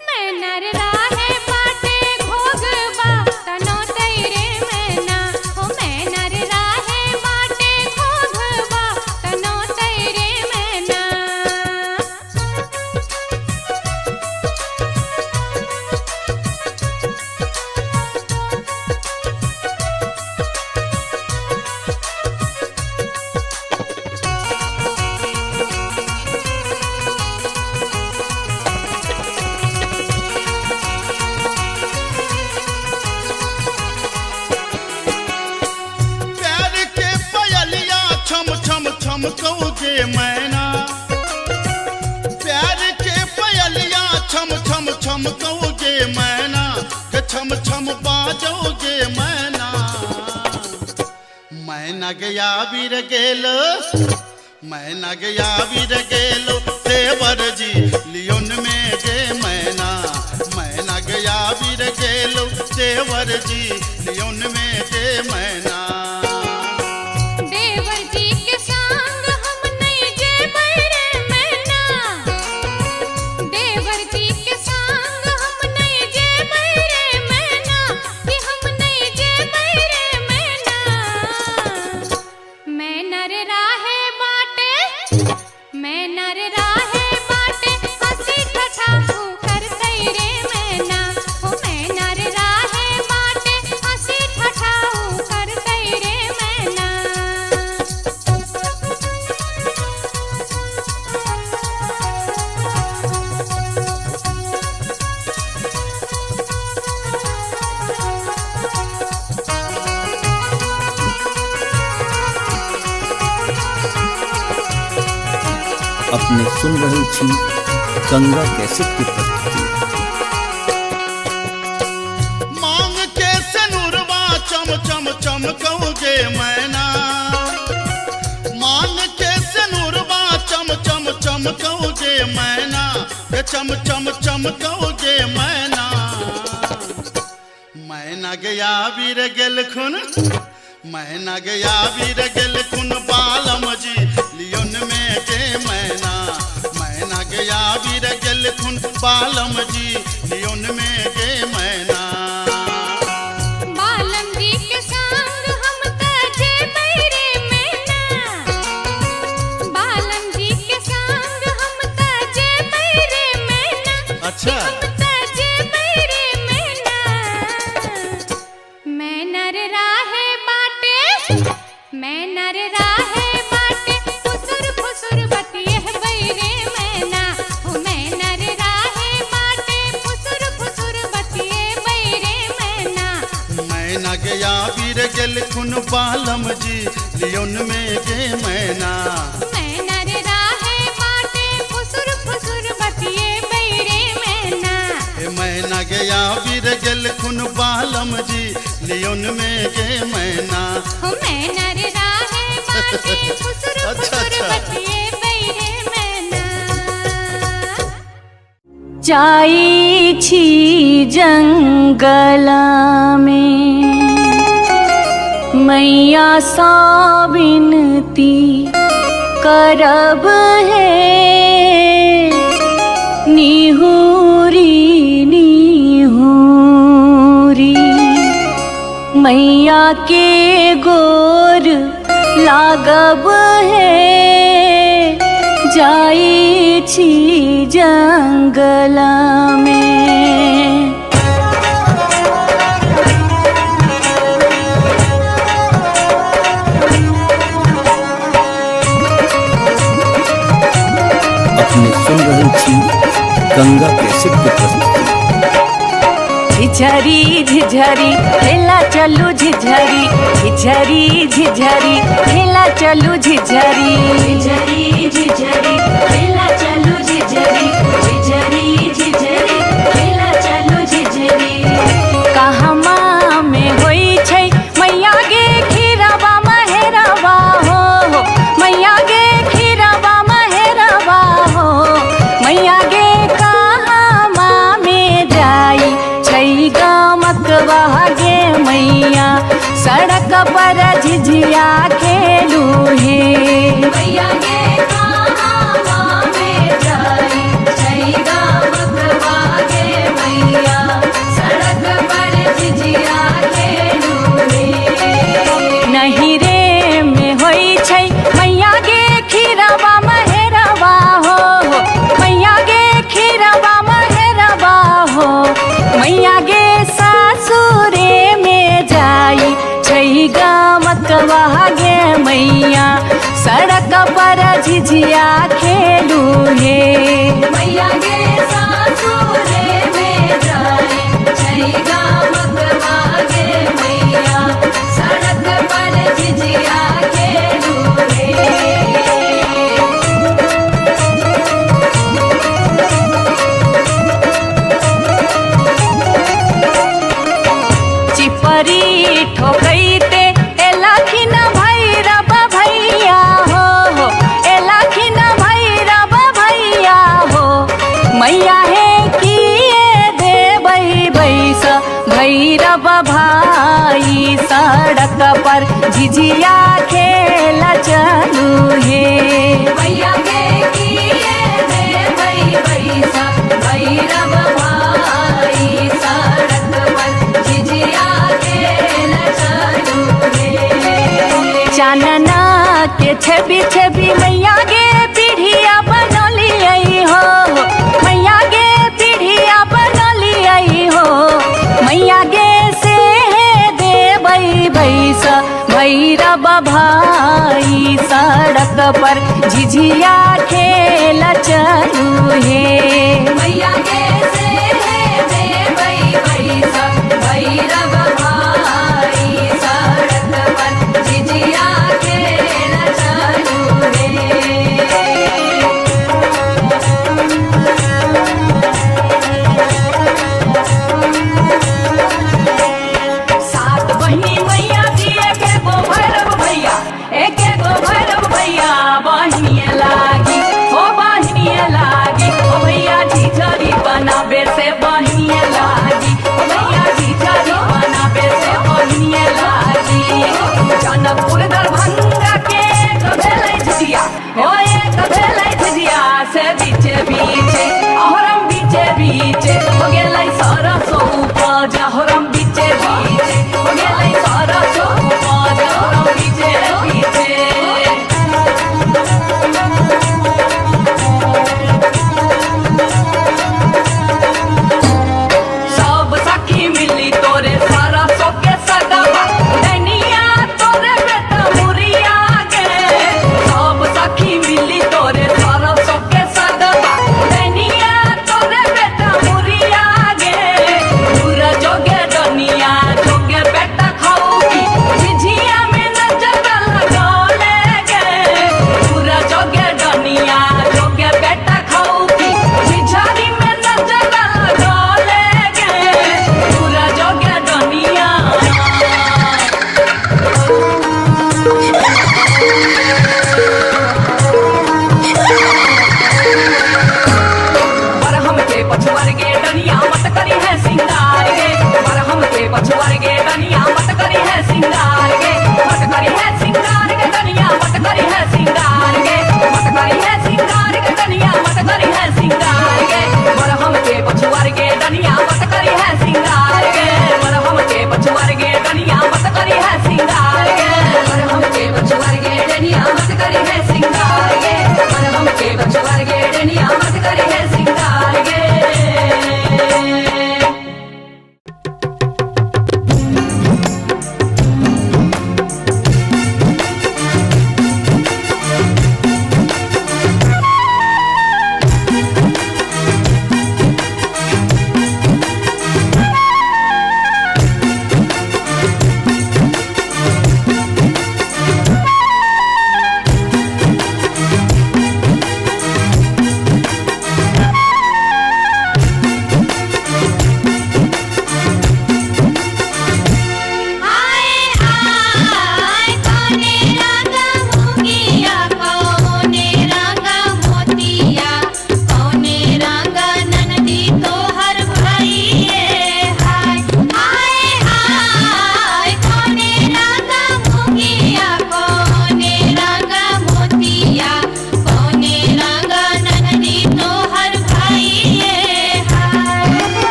मैना रे राहे बाटे, घोगबा तनो तैरे मैना। ओ मैना रे राहे बाटे, घोगबा तनो तैरे मैना। प्यार के पयलिया छम छम छम कौजे मैना। प्यार के पयलिया छम छम छम कौजे मैना, के छम छम बाजोगे मैना। मैना गया बीर गेलो, मैना गया बीर गेलो, देवर जी लियोन में के मैना। मैना गया बीर गेलो, देवर जी लियोन में के मैना। देवर जी के संग हम नहीं जे बैरे मैना, देवर जी के संग हम नहीं जे बैरे मैना, कि हम नहीं जे बैरे मैना। मैना रे राहे बाटे, मैना रे राहे बाटे, हंसी ठठा कर तैरे मैना। ओ मैना रे राहे बाटे, हंसी ठठा कर तैरे मैना। अपने सुन रहे छी गंगा कैसेट की प्रस्तुति। मांग के सनुरवा चम चम चम कौजे मैना। मांग के सनुरवा चम चम चम कौजे मैना, के चम चम चम कौजे मैना। मैना गया बीर गेल खुन, मैना गया बीर गेल खुन, बालम जी लियोन में के मैना। मैना गया बीर गेल खुन, बालम जी लियोन में के मैना। बालम जी के संग हम तजे बैरे मैना, बालम जी के संग हम तजे बैरे मैना। अच्छा हम तजे बैरे मैना। मैना रे राहे बाटे, मैना रे राहे बालम जी लियोन में गे मैना मैना रे राहे बाटे फुसुर फुसुर बतिए बैरे मैना ए मैना गया वीर गेल खुन बालम जी लियोन में गे मैना ओ मैना रे राहे बाटे फुसुर फुसुर बतिए बैरे मैना जाई छी जंगला में मैया सा विनती करब है निहुरी निहुरी मैया के गोर लागब है जाई छी जंगला में अपने सुन रहे छी गंगा कैसेट की प्रस्तुति। झिझरी झिझरी खेला चलू झिझरी झिझरी झिझरी खेला चलू झिझरी झिझरी झिझरी खेला चलू झिझरी झिझरी झिझरी खेला चलू झिझरी कहमा में होई छै मैया गे खीरवा महेरवा हो मैया गे खीरवा महेरवा हो मैया गे कहमा में जाई छै गमकवा गे मैया सड़क पर झिझिया खेलू हे मैया गे कहमा में जाई छै गमकवा गे मैया सड़क पर झिझिया खेलू हे नहीं रे में होई छै मैया गे खीरवा महेरवा हो मैया गे खीरवा महेरवा हो मैया गे सासुरे में जाई छै गमकवा गे मैया सड़क पर झिझिया खेलू हे मैया गे सासुरे में जाई छै गमकवा गे मैया सड़क पर झिझिया खेलू हे चिपरी ठोकैते एलाखिन भैरव भैया हो एलाखिन भैरव भैया हो मैया हे किए देबै बैस भैरव भाई सड़क पर झिझिया खेल चलू हे मैया गे किए देबै बैस भैरव भाई सड़क पर झिझिया खेल चलू हे चानना के छवि छवि मैया गे पीढ़िया बनलियै हो मैया गे पीढ़िया बनलियै हो मैया गे से देबै बैस भैरव भाई सड़क पर झिझिया खेल चलू हे मैया गे से देबै बैस भैरव भाई सड़क पर झिझिया खेल चलू हे सात बहिनी मैया जी एके गो भैरव भैया एके गो भैरव भैया बहिनिए लागी ओ भैया झिझरी बना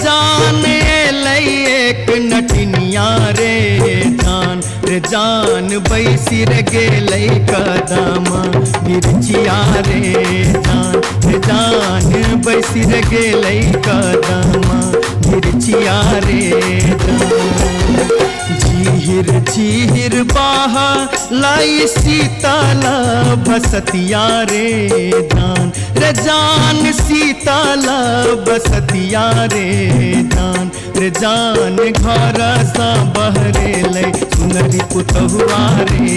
जान एलै एक नटनिया रे जान रे जान बैसी रे गेलै कदमा मिर्चिया रे जान बैसी रे गेलै कदमा मिर्चिया रे जान झीर झीर बाहा लाई सीताला बसतिया रे जान सीताला बसतिया रे जान घर सा बहरे लै सुनरी पुतहुआ रे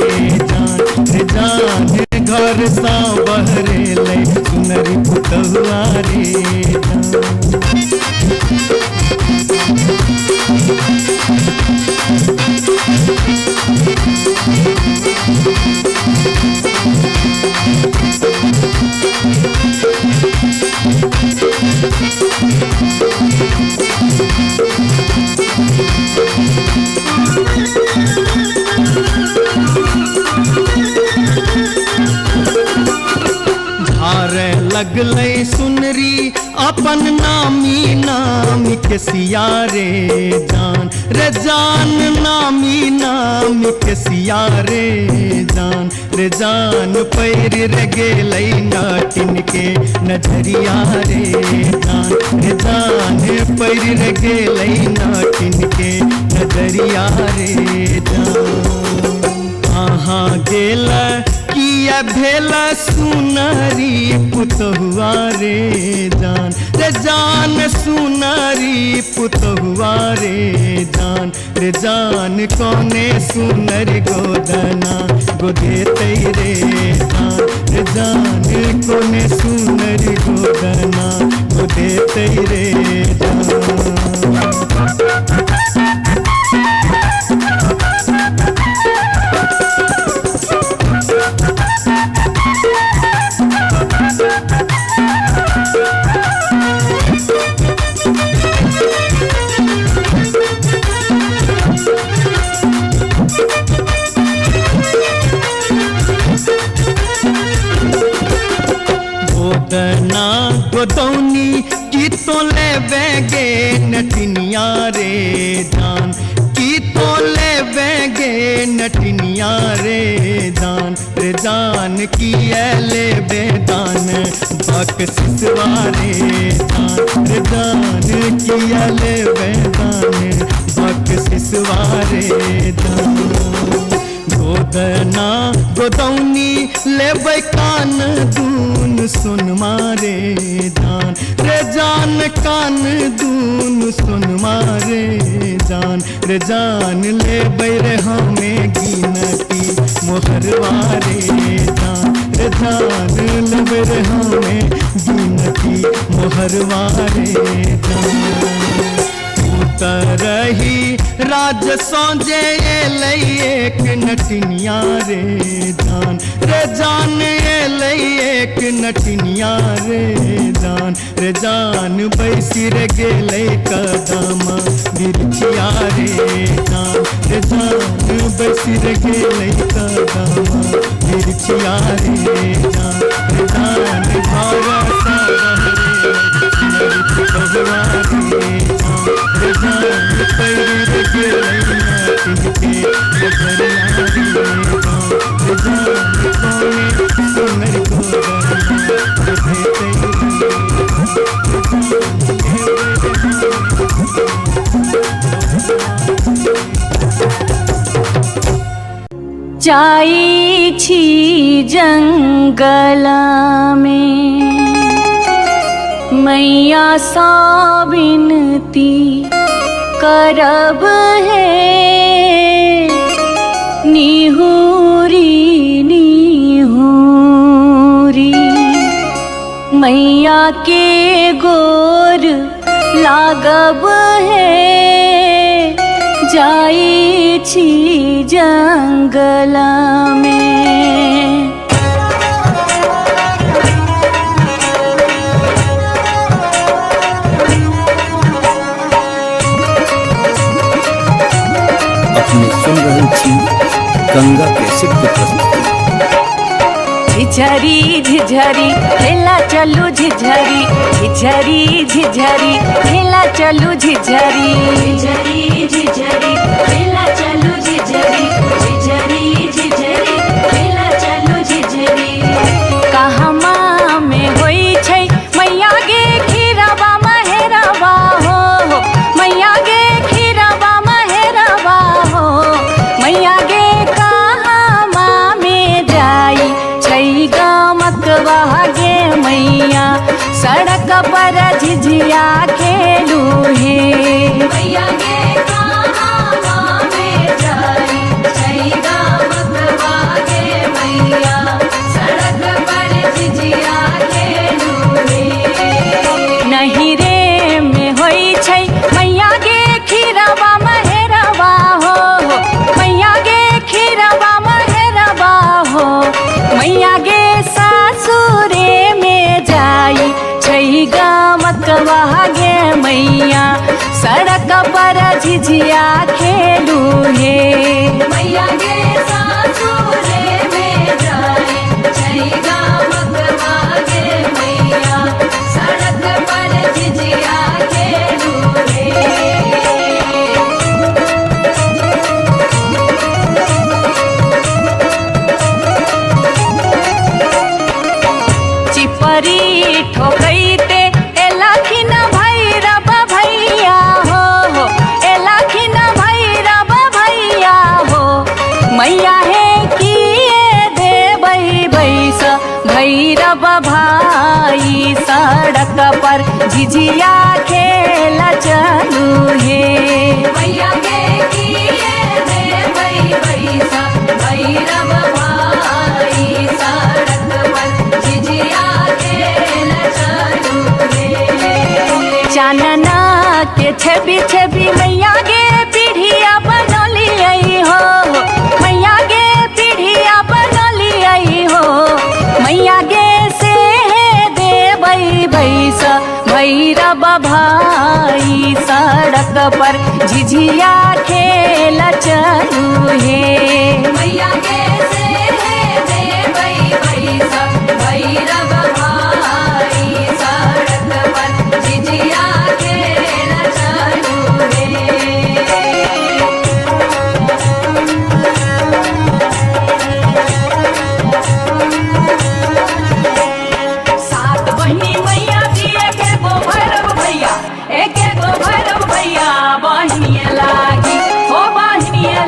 जान घर सा बहरे लै सुनरी पुतहुआ रे धारे लगलै सुनरी अपन नामी नाम के सिया रे जान नामी नाम के सिया रे जान पैर रे गेलै नाटिन के नजरिया रे जान पैर रे गेलै नाटिन के नजरिया रे जान कहाँ गेल किया भेला सुनरी पुतहुआ रे जान सुनरी पुतहुआ रे जान कौने सुनर गोदना गोदेतै रे जान कौने सुनर गोदना गोदेतै रे गोदना गोदौनी की तो ले बेगे नटनिया रे जान की तो ले बेगे नटनिया रे जान की ले बेदान बक सिसवारे जान की ले बेदान बक सिसवारे गोदना गोदौनी लेबै कान दून सुन मारे जान कान दून सुन मारे जान लेबै रे हमें गिनती मोहरवारे जान लेबै रे हमें गिनती मोहरवारे रही राज सौजे एलै एक नटनिया रे जान एलै एक नटनिया रे जान बैसी रे गेलै कदमा मिर्चिया रे जान बैसी रे गेलै कदमा मिर्चिया रे जान घर सा बहरे पुतहुआ रे जान पैर रे गेलै नाटिन के नजरिया रे जान कौने सुनर गोदना गोदेतै जाई छी जंगल में मैया सा विनती करब है निहुरी निहुरी मैया के गोर लागब है जाई छी जंगल में। अपने सुन रहे थी गंगा कैसेट की प्रस्तुति। झिझरी झिझरी खेला चलू झिझरी झिझरी झिझरी खेला चलू झिझरी झिझरी झिझरी खेला चलू झिझरी झिझरी झिझरी खेला चलू झिझरी कहमा में होई छै मैया गे खीराबा महेराबा हो मैया गे खीराबा महेराबा हो मैया गे कहमा में जाई छै गमकवा गे मैया सड़क पर झिझिया खेलू हे मैया गे कहमा में जाई छै गमकवा गे मैया सड़क पर झिझिया खेलू हे नहीं रे में होई छै मैया गे खीराबा महेराबा हो मैया गे खीराबा महेराबा हो मैया गे सासुरे में जाई छै गमकवा गे मैया सड़क पर झिझिया खेलू हे मैया गे सासुरे में जाई छै गमकवा गे मैया सड़क पर झिझिया खेलू हे चिपरी ठोकैते एलाखिन भैरव भैया हो एलाखिन भैरव भैया हो मैया हे किए देबै बैस भैरव भाई सड़क पर झिझिया खेला चलू हे मैया गे किए देबै बैस भैरव भाई सड़क पर झिझिया खेला चलू हे चानना के छवि छवि मैया गे पीढ़िया बनलियै हो मैया गे पीढ़िया बनलियै हो मैया गे से देबै बैस भैरव भाई सड़क पर झिझिया खेला चलू हे मैया गे से देबै बैस भैरव भाई सड़क पर झिझिया खेला चलू हे सात बहिनी मैया दिए के गो भैरव भैया एक गो भैरव भैया बहिनिया लागी हो बहिनिया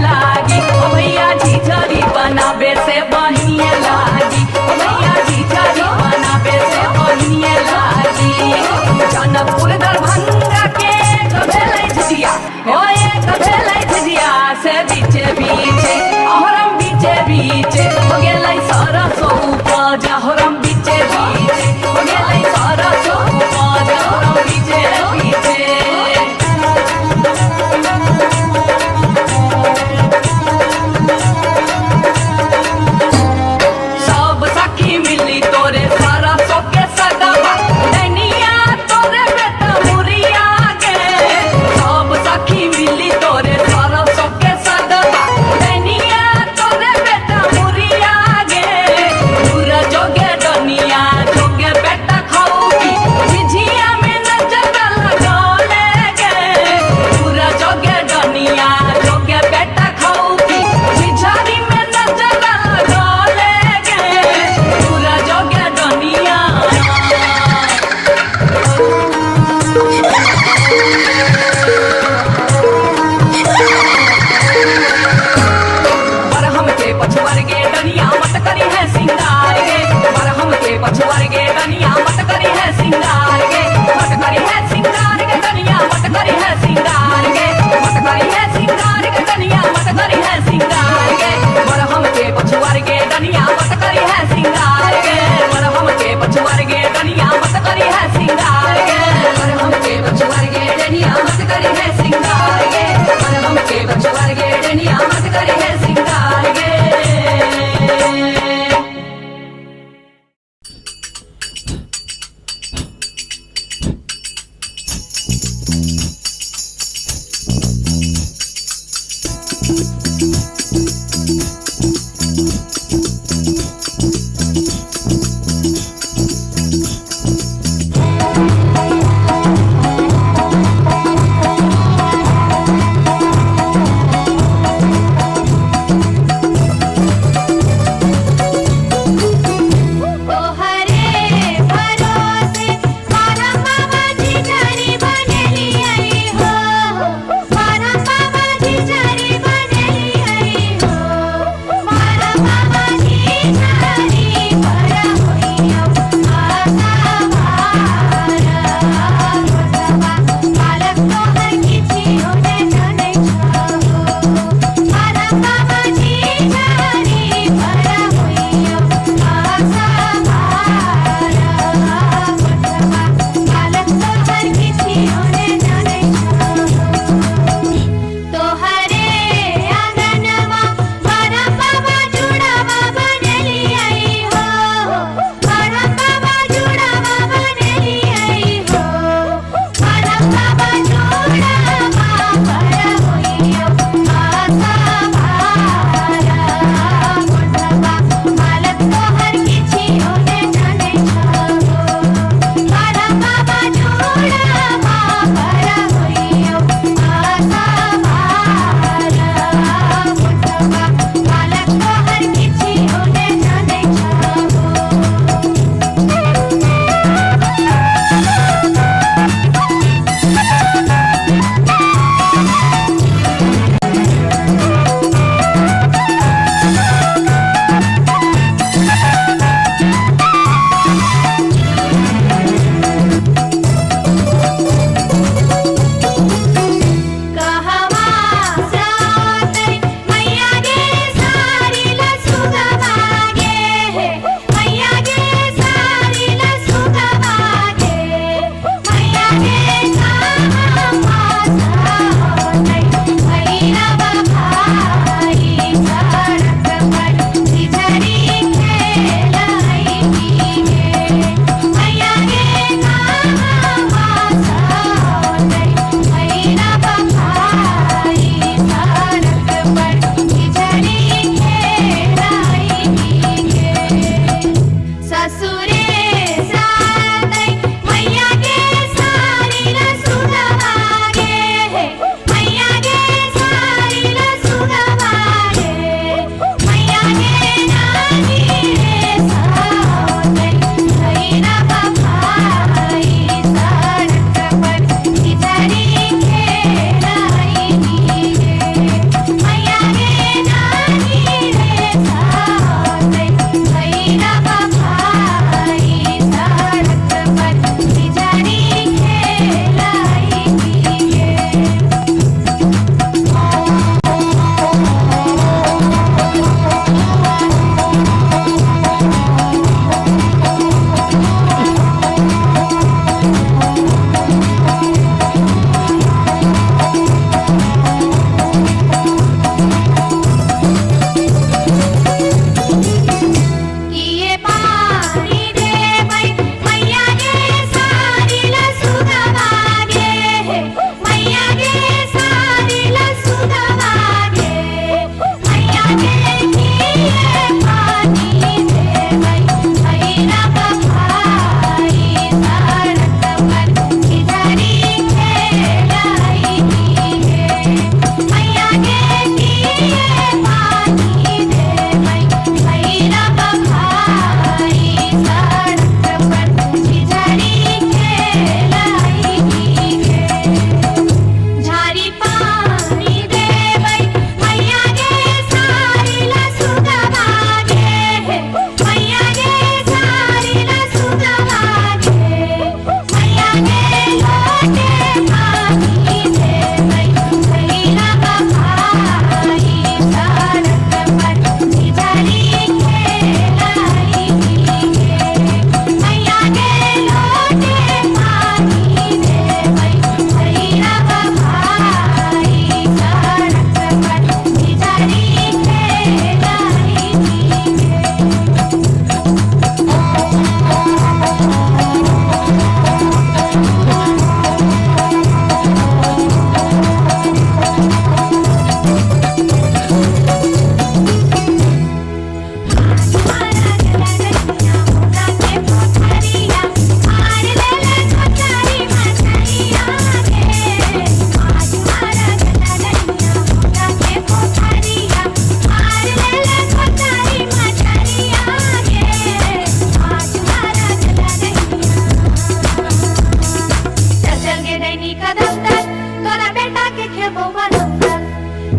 वो बनकर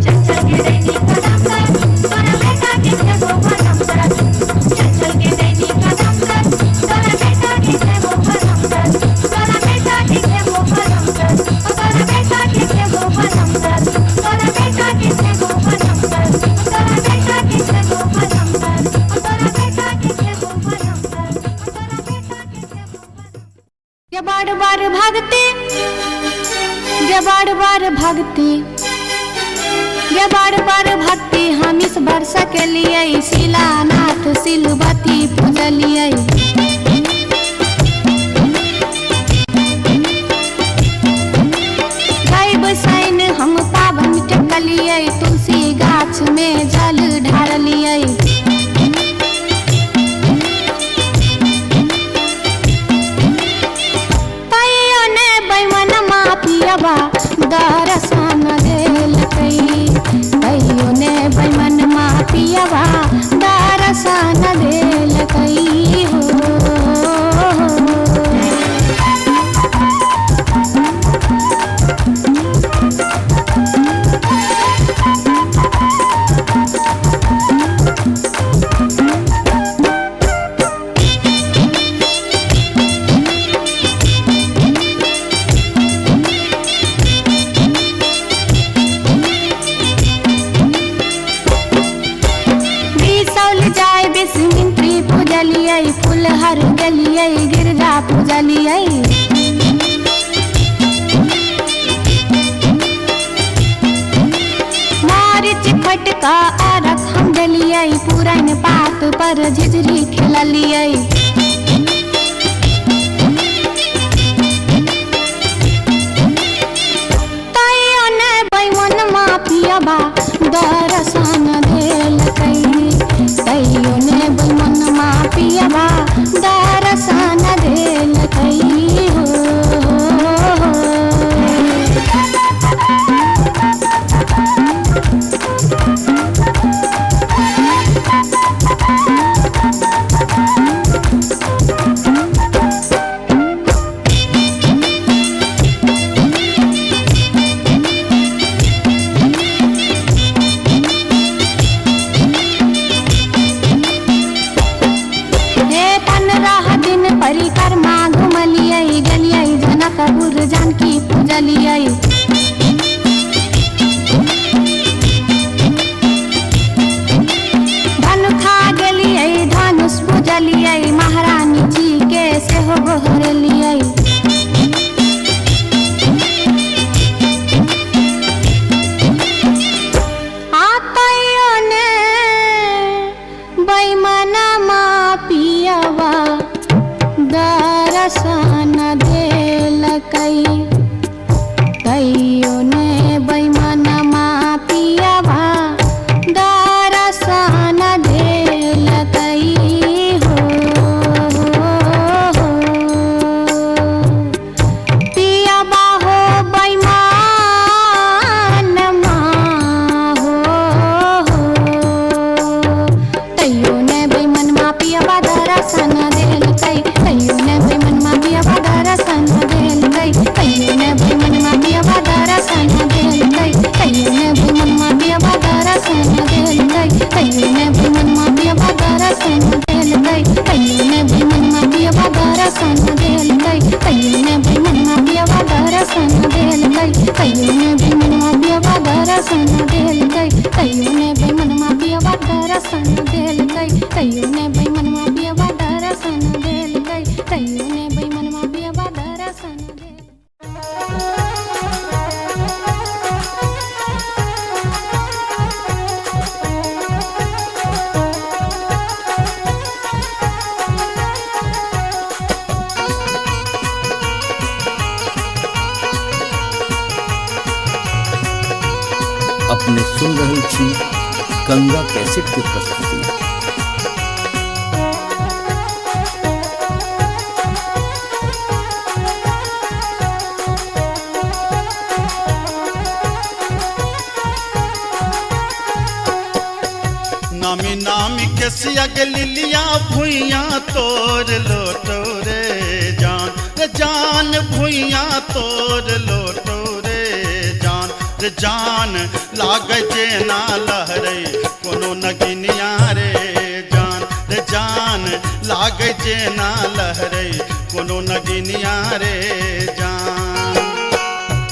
चल चल के दैनी कदम कर तोरा बेटा के वो बनकर चल चल के दैनी कदम कर तोरा बेटा के वो बनकर तोरा बेटा के वो बनकर तोरा बेटा के वो बनकर तोरा बेटा के वो बनकर तोरा बेटा के वो बनकर तोरा बेटा के वो बनकर तोरा बेटा के ये बार बार भागते ये बार बार भागते ये बार बार भक्ति हम इस वर्ष के लिए शिलानाथ सिलवती पूजलिए गायब सैन हम पावन टेकलिए तुलसी गाछ में जल ढारलिए पियबा दर्शन देलकै कहियो ने बैमन मा पियबा दर्शन देलकै हो फुलहर गलिए गिरजा पूजलिए मारिच फटका आरख हम डलिए पुरन पात पर झिझरी खेललिए तैयो ने बैमन मा पियबा दर्शन देलकै तैयो ने बैमन मा पियबा दर्शन देलकै हो परिक्रमा घुमलिए गलिए जनकपुर जानकी पूजलिए धनुखा गेलिए धनुष पूजलिए महारानी जी के सेहो गोहरलिए आतयो ने बैमन मा पियबा दर्शन देलकै तैयो ने बैमन मा पियबा दर्शन देलकै हो पियबा हो बैमन मा हो तैयो ने बैमन मा पियबा दर्शन देलकै तैयो ने बैमन मा पियबा दर्शन देलकै तैयो ने बैमन मा पियबा दर्शन देलकै तैयो ने बैमन मा पियबा दर्शन देलकै तैयो ने बैमन मा पियबा दर्शन देलकै तैयो ने बैमन मा पियबा दर्शन देलकै तैयो ने बैमन मा पियबा दर्शन देलकै तैयो ने बैमन मा पियबा दर्शन देलकै तैयो ने बैमन मा पियबा दर्शन देलकै तैयो ने बैमन मा पियबा दर्शन देलकै तैयो ने बैमन मा पियबा दर्शन अपने सुन रहल छी गंगा कैसेट के प्रस्तुति। नामी नामी के सियग लिलिया भुइया तोर लोटो रे जान भुइया तोर लोटो रे जान रे जान लागे जे ना लहरे कोनो नगिनिया रे जान रे जान लागे जे ना लहरे कोनो नगिनिया रे जान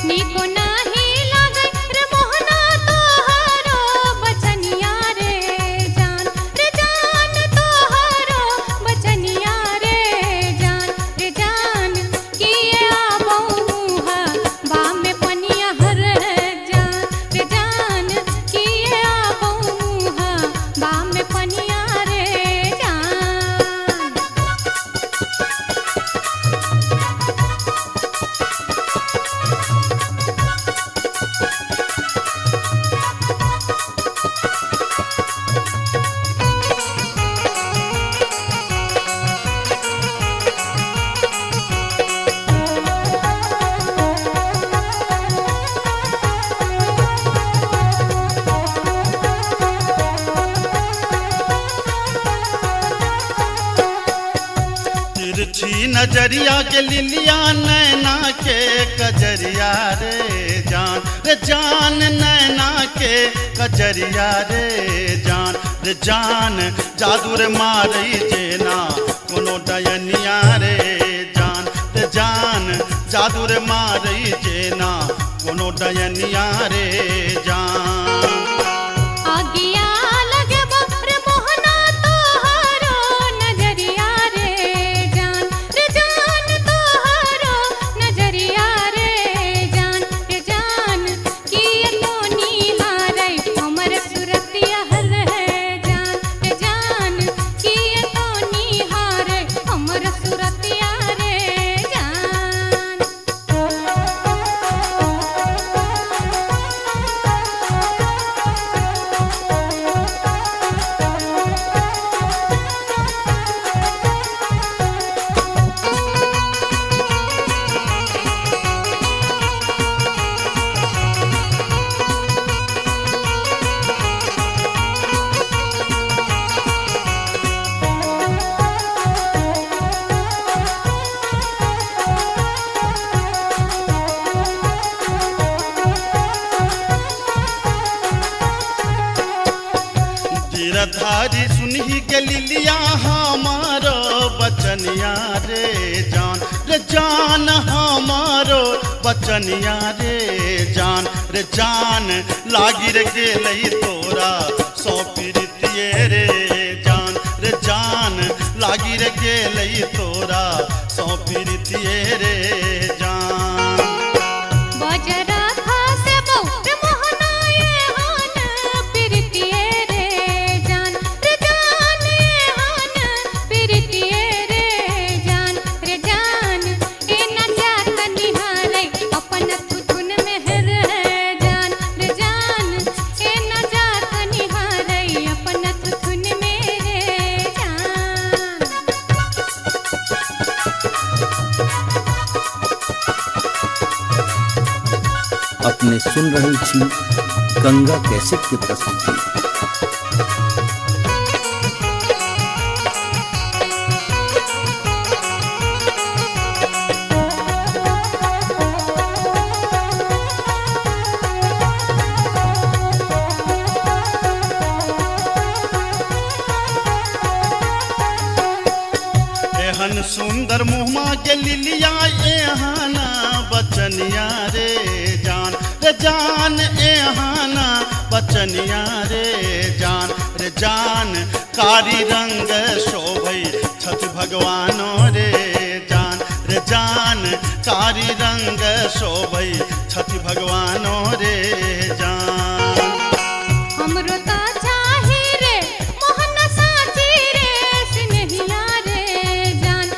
नीको नाही लागे रे मोहना तोहारो बचनिया रे जान तोहारो बचनिया रे जान किए आबो मुहा बा में पनिया हर जान किए आबो मुहा बा में पनिया रे जान तिरछी नजरिया के लिलिया नैना के कजरिया रे जान नैना के कजरिया रे जान जादू रे मारई जेना कोनो डयनिया रे जान जादू रे मारई जेना कोनो डयनिया रे जान आगिया लगे रे मोहना तोहारो नजरिया रे जान तोहारो नजरिया रे जान किए तो निहारै हमर सुरतिया हर जान किए तो निहारै हमर सुरतिया रे जान गिरधारी सुनही के लिलिया हमारो बचनिया रे जान हमारो बचनिया रे जान लागी रे गेलई तोरा सौ प्रीतिये रे जान लागी रे गेलई तोरा सौ प्रीतिये रे जान बजरा खासे बहुत मोहना ये हान प्रीतिये रे जान ये हान प्रीतिये रे जान ए न जात निहारै अपन थुथुन में हर जान ए न जात निहारै अपन थुथुन में रे जान अपने सुन रही छी गंगा कैसेट की प्रस्तुति। एहन सुंदर मुहमा के लिलिया एहाना बचनिया रे जान एहाना बचनिया रे जान कारी रंग शोभई छठ भगवानो रे जान कारी रंग शोभई छठ भगवानो रे जान हमरो ता चाही रे मोहन साची रे सिनहिया रे जान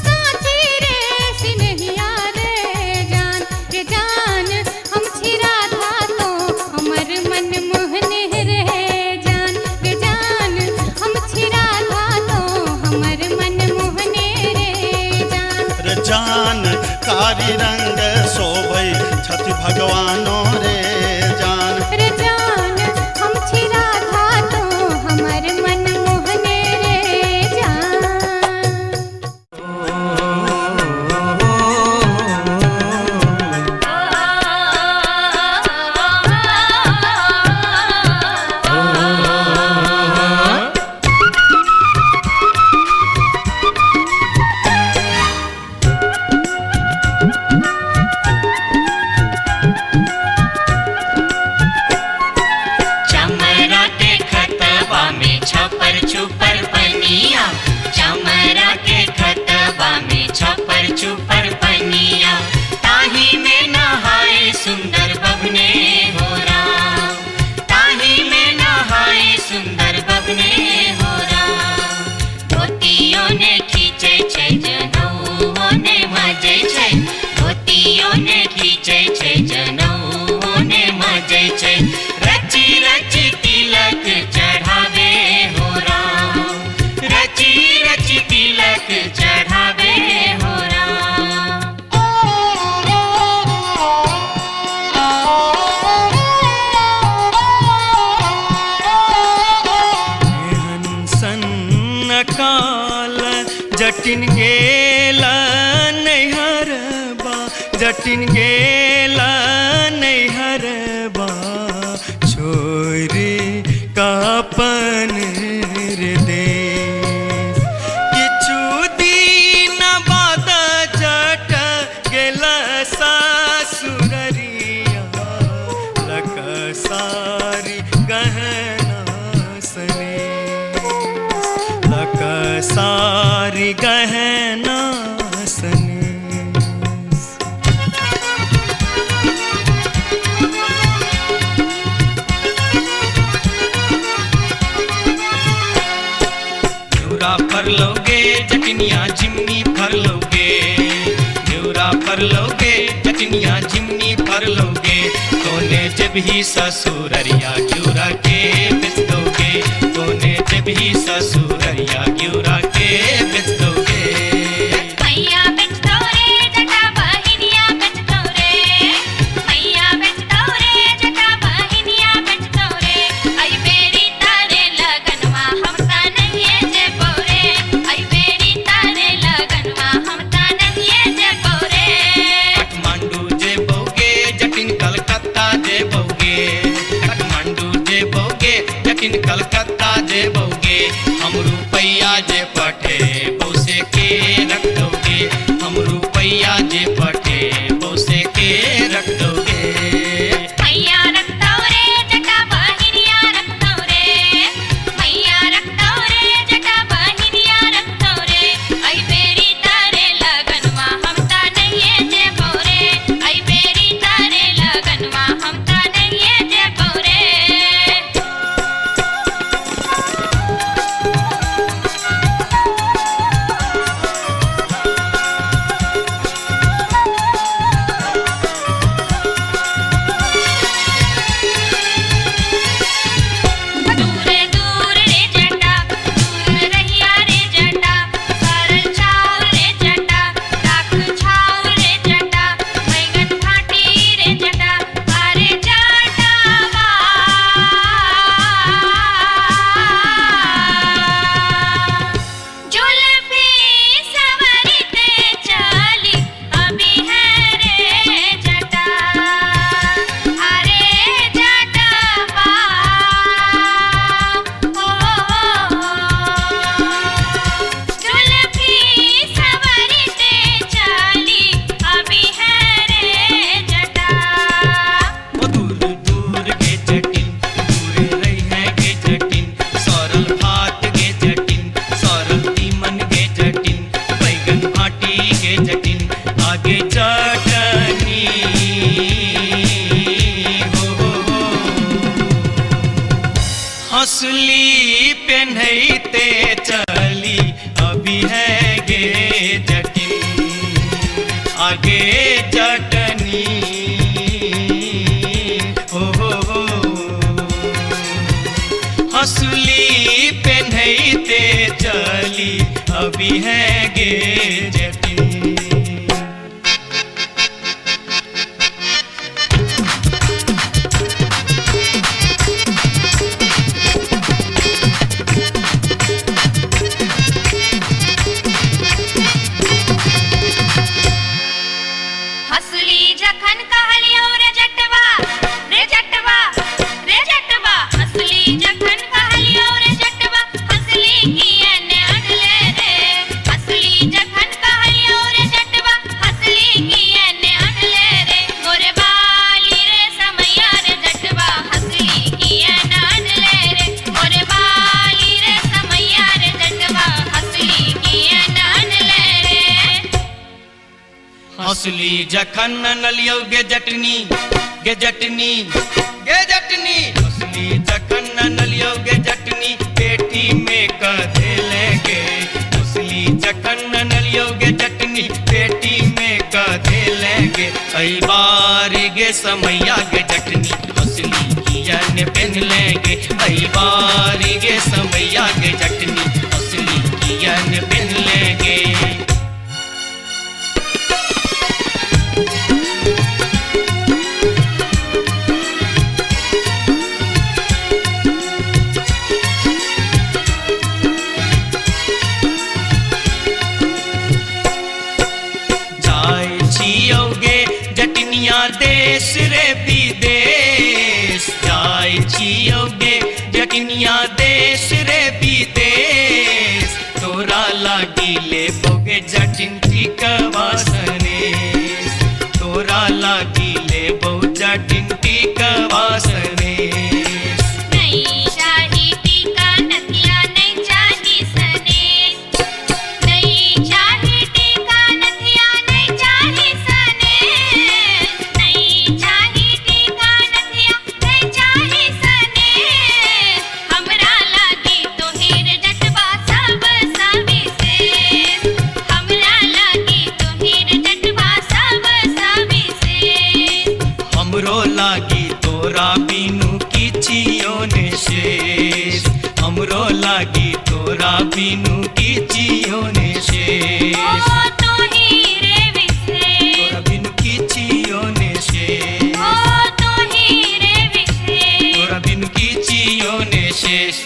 साची रे सिनहिया रे जान हम छिरा था तो हमर मन मोहने रे जान हम छिरा था तो हमर मन मोहने रे जान कारी रंग शोभई छठ भगवानो रे जान हम छिरा था तो हमर मन मोहने रे जान आ चमरा के खतबा में छपर छुपर पनिया, चमरा के खतबा में छपर छुपर पनिया, ताही में नहाए सुंदर बबने हो राम, ताही में नहाए सुंदर बबने हो राम। धोतियों ने खींचे छै जनौओ ने मजे छै, धोतियों ने खींचे छै जनौओ ने मजे छै, रची रची तिलक चढ़ावे हो राम, रची रची तिलक चढ़ावे हो राम। हंसन काल जटिन गेला नैहरबा, जटिन गेला नैहरबा, छोरी कापन हृदय। किछु दिन बाद जट गेला सासुररिया, लकसारी गहना सने, लकसारी गहना सने। न्यूरा फर लोगे जटनिया जिमनी फर लोगे, न्यूरा फर लोगे जटनिया जिमनी फर लोगे, कोने जब ही ससुररिया ग्यूरा के बेच दोगे, कोने जब ही ससुररिया ग्यूरा के बेच दोगे। मैया बेचतो रे जटा बहिनिया बेचतो रे, मैया बेचतो रे जटा बहिनिया बेचतो रे, आई बेरी तारे लगनवा हम ता नहीं जे पोरे, आई बेरी तारे लगनवा हम ता नहीं जे पोरे। काठमांडू जे बोगे जटिन कलकत्ता जे बोगे, काठमांडू जे बोगे जटिन कलकत्ता जे बोगे, हम रुपैया जे पठे बोसे के रख दोगे, हम रुपैया जे पठे बोसे के रख दोगे। मैया रखतो रे जटा बहिनिया रखतो रे, मैया रखतो रे जटा बहिनिया रखतो रे, आई बेरी तारे लगनवा हम ता नहीं जे पोरे, आई बेरी तारे लगनवा हम ता नहीं जे पोरे। दूर दूर रे जटा, दूर रहिया रे जटा, सरल छाव रे जटा, राख छाव रे जटा, बैगन भाटी रे जटा, अरे जटावा। जुल्फी सवरते चली अभी है रे जटा, अरे जटावा। जुल्फी सवरते चली अभी है रे जटा। ओ दूर दूर के जटिन, दूर रही है के जटिन, सरल भात के जटिन, सरल तीमन के जटिन, बैगन भाटी के जटिन, आगे चटनी हो। हंसली पेन्हते चली अभी है गे जटिन, आगे चटनी हो। हंसली पेन्हते चली अभी है गे जटिन। हंसली जखन कहलियो रे जटवा, रे जटवा, रे जटवा, हंसली जखन कहलियो रे जटवा, हंसली किए ने अनले रे, हंसली जखन कहलियो जखन नलियो गे जटनी गे जटनी गे जटनी असली जखन नलियो गे जटनी पेटी में कधे लेगे असली जखन नलियो गे जटनी पेटी में कधे लेगे आई बारी गे समैया गे जटनी असली किया ने पहन लेगे आई बारी गे समैया गे जटनी असली किया ने पहन लेगे जटनिया देश रे विदेश जाय छियोगे जटनिया देश रे विदेश तोरा लागी ले बोगे जटिन टिकवासनेश तोरा लागी ले बो जटिन टिकवासनेश नहीं चाही टीका नथिया नहीं चाही सनेश नहीं चाही टीका नथिया नहीं चाही सनेश नहीं चाही टीका नथिया नहीं चाही सनेश हमरा लागी तो हीर जटवा सब सविशेष हमरा लागी तो हीर जटवा सब सविशेष हमरो लागी तोरा बिनु किछियो ने शेष हमरो लागी तोरा बिनु किछियो ने शेष ओ तो हीरे विशेष तोरा बिनु किछियो ने शेष ओ तो हीरे विशेष तोरा बिनु किछियो ने शेष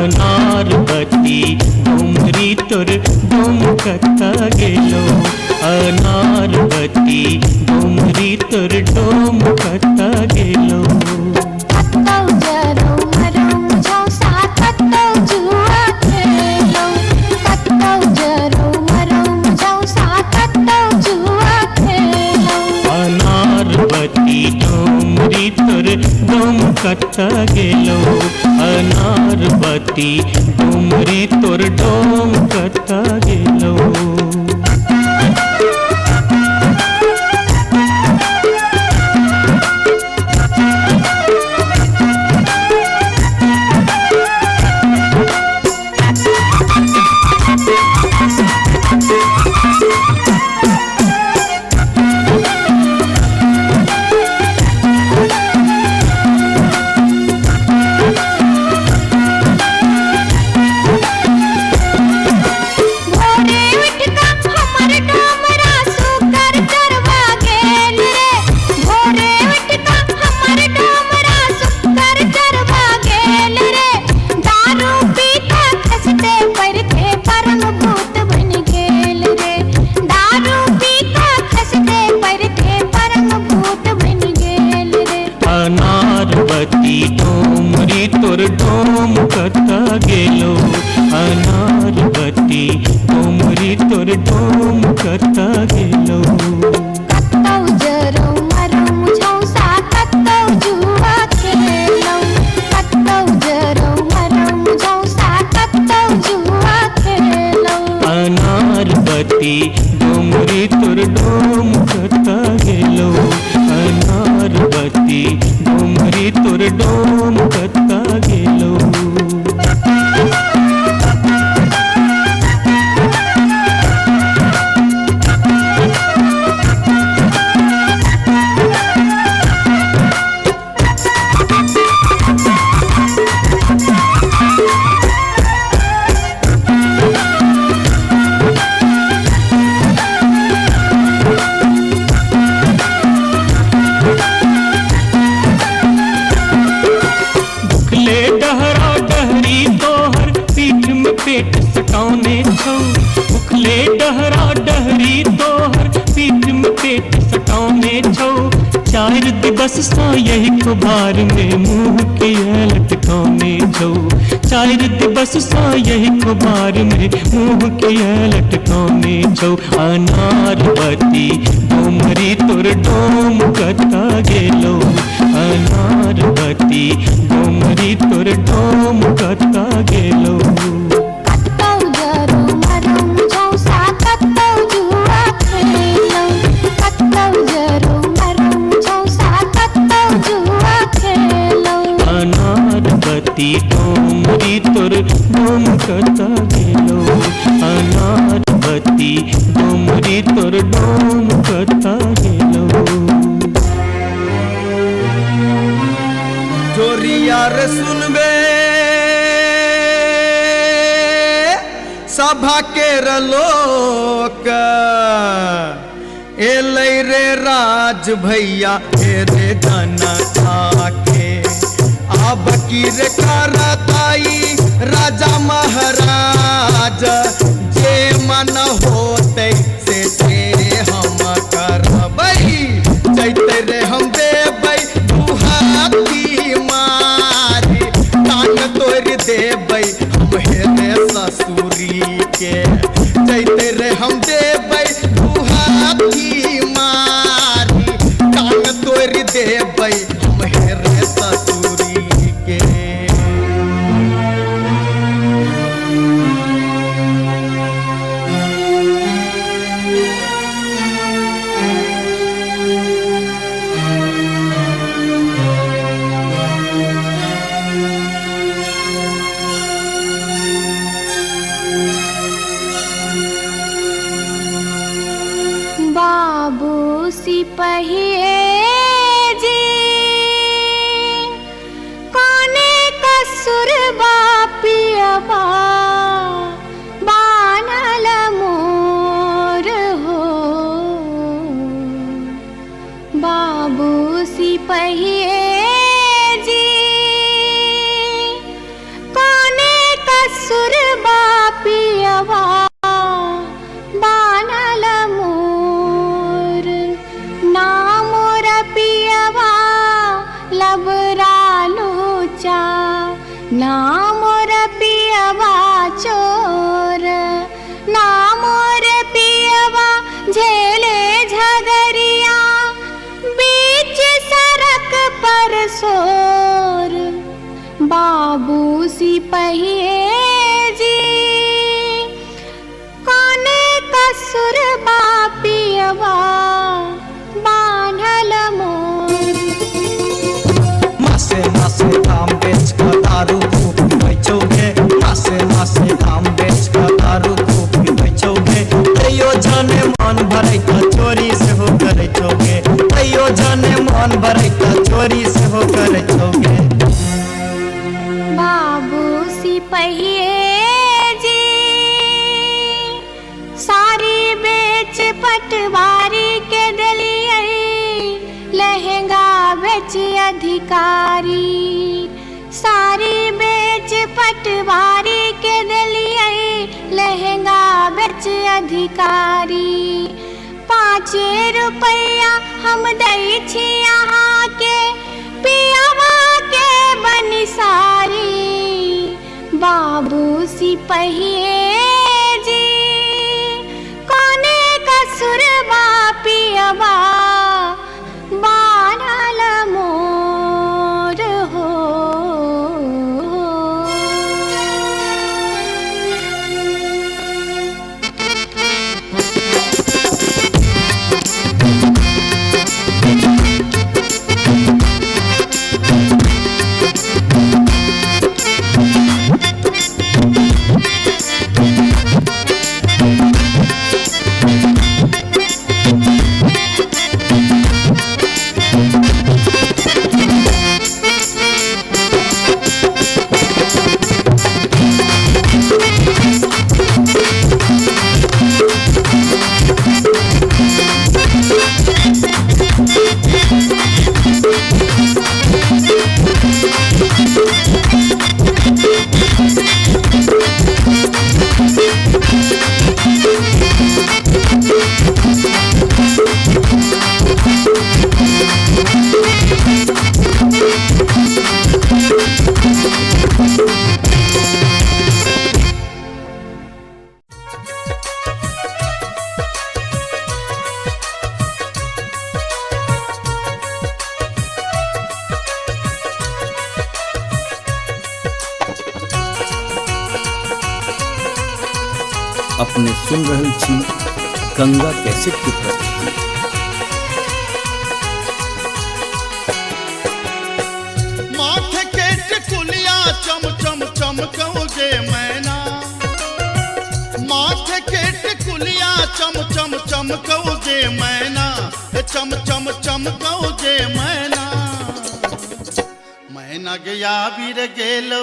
अनारबती डोमरी तोर डोम कथा गेलो अनारबती डोमरी तोर डोम कथा गेलो कत्तौ जरो मरो मुझौ सा कत्तौ जुआ खेलो कत्तौ जरो मरो मुझौ सा कत्तौ जुआ खेलो अनारबती डोमरी तोर डोम कथा गेलो अनारबती डोमरी तोर डोम कथा गेलो अनारबती डोमरी तोर डोम कथा गेलो अनारबती डोमरी तोर डोम कथा गेलो कत्तौ जरो मरो मुझौ सा कत्तौ जुआ खेलो कत्तौ जरो मरो मुझौ सा कत्तौ जुआ खेलो अनारबती डोमरी तोर डोम कथा गेलो अनारबती डोमरी तोर डोम कथा गेलो चार दिवस सा यही कुबार में मुंह के लटकाने जाओ चार दिवस सा यही कुबार में मुंह के लटकाने जाओ अनारवती डोमरी तोर डोम कता गेलो अनारवती डोमरी तोर डोम कता गेलो कत्तौ जरो मरम झौसा कत्तौ जुआ खेलौ कत्तौ जरो मरम झौसा कत्तौ जुआ खेलौ अनारवती डोमरी तोर डोम कता गेलो अनारवती डोमरी तोर डोम कता गेलो जोरिया रे सुनबे सभा के लोक एलै रे राज भैया हे रे जनता के अब की रे करताई राजा महाराज जे मन होते से हम करबै जैते रे हम देबै दुहाती मारी कान तोड़ देबै हम हेरे ससुरी के जैते रे हम देबै दुहाती मारी कान तोड़ देबै हम हेरे ससुरी के बाबू सिपहिए जी कोने कसुर बापियबा बानल मोर हो बाबू सिपहिए जी कोने कसुर बापियबा बानल मोर ना मोर पियवा लबरालूचा ना मोर पियवा चोर ना मोर पियवा झेले झगरिया बीच सड़क पर सोर बाबू सिपहिए जी कोने कसुर बापियवा बान्हल मोर मासे मासे दाम बेच कर दारू खूब बेचोगे मासे मासे दाम बेच कर दारू खूब बेचोगे तैयो जाने मन भरे का चोरी से हो करे चोगे तैयो जाने मन भरे का चोरी से हो करे चोगे बाबू सिपहिए जी सारी बेच पटवारी के दलिए लहंगा बेच अधिकारी सारी बेच पटवारी के दलिए लहंगा बेच अधिकारी 5 रुपया हम दै छी यहाँ के पियावा के बनिसारी बाबू सिपहिए जी कोने कसुर बापियवा बानल मोर हो अपने सुन रहल छी गंगा कैसेट की प्रस्तुति। माथे के टिकुलिया चम चम चमकौगे मैना, माथे के टिकुलिया चम चम चमकौगे मैना, चम चम चमकौगे मैना। मैना गया बीर गेलो,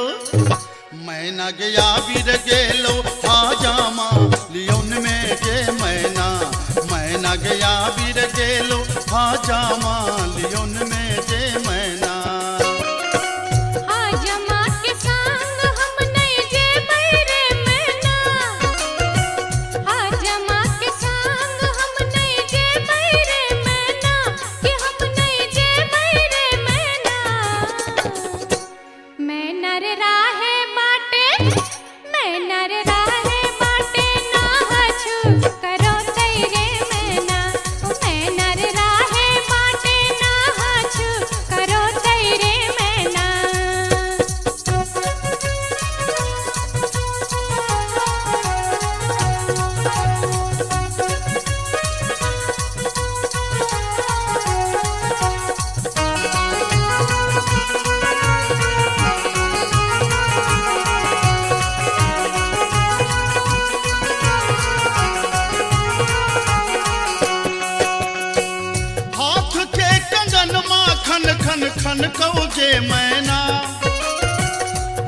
मैना गया बीर गेलो हाजामा लियोन में गे मैना, मैना गया बीर गेलो हाजामा लियोन में गे मैना। हाजमा के संग हम नहीं जे बैरे मैना, हाजमा के संग हम नहीं जे बैरे मैना, कि हम नहीं जे बैरे मैना। मैना रे राहे बाटे, मैना रे राहे बाटे ना हछु करो तैरे मैना, मैना रे राहे बाटे ना हछु करो तैरे मैना। हाथ के कंगन माखन खन खन कौगे मैना,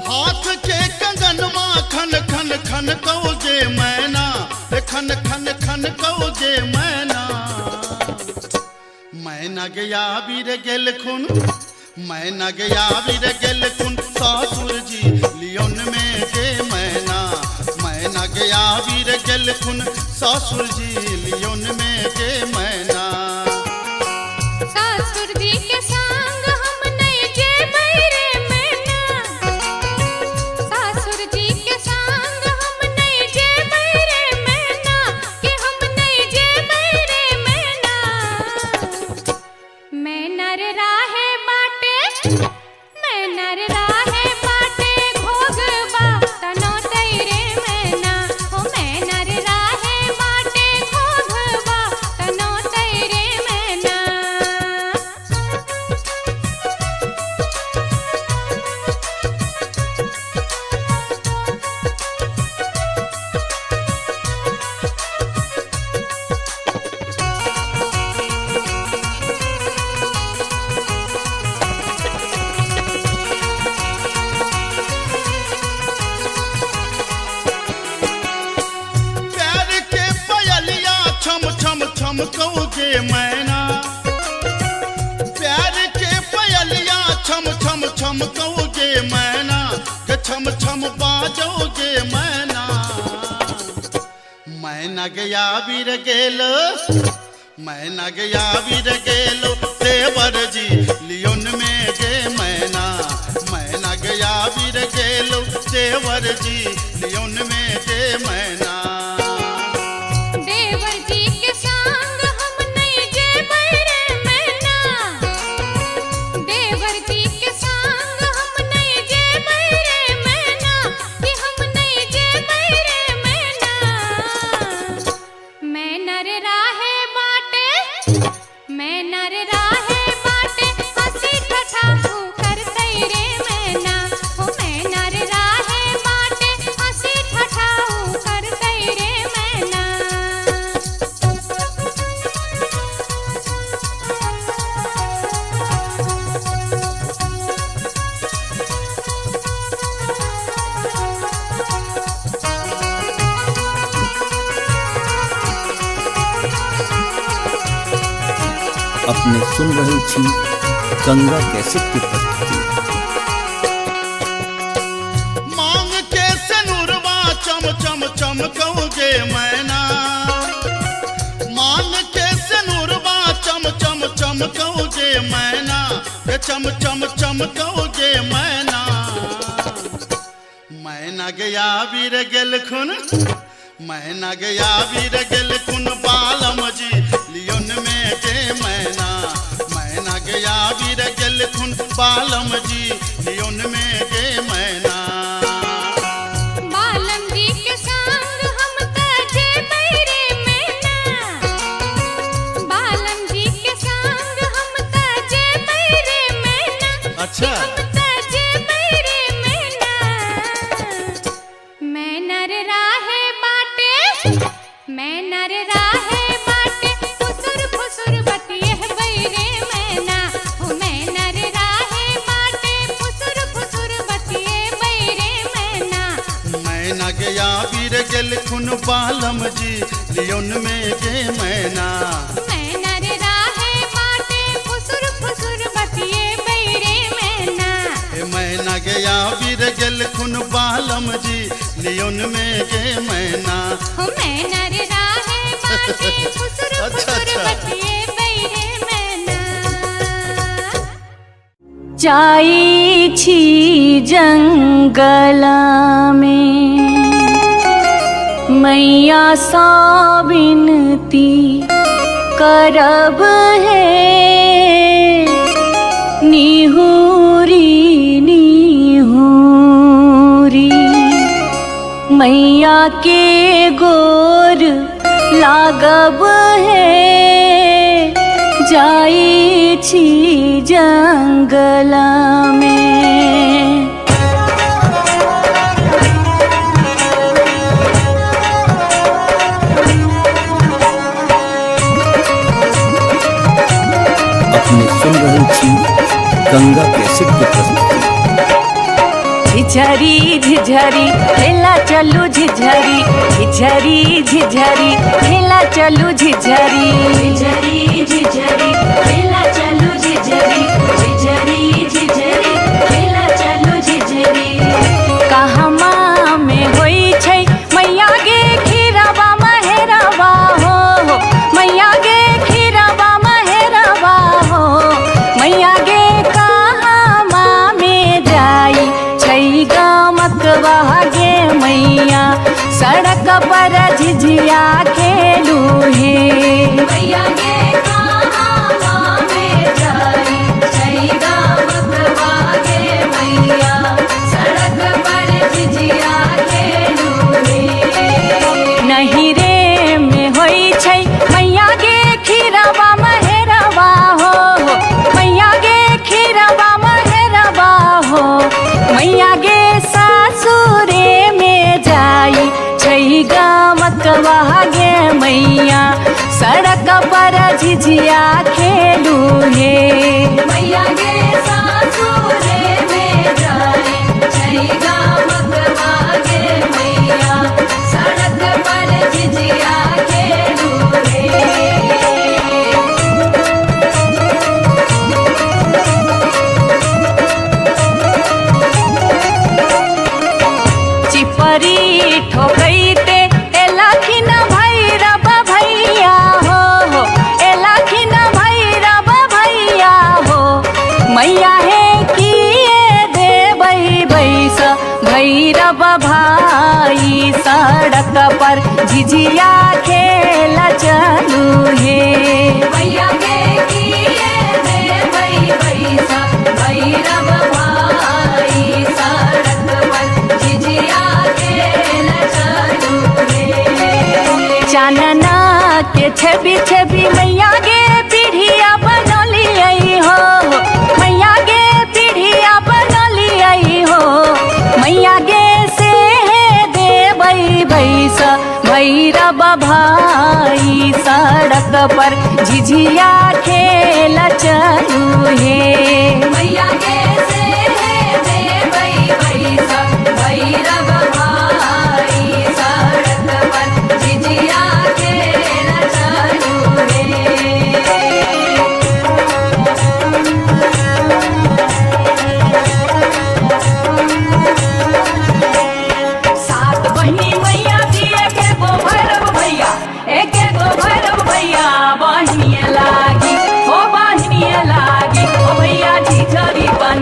हाथ के कंगन माखन खन खन कौगे मैना, खन खन खन कौगे मैना। मैना गया बीर गेल खुन, मैना गया बीर गेल खुन सासुर जी लियोन में गे मैना, मैना गया बीर गेल खुन सासुर जी लियोन में गे मैना। सासुर जी के संग हम नहीं जे बैरे मैना, सासुर जी के संग हम नहीं जे बैरे मैना, कि हम नहीं जे बैरे मैना। मैना रे राहे बाटे, मैना रे राहे बाटे घोगबा तनो तैरे मैना, ओ मैना रे राहे बाटे घोगबा तनो तैरे मैना। प्यार के पयलिया छम छम छम कौगे मैना, प्यार के पयलिया छम छम छम कौगे मैना, के छम छम बाजोगे मैना। मैना गया बीर गेलो, मैना गया बीर गेलो देवर जी लियोन में गे मैना, मैना गया बीर गेलो देवर जी लियोन में गे मैना। देवर जी के संग हम नहीं जे बैरे मैना, देवर जी के संग हम नहीं जे बैरे मैना, कि हम नहीं जे बैरे मैना। मैना रे राहे बाटे, मैना रे राहे बाटे हंसी ठठा कर तैरे मैना, ओ मैना रे राहे बाटे हंसी ठठा कर तैरे मैना। अपने सुन रहल छी गंगा कैसेट की प्रस्तुति। मांग के सनुरवा चम चम चमकौगे मैना, मांग के सनुरवा चम चम चमकौगे मैना, के चम चम चमकौगे मैना। मैना गया बीर गेल खुन, मैना गया बीर गेल खुन बालम जी लियोन में गे मैना, मैना गया बीर गेल खुन बालम जी लियोन में गे मैना। बालम जी के संग हम त जे बालम जी लियोन में गे मैना मैना रे राहे बाटे फुसुर फुसुर बतिए बैरे मैना ए मैना गया वीर गेल खुन बालम जी लियोन में गे मैना हो मैना रे राहे बाटे फुसुर फुसुर बतिए बैरे मैना जाई छी जंगल में मैया सा विनती करब है निहुरी निहुरी मैया के गोर लागब है जाई छी जंगल में अपने सुन रहे छी गंगा कैसेट की प्रस्तुति। झिझरी झिझरी खेला चलू झिझरी झिझरी झिझरी खेला चलू झिझरी झिझरी झिझरी खेला चलू झिझरी झिझरी झिझरी खेला चलू झिझरी कहमा में होई छै मैया गे खीरवा महेरवा हो मैया गे खीरवा महेरवा हो मैया गे कहमा में जाई छै गमकवा गे मैया सड़क पर झिझिया खेलू हे मैया गे कहमा में जाई छै गमकवा गे मैया सड़क पर झिझिया खेलू हे नहीं रे में होई छै मैया गे खीरवा महेरवा हो मैया गे खीरवा महेरवा हो मैया गे सासुरे में जाई छै गमकवा गे मैया सड़क पर झिझिया खेलू हे मैया गे सासुरे में जाई छै गमकवा गे मैया सड़क पर झिझिया खेलू हे चिपरी ठोकैते एलाखिन भैरव भैया हो एलाखिन भैरव भैया हो मैया हे किए देबै बैस भैरव भाई सड़क पर झिझिया खेल चलू हे मैया गे किए देबै बैस भैरव भाई सड़क पर झिझिया खेल चलू हे चानना के छवि छवि मैया गे पीढ़िया बनलियै हो मैया गे पीढ़िया बनलियै हो मैया गे से देबै बैस भैरव भाई सड़क पर झिझिया खेल चलू हे मैया गे से देबै बैस भैरव भाई सड़क पर झिझिया खेल चलू हे सात बहिनी मैया दिए के गो भैरव भैया एक गो भैरव भैया बहिनिए लागी ओ भैया झिझरी बन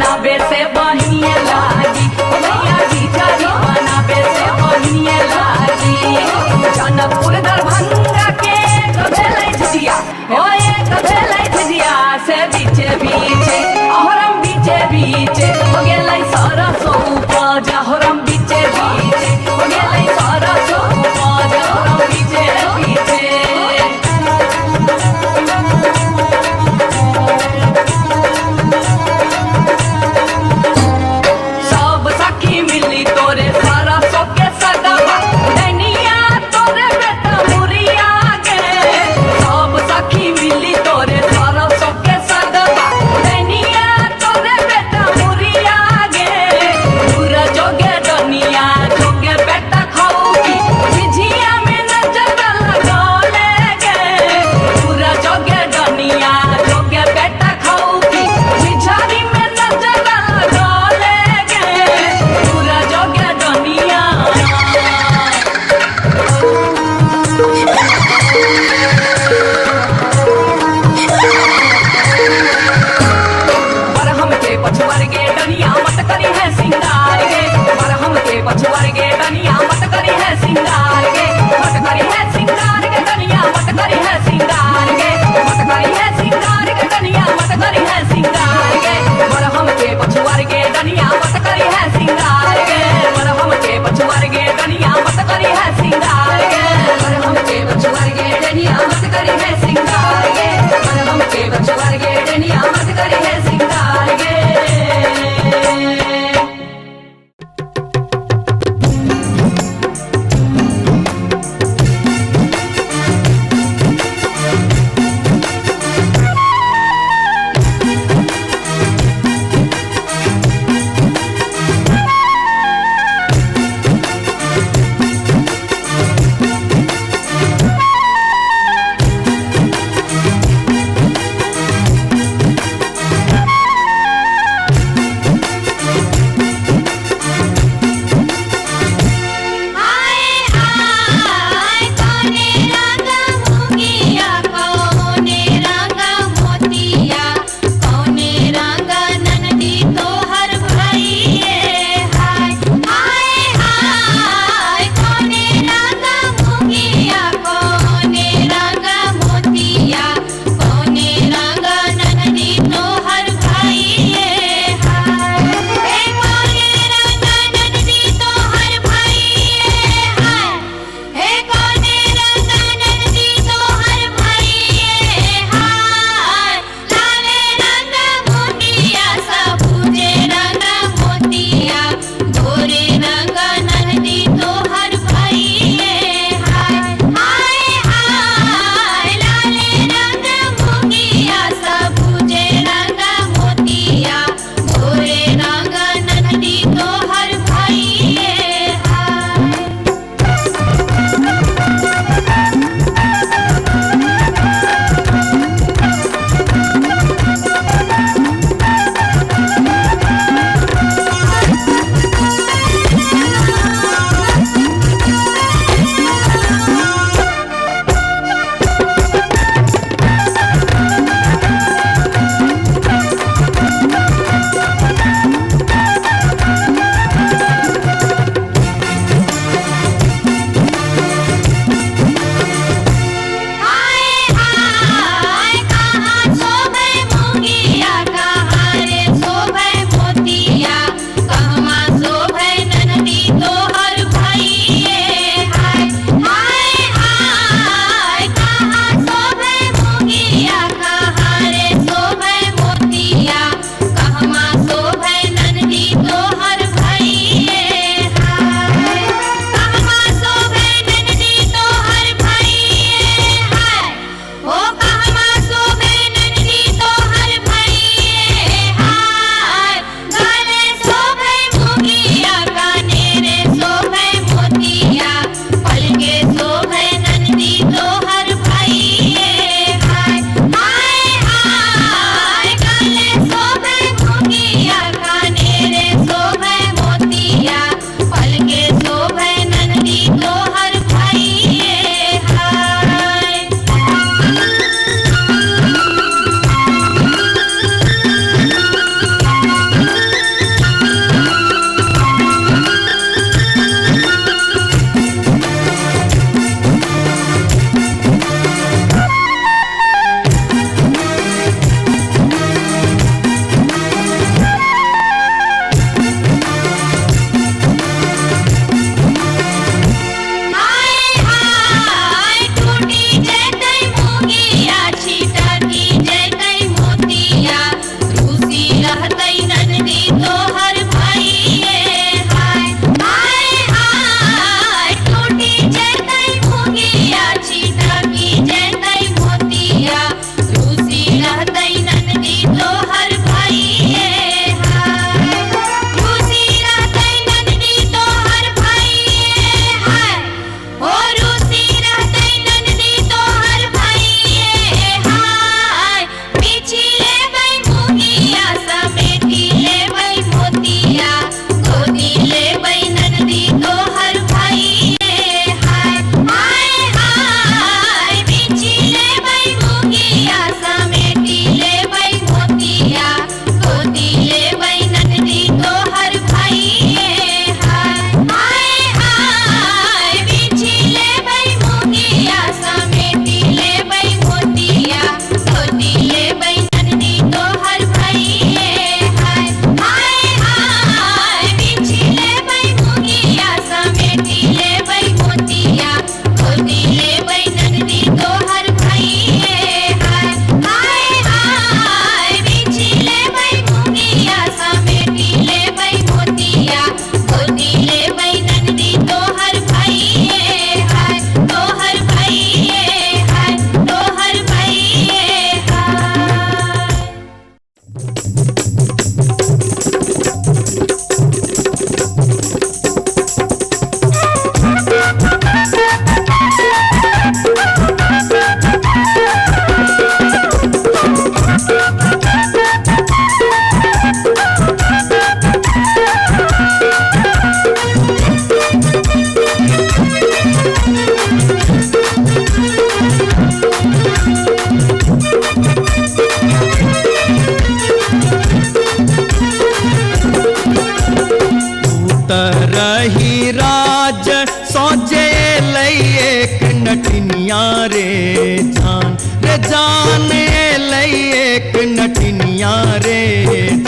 जान एलै एक नटनिया रे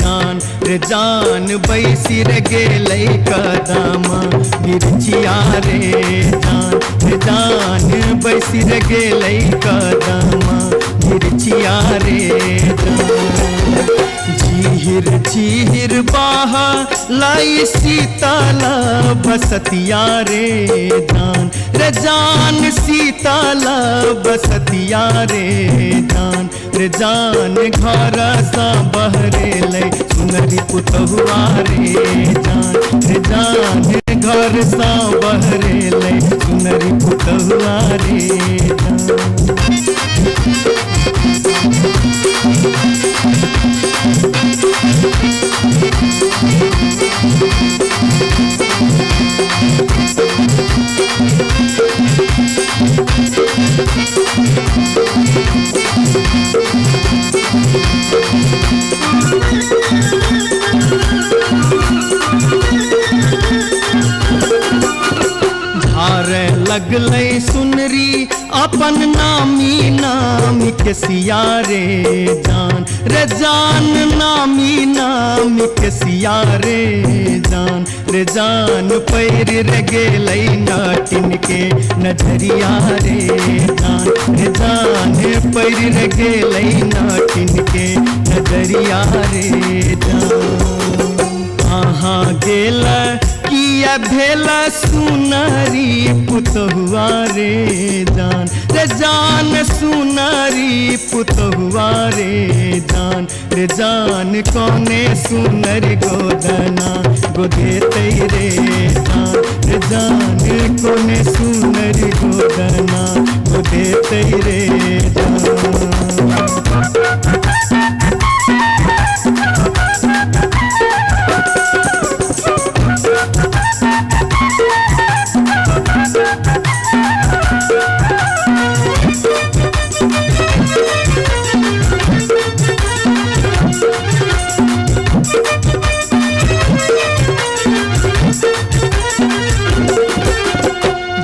जान रे जान बैसी रे गेलै कदम बिरछिया रे जान बैसी रे गेलै कदम बिरछिया रे झीर झीर बाहा लाई शीतल बसतिया रे जान शीतल बसतिया रे जान घर सा बहरे लै सुनरी पुतहुआ रे जान घर सा बहरे लै सुनरी पुतहुआ रे धारे लगलै सुनरी अपन नामी नाम के सिया रे जान नामी नाम के सिया रे जान पैर रे गेलै नाटिन के नजरिया रे जान पैर रे गेलै नाटिन के नजरिया रे कहाँ गेल किया भेल सुनरी पुतहुआ रे जान सुनरी पुतहुआ रे जान कौने सुनरी गोदना गोदेतै रे जान कौने सुनरी गोदना गोदेतै रे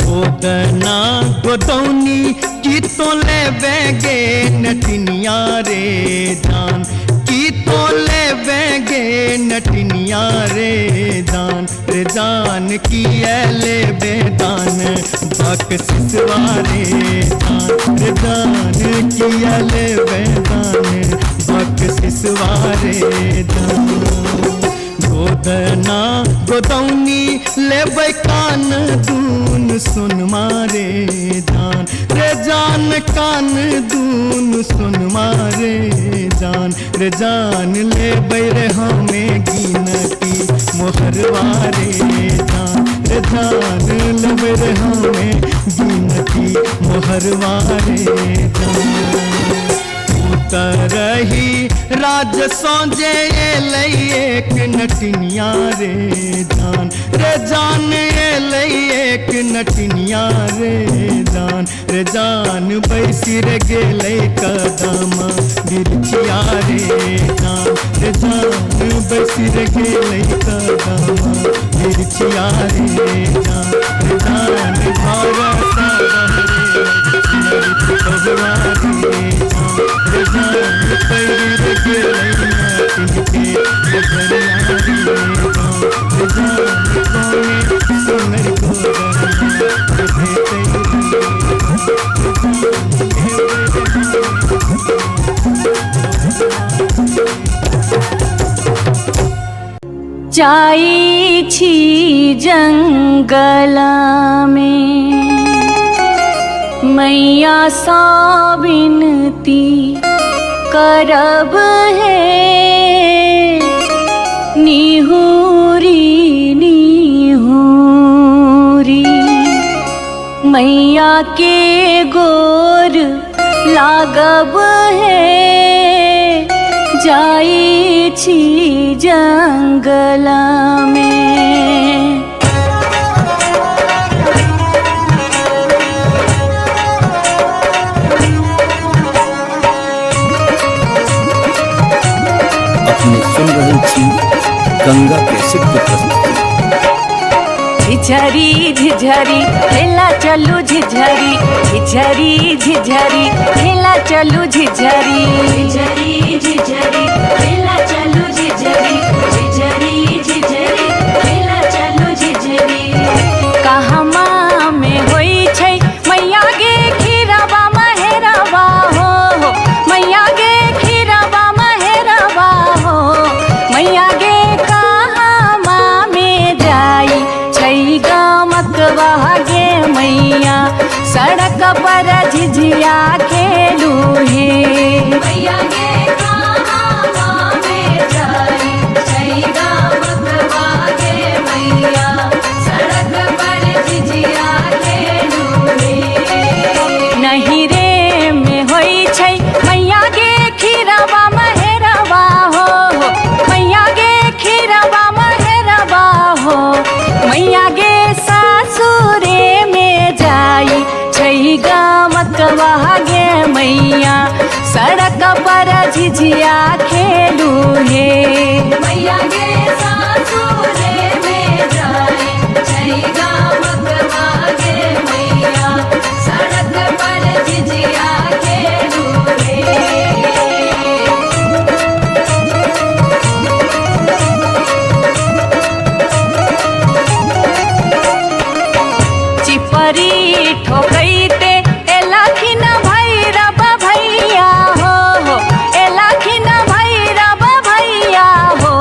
गोदना गोदौनी की तो ले बेगे नटनिया रे जान की तो ले बेगे नटनिया रे जान की ले बेदान बक सिसवारे जान की ले बेदान बक सिसवारे गोदना गोदौनी लेबै कान दून सुन मारे जान कान दून सुन मारे जान लेबै रे हमें गिनती मोहरवारे जान लेबै रे हमें गिनती मोहरवारे रही राज सोजे एलै एक नटनिया रे जान एलै एक नटनिया रे जान बैसी रे गेलै कदम बिरछिया रे जान बैसी रे गेलै कदम बिरछिया रे जान घर सा बहरे पुतहुआ रे जान पैर रे गेलै नाटिन के नजरिया रे जान कौने सुनरी गोदना गोदेतै जाई छी जंगल में मैया सा विनती करब है निहुरी निहुरी मैया के गोर लागब है जाई छी जंगल में। अपने सुन रहे थी गंगा कैसेट की प्रस्तुति। झिझरी झिझरी खेला चलू झिझरी झिझरी झिझरी खेला चलू झिझरी झिझरी झिझरी खेला चलू झिझरी झिझरी झिझरी खेला चलू झिझरी कहमा में होई छै मैया गे खीराबा महेराबा हो मैया गे खीराबा महेराबा हो मैया गे कहमा में जाई छै गमकवा गे मैया सड़क पर झिझिया खेलू हे मैया गे कहमा में जाई छै गमकवा गे मैया सड़क पर झिझिया खेलू हे नहीं रे में होई छै मैया गे खीराबा महेराबा हो मैया गे खीराबा महेराबा हो मैया गे सासुरे में जाई छै गमकवा गे मैया सड़क पर झिझिया खेलू हे मैया गे सासुरे में जाई छै गमकवा गे मैया सड़क पर झिझिया खेलू हे चिपरी ठोकैते एलखिन भैरव भैया हो एलखिन भैरव भैया हो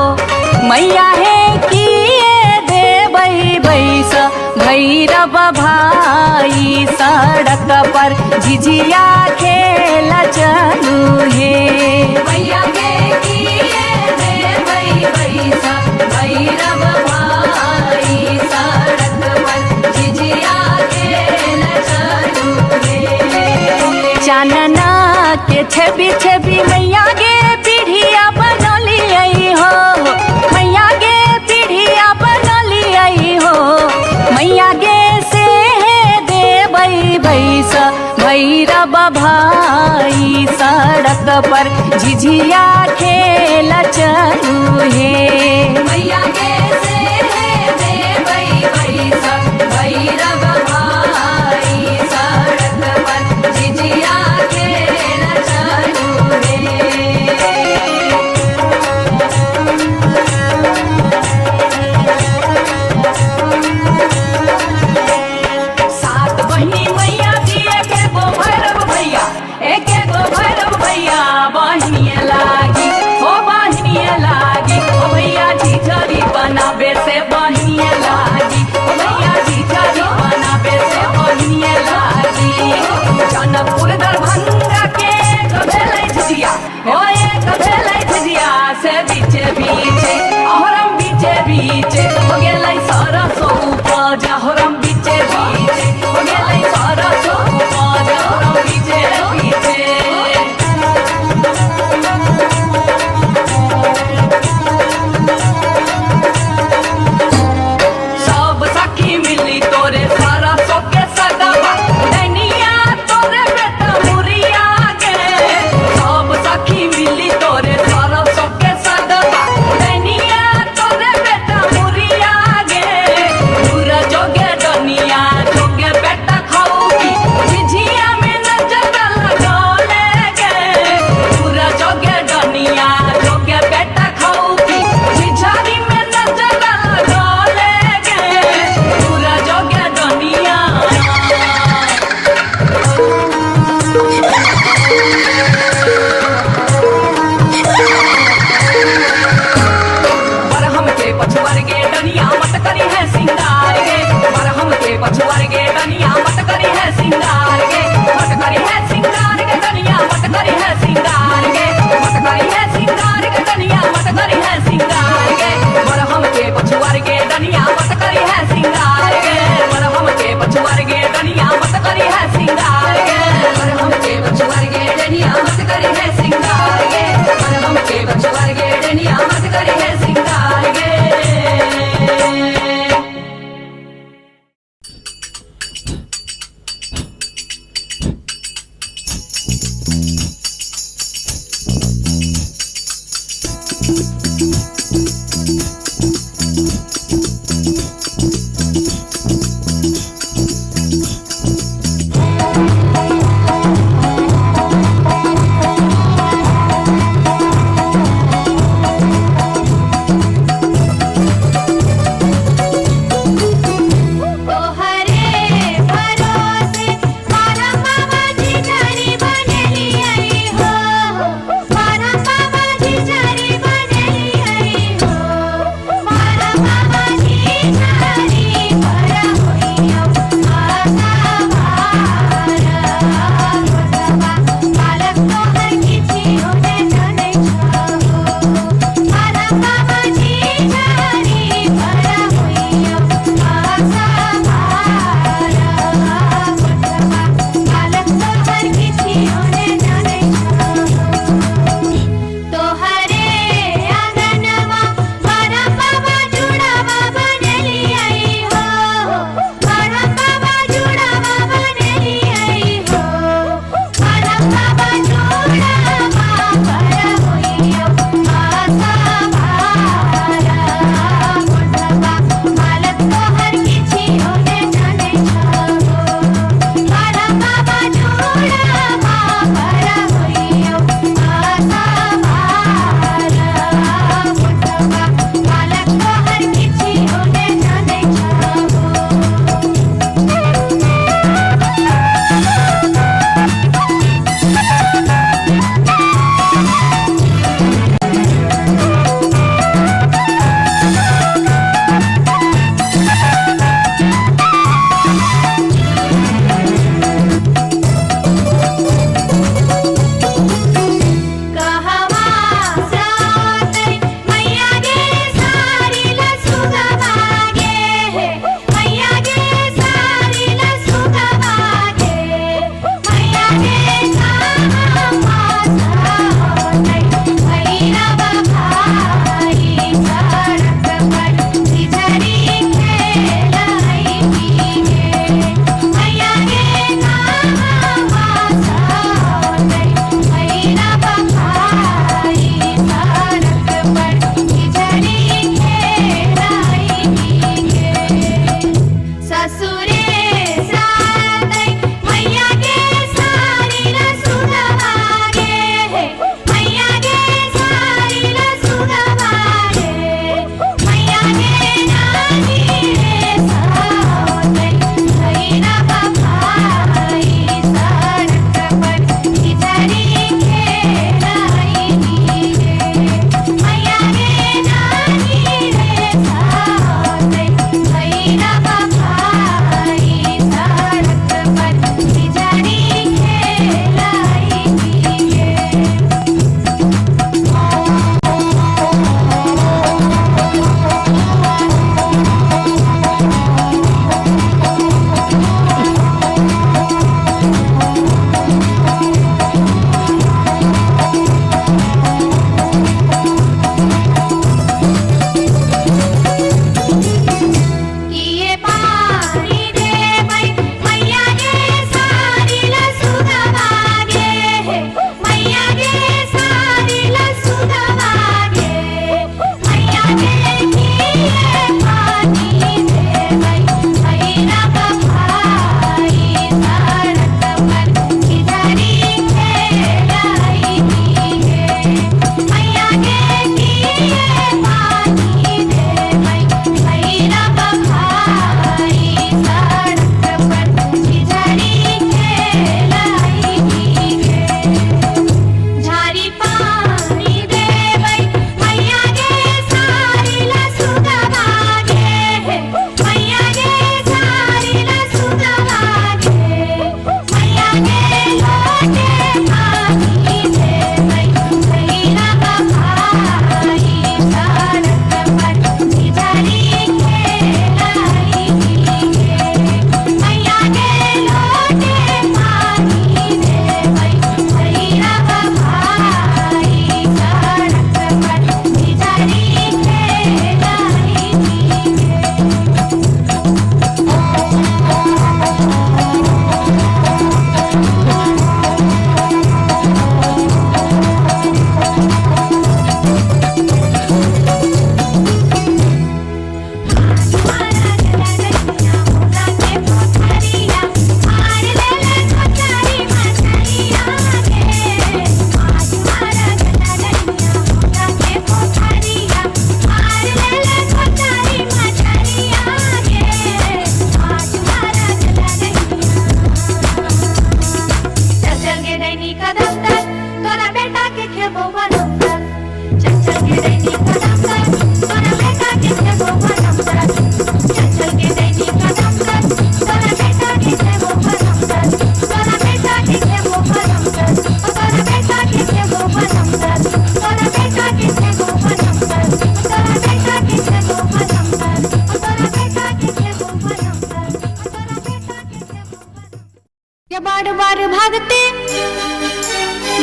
मैया हे किए देबै बैस भैरव भाई सड़क पर झिझिया खेल चलू हे मैया गे किए देबै बैस भैरव भाई सड़क पर झिझिया खेल चलू हे चानना के छवि छवि मैया गे पीढ़िया बनलियै हो मैया गे पीढ़िया बनलियै हो मैया गे से देबै बैस भैरव भाई सड़क पर झिझिया खेल चलू हे मैया गे से देबै बैस भैरव भाई सड़क पर झिझिया खेल चलू हे सात बहिनी मैया दिए के गो भैरव भैया एक गो भैरव भैया बहिनिए लागी हो बहिनिए लागी ओ भैया झिझरी बनाबे से बहिनिए लागी ओ भैया झिझरी बनाबे से बहिनिए लागी जनकपुर दरभंगा के एक भेलै झिझिया हो एक भेलै झिझिया से बीचे बीचे अहरम बीचे बीचे हो गेलै सरसो उपज अहरम बीचे बीचे हो गेलै सरसो उपज अहरम बीचे बीचे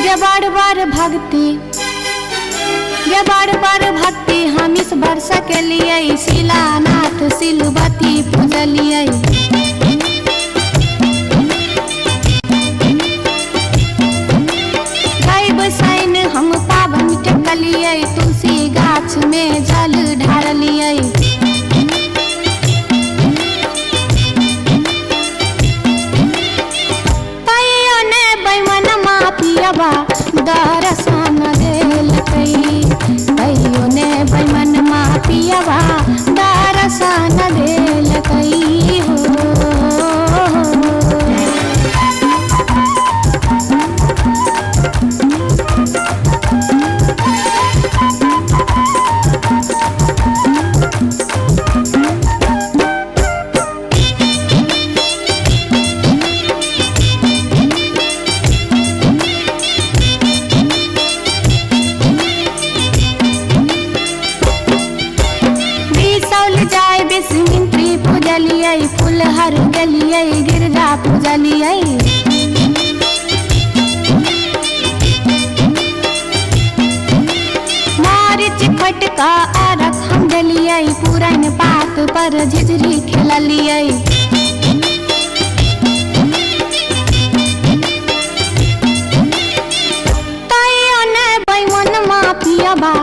ये बार बार भक्ति, ये बार बार भक्ति हम इस वर्ष के लिए शिलानाथ सिलवती पूजलिए। सैन हम पावन टेकलिए, तुलसी गाछ में जल ढारलिए। तैयो ने बैमन मापियबा दर्शन देलकै, तैयो ने बैमन मापियबा दर्शन देलकै हो। फुलहर गलिए गिरजा पूजलिए। मारिच फटका अरख हम डलिए, पुरन पात पर झिझरी खेललिए। तैयो ने बैमन मापियबा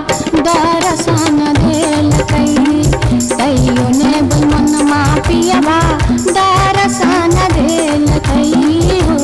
दर्शन देलकै, तैयो ने बैमन मापियबा दर्शन देलकै हो।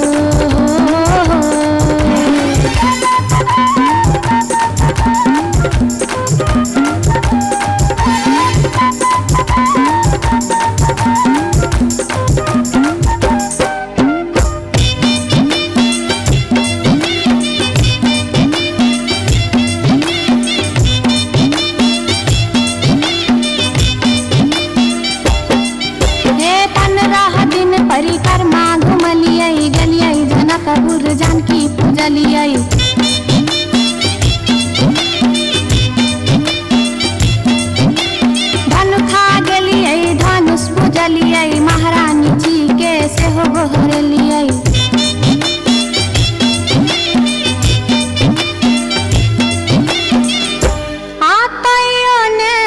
परिक्रमा घुमलिए, गलिए जनकपुर जानकी पूजलिए। धनुखा गेलिए धनुष पूजलिए, महारानी जी के सेहो गोहरलिए। तैयो ने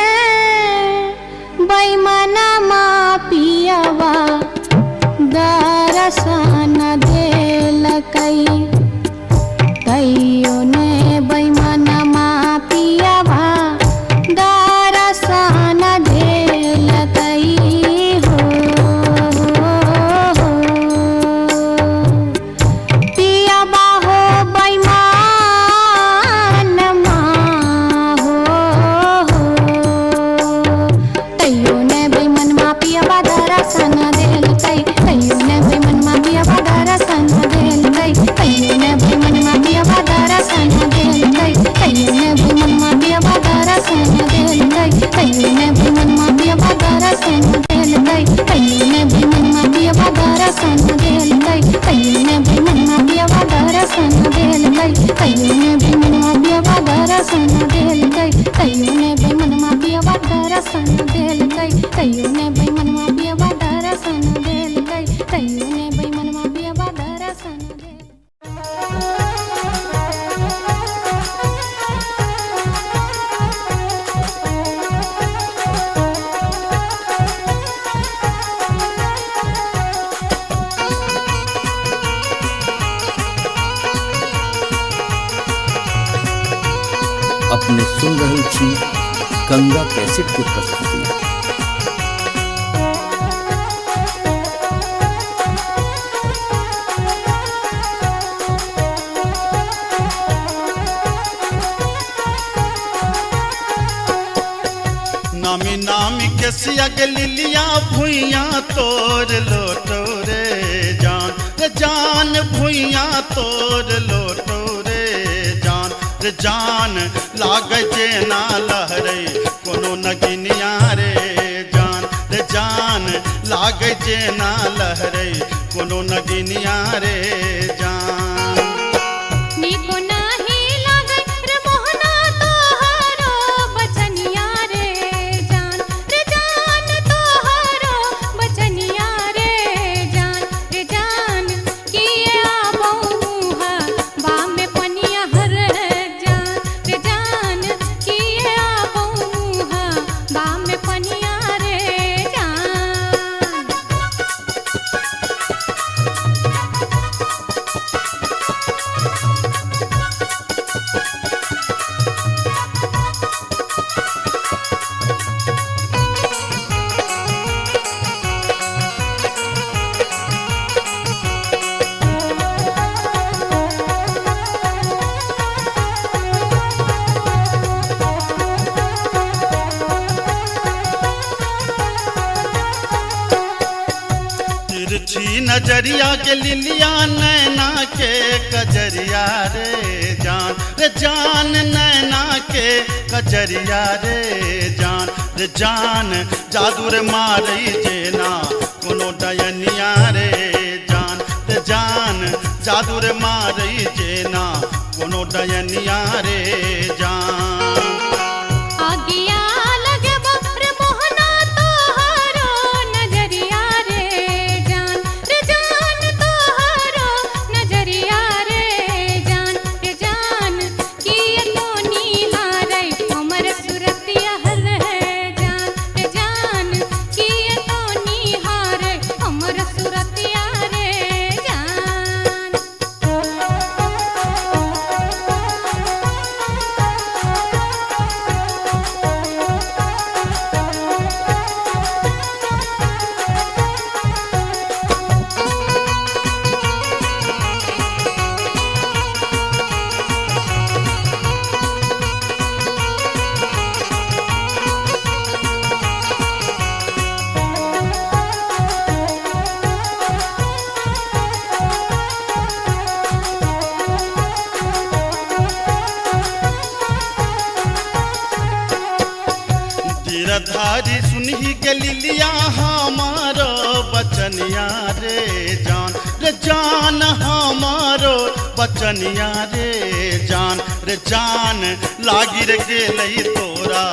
बैमन मापियबा दर्शन देलकै, तैयो ने बैमन मापियबा दर्शन देलकै हो। पियबा हो बैमन मा हो, तैयो ने बैमन मापियबा दर्शन देलकै, तैयो ने बैमन मापियबा दर्शन देलकै, तैयो ने बैमन मापियबा दर्शन देलकै, तैयो ने बैमन मापियबा दर्शन देलकै, तैयो ने बैमन मापियबा दर्शन देलकै, तैयो ने बैमन मापियबा दर्शन देलकै, तैयो ने बैमन मापियबा दर्शन देलकै, तैयो ने बैमन मापियबा दर्शन देलकै, तैयो ने बैमन मापियबा दर्शन देलकै, तैयो ने बैमन मापियबा दर्शन देलकै, तैयो ने बैमन मापियबा दर्शन देलकै। अपने सुन रहे छी गंगा कैसेट के प्रस्तुति। नामी नामी के सियग लिलिया भुइया तोर लोटो रे जान, रे जान भुइया तोर लोटो रे जान, रे जान लाग जे ना लहरे कोनो नगिनिया रे जान, रे जान लाग जे ना लहरे कोनो नगिनिया रे जान। निको नाही लागे रे मोहना तोहरो बचनिया रे जान, रे जान तोहरो बचनिया रे जान, रे जान किए आबो मुहा बा में पनिया नजरिया के लिलिया नैना के कजरिया रे जान नैना के कजरिया रे जान जादू रे मारई जेना कोनो डयनिया रे जान जादू रे मारई जेना कोनो डयनिया रे जान आगिया लगे रे मोहना तोहरो नजरिया रे जान तोहरो नजरिया रे जान किए तो निहारै हमर सुरतिया रे जान किए तो निहारै हमर सुरतिया रे जान धीरधारी सुनही के लिलिया हमारो बचनिया रे जान हमारो बचनिया रे जान लागी रे गेलई तोरा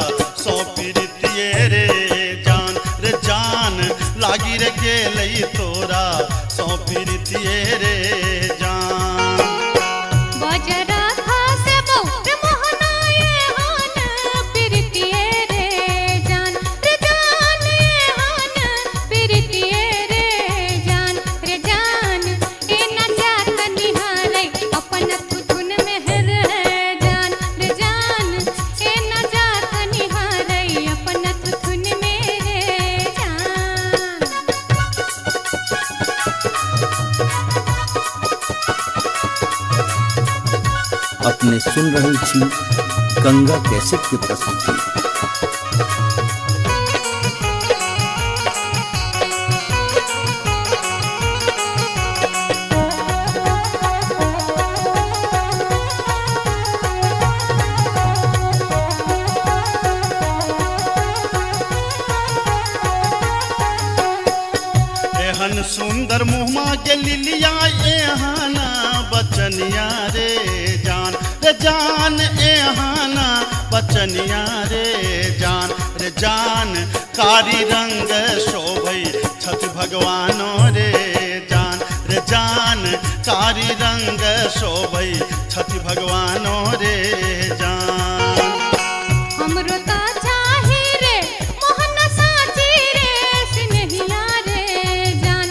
सौ पीरितिये रे जान लागी रे गेलई तोरा सौ पीरितिये रे जान बजरा खासे बहुत मोहनाए हान प्रीतिये रे जान हान प्रीतिये रे जान ए न जात निहारै अपन थुथुन में रे जान ए न जात निहारै अपन थुथुन में रे जान अपने सुन रही छी गंगा कैसेट की प्रस्तुति। एहन सुंदर मुहमा के लिलिया एहाना बचनिया रे जान एहाना बचनिया रे जान कारी रंग शोभई छठ भगवानो रे जान कारी रंग शोभई छठ भगवानो रे जान हमरो ता चाही रे मोहन साची रे सिनहिया रे जान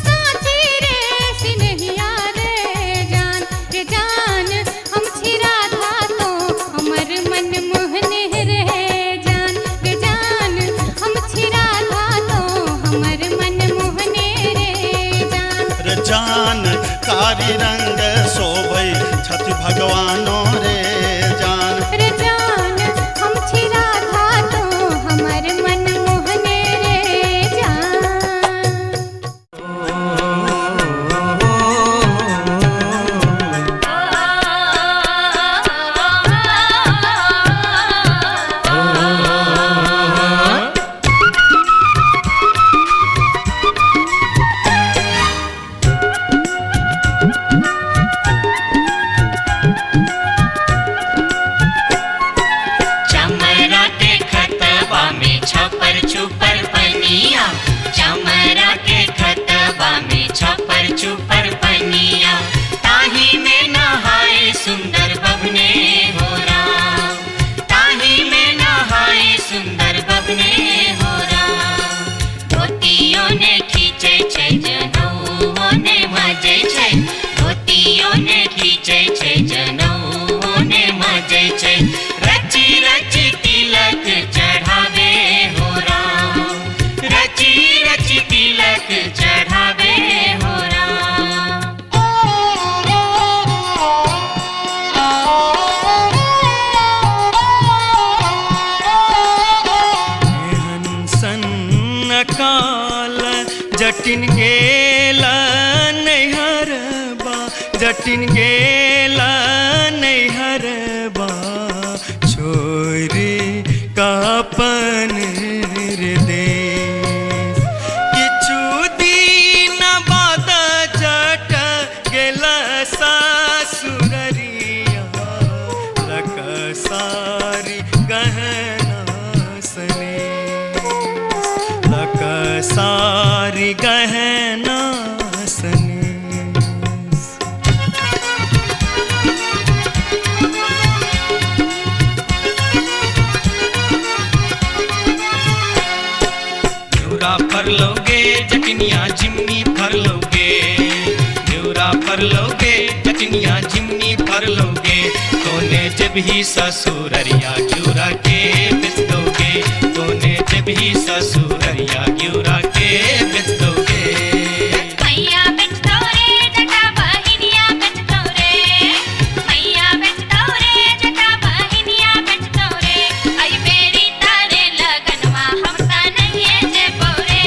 साची रे सिनहिया रे जान हम छिरा था तो हमर मन मोहने रे जान हम छिरा था तो हमर मन मोहने रे जान कारी रंग शोभई छठ भगवानो रे जान हम छिरा था तो हमर मन मोहने रे जान चमरा के खतबा में छपर छुपर पनिया चमरा के खतबा में छपर छुपर पनिया ताही में नहाए सुंदर बबने हो राम ताही में नहाए सुंदर बबने हो राम धोतियों ने खींचे छै जनऊ ने मजे छै धोतियों ने खींचे छै जनऊ ने मजे छै रची रची तिलक चढ़ावे हो राम रची रची तिलक चढ़ावे हो राम काल जट जटिन गेला नैहरबा जटिन गेला नैहरबा छोरी कापन देश किछु दिन बाद जट गेला सासुररिया लकसारी गहना सने लकसारी गहना सने फर लोगे जटनिया जिमनी फर लोगे न्यूरा फर लोगे जटनिया जिमनी फर लोगे तोने जब ही ससुररिया ग्यूरा के बेच दोगे तोने जब ही ससुररिया ग्यूरा के बेच दोगे मैया बेच दो रे जटा बहिनिया बेच दो रे मैया बेच दो रे जटा बहिनिया बेच दो रे आई बेरी तारे लगनवा हम ता नहीं जे बोरे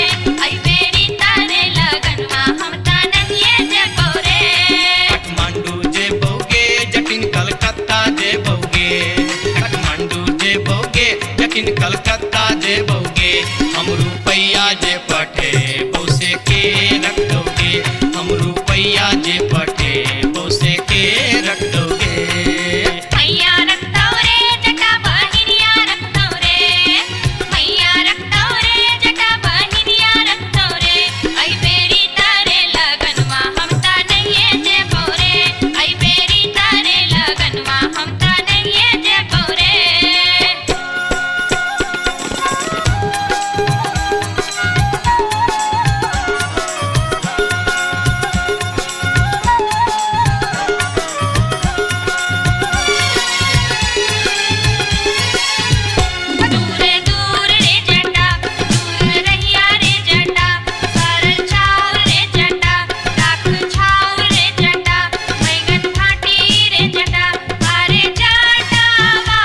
आई बेरी तारे लगनवा हम ता नहीं जे बोरे काठमांडू जे बोगे जटिन कलकत्ता जे बोगे काठमांडू जे बोगे जटिन कलकत्ता जे बोगे हम रुपैया जे पठे बोसे के रख दोगे हम रुपैया जे पठे बोसे के रख दोगे मैया रख दो रे जटा बहिनिया रख दो रे मैया रख दो रे जटा बहिनिया रख दो रे आई बेरी तारे लगनवा हम ता नहीं जे बोरे आई बेरी तारे लगनवा हम ता नहीं जे बोरे दूर दूर रे जटा दूर रहिया रे जटा सरल छाव रे जटा राख छाव रे जटा बैगन घाटी रे जटा अरे जटावा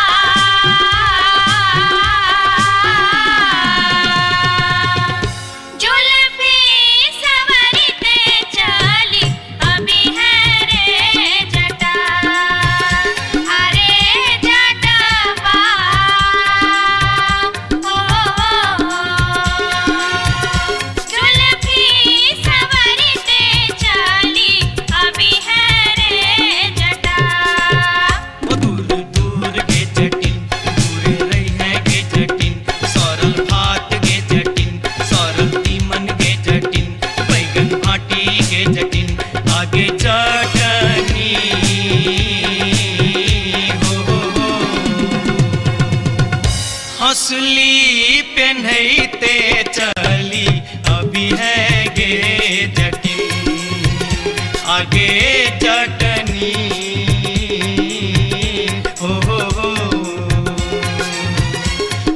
जुल्फी सवरते चली अभी है रे जटा अरे जटावा जुल्फी सवरते चली अभी है रे जटा वो दूर दूर के जटिन दूर रही है के जटिन सरल भात के जटिन सरल तीमन के जटिन बैगन भाटी के जटिन आगे चटनी हो हंसली पेन्हते चली अभी है गे जटिन आगे चटनी हो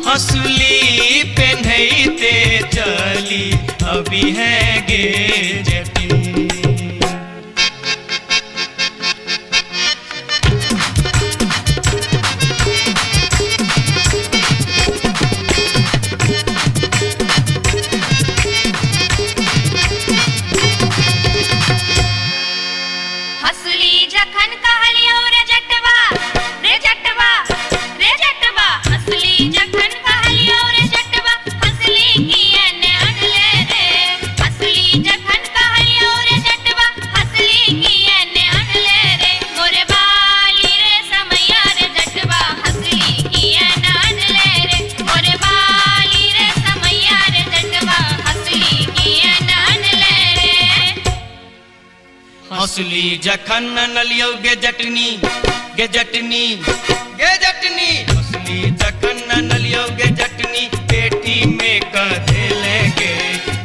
हंसली पेन्हते चली अभी है गे जटिन हसली जखन कहलियो रे जटवा रे जटवा रे जटवा हसली जखन कहलियो रे जटवा हसली कियन अनले रे हसली जखन कहलियो रे जटवा हसली कियन अनले रे मोरे बाली रे समैया रे जटवा हसली कियन अनले रे मोरे बाली रे समैया रे जटवा हसली कियन अनले रे हंसली जखन नलियो गे जटनी गे जटनी गे जटनी हंसली जखन नलियो गे जटनी पेटी में कधे लेगे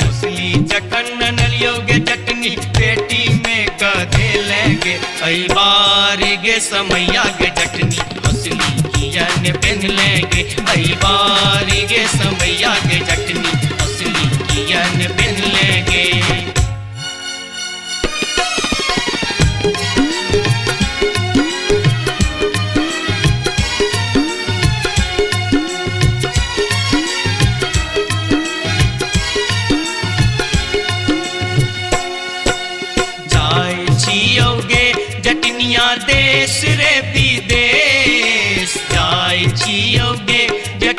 हंसली जखन नलियो गे जटनी पेटी में कधे लेगे आई बारी गे समैया गे जटनी हंसली कियन पेन लेगे आई बारी गे समैया गे जटनी हंसली कियन पेन लेगे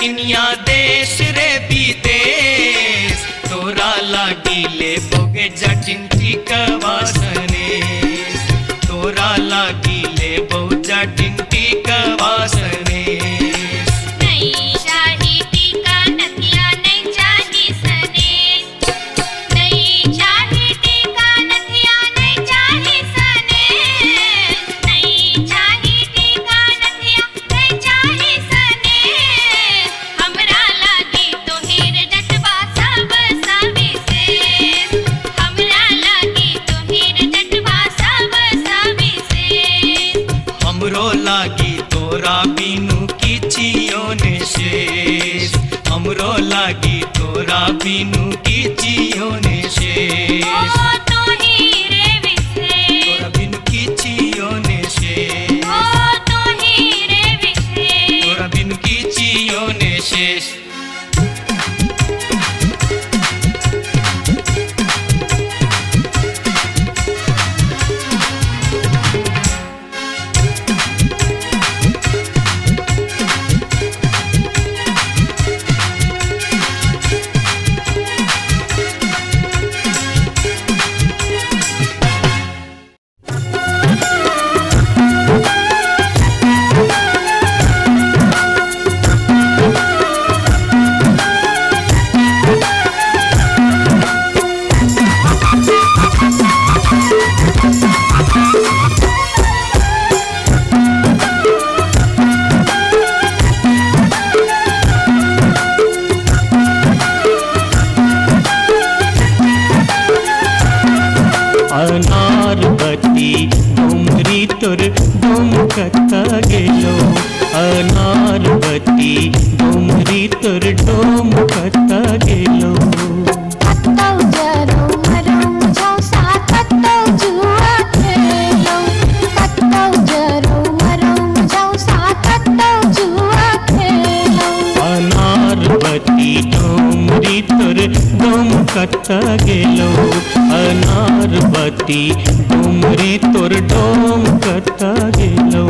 जटिनिया देश रे विदेश तोरा लागी ले बोगे जटिन टिकवासने तोरा लागी ले बो जटिन टिकवासने नहीं चाही टीका नथिया नहीं चाही सनेस नहीं चाही टीका नथिया नहीं चाही सनेस नहीं चाही टीका नथिया नहीं चाही सनेस हमरा लागी तोहेर जटवा सब सविशेष हमरा लागी तोहेर जटवा सब सविशेष हमरो लागी तोरा बिनु किछियो ने शेष हमरो लागी तोरा बिनु किछियो ने शेष ओ तोही रे विशेष तोरा बिनु किछियो ने शेष ओ तोही रे विशेष तोरा बिनु किछियो ने शेष अनारबती डोमरी तोर डोमकता गेलो अनारबती डोमरी तोर डोमकता गेलो कत्तौ जरौ मरौ झौसा कत्तौ जुआ खेलौ कत्तौ जरौ मरौ झौसा कत्तौ जुआ खेलौ अनारबती डोमरी तोर डोमकता गेलो अनारबती डोमरी तोर डोमकता गेलो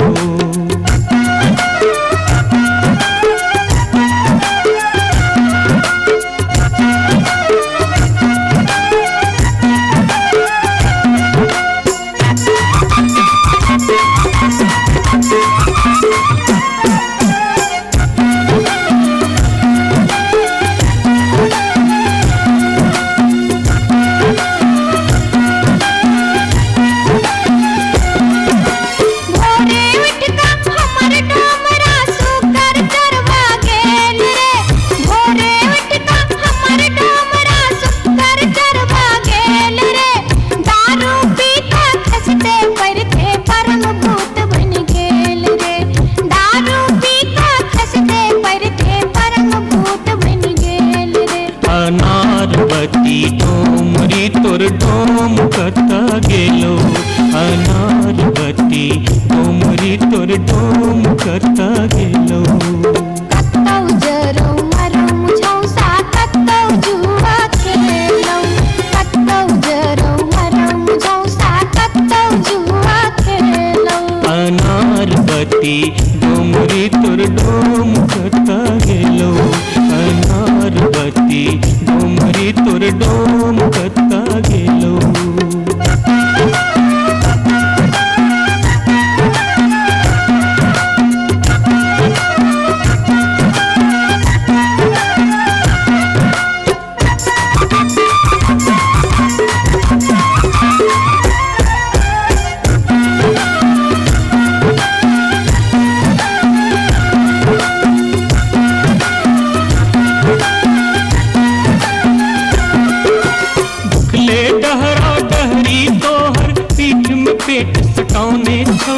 अनारबती डोमरी तोर डोमकता गेलो अनारबती डोमरी तोर डोमकता गेलो कत्तौ जरौ मरौ झौसा कत्तौ जुआ खेलौ कत्तौ जरौ मरौ झौसा कत्तौ जुआ खेलौ अनारबती डोमरी तोर डोमकता गेलो अनारबती डोमरी तोर डोमकता गेलो भुखले डहरा डहरी तोहर पीठ में पेट सटाउने छौ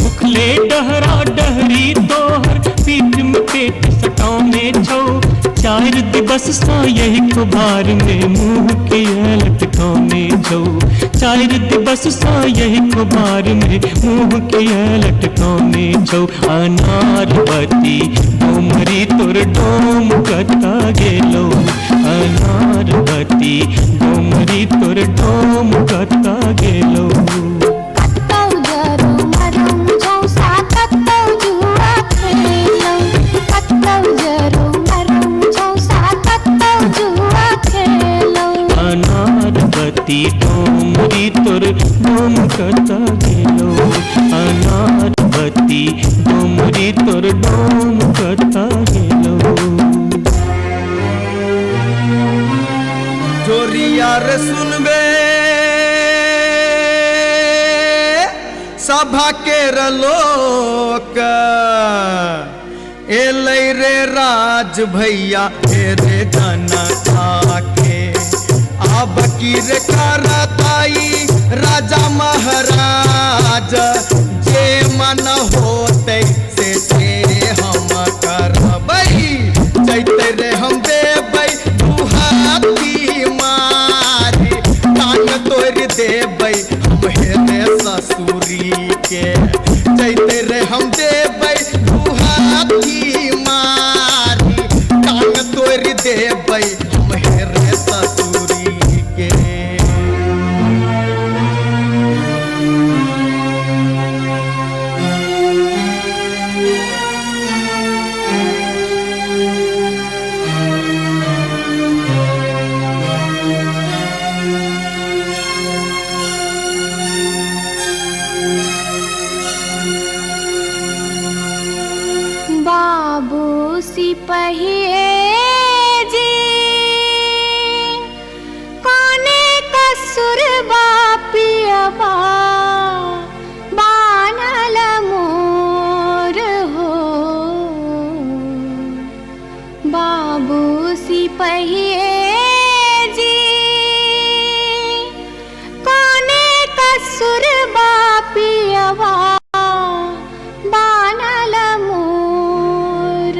भुखले डहरा डहरी तोहर पीठ में पेट सटाउने छौ चार दिवस सा यही कुबार में मुंह के लटकाउने छौ चार दिवस सा यही कुबार में मुंह के लटकाउने छौ अनारबती डोमरी तोर डोमकता गेलो अनारबती डोमरी तोर डोमकता गेलो कत्तौ जरौ मरौ झौसा कत्तौ जुआ खेलौ कत्तौ जरौ माई डोमरी तोर डोम कता हेलो जोरिया रे सुनबे सभा के लोक एलै रे राज भैया हे रे जनता के अब की रे करताई राजा महाराज जे मन होते से हम करबै जैते रे हम देबै दुहाती मारी कान तोड़ देबै हम हेरे ससुरी के जैते रे हम देबै दुहाती मारी कान तोड़ देबै हम हेरे ससुरी के बाबू सिपहिए जी कोने कसुर बापियबा बानल मोर हो बाबू सिपहिए जी कोने कसुर बापियबा बानल मोर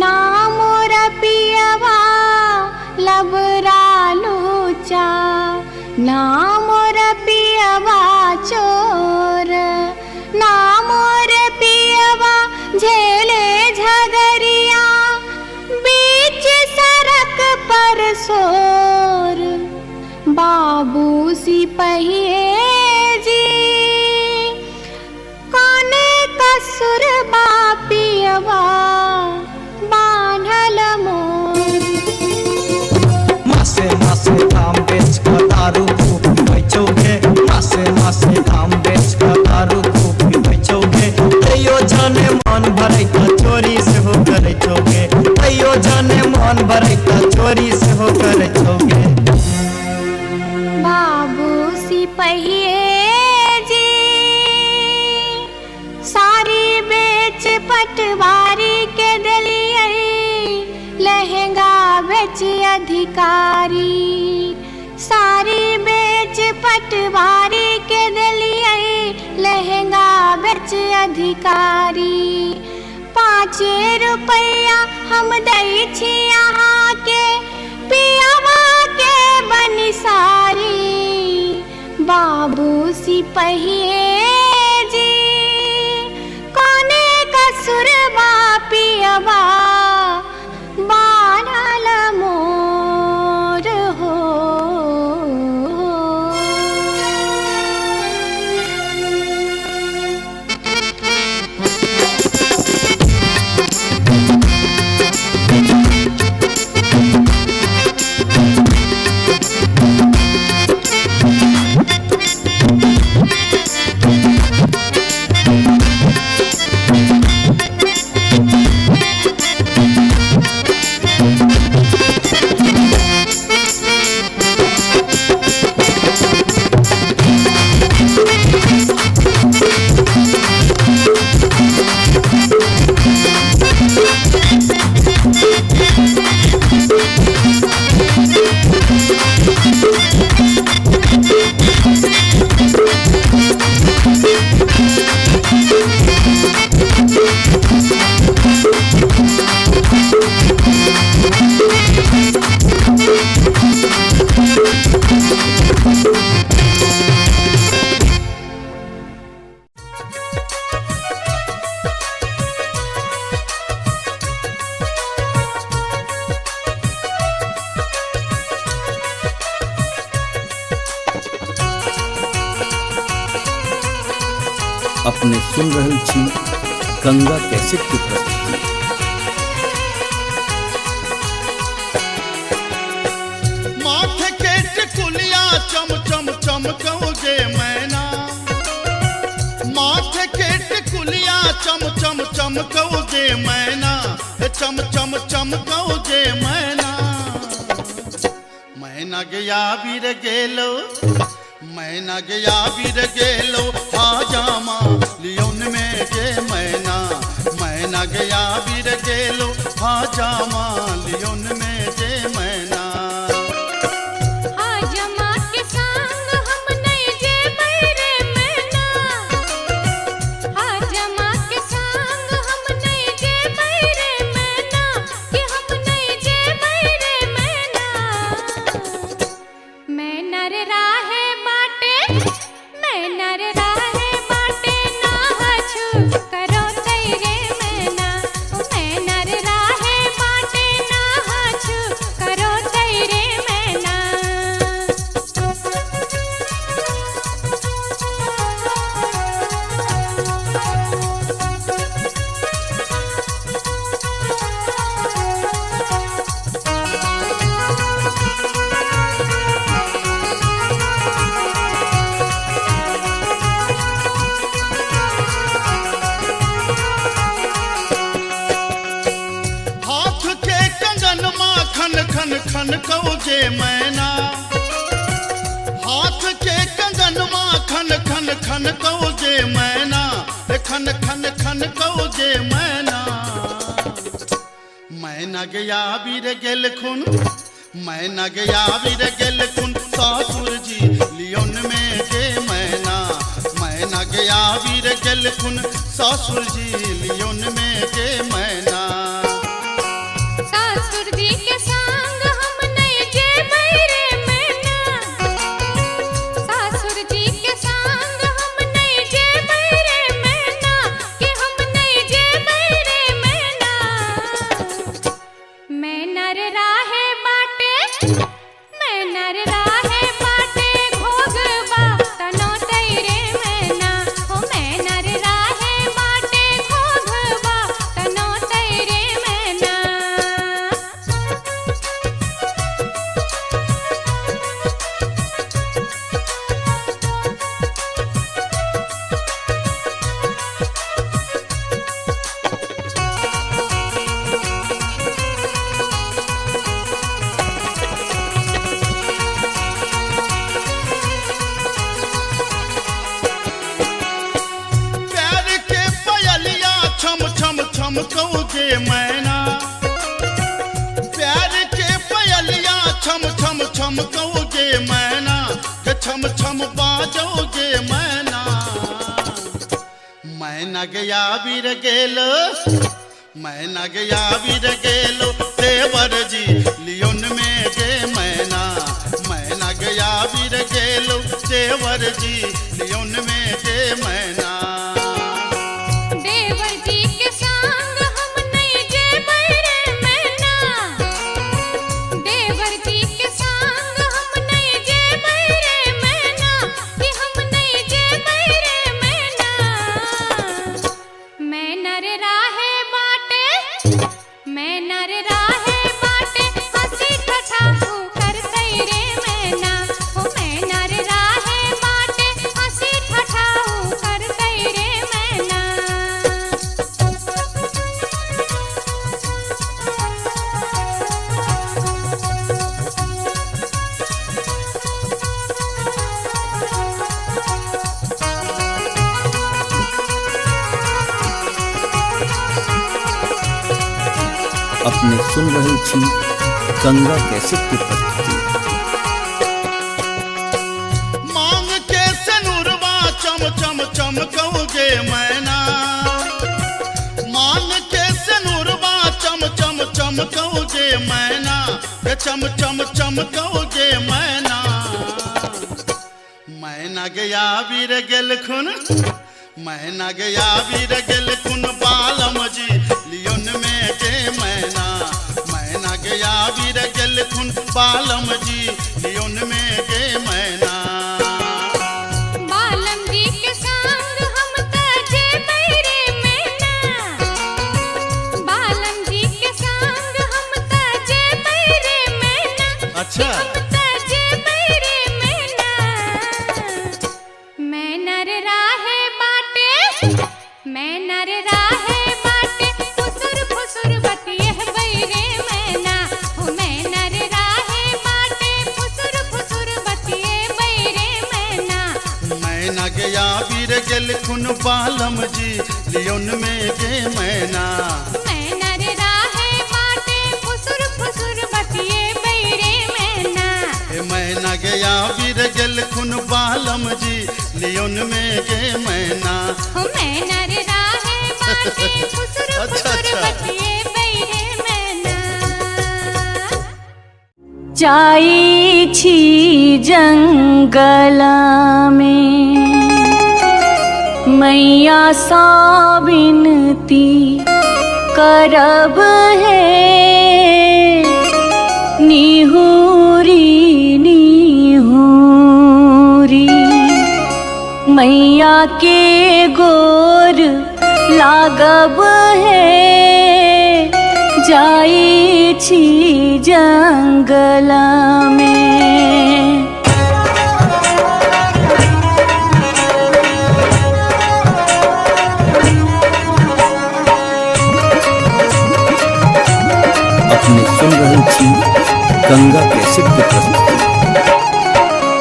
ना मोर पियवा लबरा लूचा ना मोर पियवा चोर ना मोर पियवा झेले झगरिया बीच सड़क पर सोर बाबू सिपहिए जी कोने कसुर बापियवा बान्हल मोर मासे मासे दाम बेच कर दारू खूब बेचोगे मासे मासे दाम बेच कर दारू खूब बेचोगे तैयो जाने मन भरे का चोरी से हो करे चोगे तैयो जाने मन भरे का चोरी से हो करे चोगे बाबू सिपहिए जी सारी बेच पटवारी के दलिए लहंगा बेच अधिकारी सारी बेच पटवारी के दलिए लहंगा बेच अधिकारी 5 रुपया हम दै छी यहाँ के पियावा के बनिसारी बाबू सिपहिए जी कोने कसुर बापियवा बानल मोर हो अपने सुन रहल छी गंगा कैसेट की प्रस्तुति। माथे के टिकुलिया चम चम चमकौगे मैना, माथे के टिकुलिया टिकुलिया चम चम चमकौगे मैना, चम चम चमकौगे मैना। मैना गया बीर गेलो, मैना गया बीर गेलो, हाजामा लियोन में गे मैना। मैना गया बीर गेलो, हाजामा लियोन में गे मैना। हाजमा के संग हम नहीं जे बैरे मैना, हाजमा के संग हम नहीं जे बैरे मैना, कि हम नहीं जे बैरे मैना। मैना रे राहे बाटे, मैना रे राहे बाटे ना हछु करो तैरे मैना। मैना रे राहे बाटे ना हछु करो तैरे मैना। हाथ के कंगन माखन खन खन कौगे मैना। हाथ के कंगन माखन खन खन कौगे मैना, खन खन खन कौगे मैना। मैना गया बीर गेल खुन, मैना गया बीर गेल खुन, सासुर जी लियोन में गे मैना। मैना गया बीर गेल खुन, सासुर जी लियोन में गे मैना। सासुर जी के संग हम नहीं जे बैरे मैना, सासुर जी के संग हम नहीं जे बैरे मैना, कि हम नहीं जे बैरे मैना। मैना रे राहे बाटे, मैना रे राहे बाटे घोगबा तनो तैरे मैना। हो मैना रे राहे बाटे घोगबा तनो तैरे मैना। प्यार के पयलिया छम छम छम कौगे मैना। प्यार के पयलिया छम छम छम कौगे मैना, के छम छम बाजोगे मैना। मैना गया बीर गेलो, मैना गया बीर गेलो, देवर जी लियोन में गे मैना। मैना गया बीर गेलो, देवर जी लियोन में गे मैना। देवर जी के संग हम नहीं जे बैरे मैना, देवर जी के संग हम नहीं जे बैरे मैना, कि हम नहीं जे बैरे मैना। मैना रे राहे बाटे, मैना रे राहे बाटे हंसी ठठा कर तैरे मैना। हो मैना रे राहे बाटे हंसी ठठा कर तैरे मैना। अपने सुन रहे छी गंगा कैसेट की प्रस्तुति। मांग के सनुरवा चम चम चमकौगे मैना। मांग के सनुरवा चम चम चमकौगे मैना, के चम चम चमकौगे मैना। मैना गया बीर गेल खुन, मैना गया बीर गेल खुन, बालम जी लियोन में गे मैना। मैना गया बीर गेल खुन, बालम जी लियोन में गे मैना। बालम जी के संग हम त जे बैरे मैना, बालम जी के संग हम त जे बैरे मैना। अच्छा हम त जे बैरे मैना। मैना रे राहे बाटे, मैं मैं नर राहे बाटे फुसुर फुसुर बतिये बैरे मैना हो मैं नर राहे बाटे फुसुर फुसुर बतिये बैरे मैना मैना गया वीर गेल खुन बालम जी लियोन में गे मैना मैं नर राहे बाटे फुसुर फुसुर बतिये बैरे मैना मैना गया वीर गेल खुन बालम जी लियोन में गे मैना हो मैं नर राहे बाटे फुसुर फुसुर बतिये बैरे मैना जाई छी जंगल में मैया सा विनती करब है निहुरी निहुरी मैया के गोर लागब है जाई छी जंगल में अपने सुन रहे छी गंगा कैसेट की प्रस्तुति।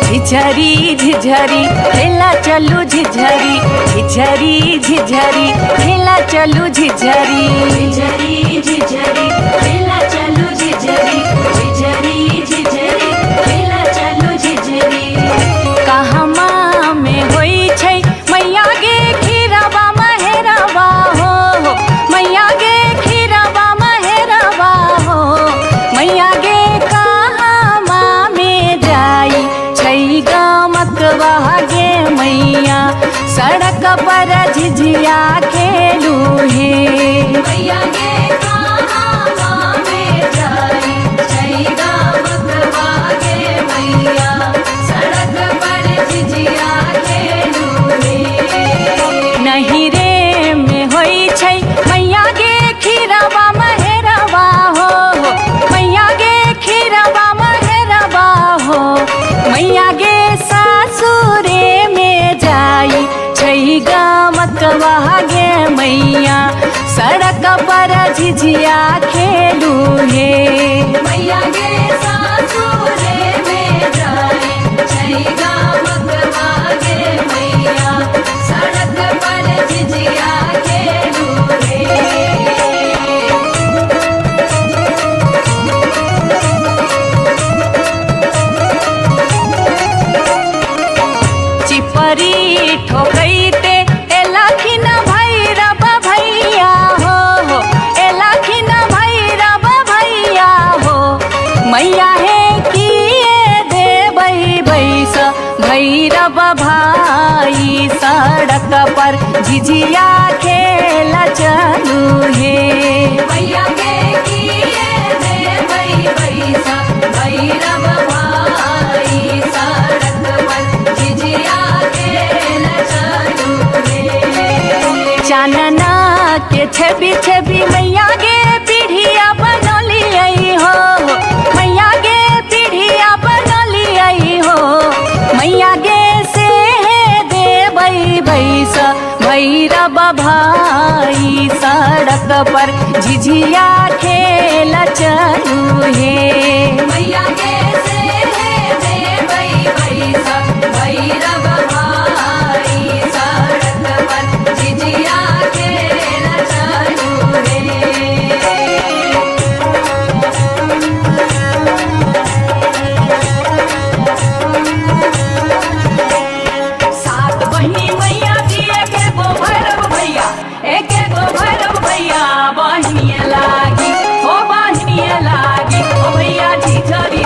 झिझरी झिझरी खेला चलू झिझरी झिझरी झिझरी खेला चलू झिझरी झिझरी झिझरी खेला चलू झिझरी झिझरी झिझरी खेला चलू झिझरी कहमा में होई छै मैया गे खीरवा महेरवा हो मैया गे खीरवा महेरवा हो मैया गे कहमा में जाई छै गमकवा गे मैया सड़क पर झिझिया खेलू हे मैया गे कहमा में जाई छै गमकवा गे मैया सड़क पर झिझिया खेलू हे नहीं रे में होई छै मैया गे खीरवा महेरवा हो मैया गे खीरवा महेरवा हो मैया गे सासुरे में जाई छै गमकवा गे मैया सड़क पर झिझिया खेलू हे मैया गे सासुरे में जाई छै गमकवा गे मैया सड़क पर झिझिया खेलू हे चिपरी ठोकैते एलाखिन भैरव भैया हो एलाखिन भैरव भैया हो मैया हे किए देबै बैस भैरव भाई सड़क पर झिझिया खेल चलू हे मैया गे किए देबै बैस भैरव भाई सड़क पर झिझिया खेल चलू हे चानना के छवि छवि मैया गे पीढ़िया बनलियै हो मैया गे पीढ़िया बनलियै हो मैया गे से देबै बैस भैरव भाई सड़क पर झिझिया खेल चलू हे मैया गे से देबै बैस भैरव भाई सड़क पर झिझिया खेल चलू हे सात बहिनी मैया जी एके गो भैरव भैया एके गो भैरव भैया बहिनिए लागी ओ भैया झिझरी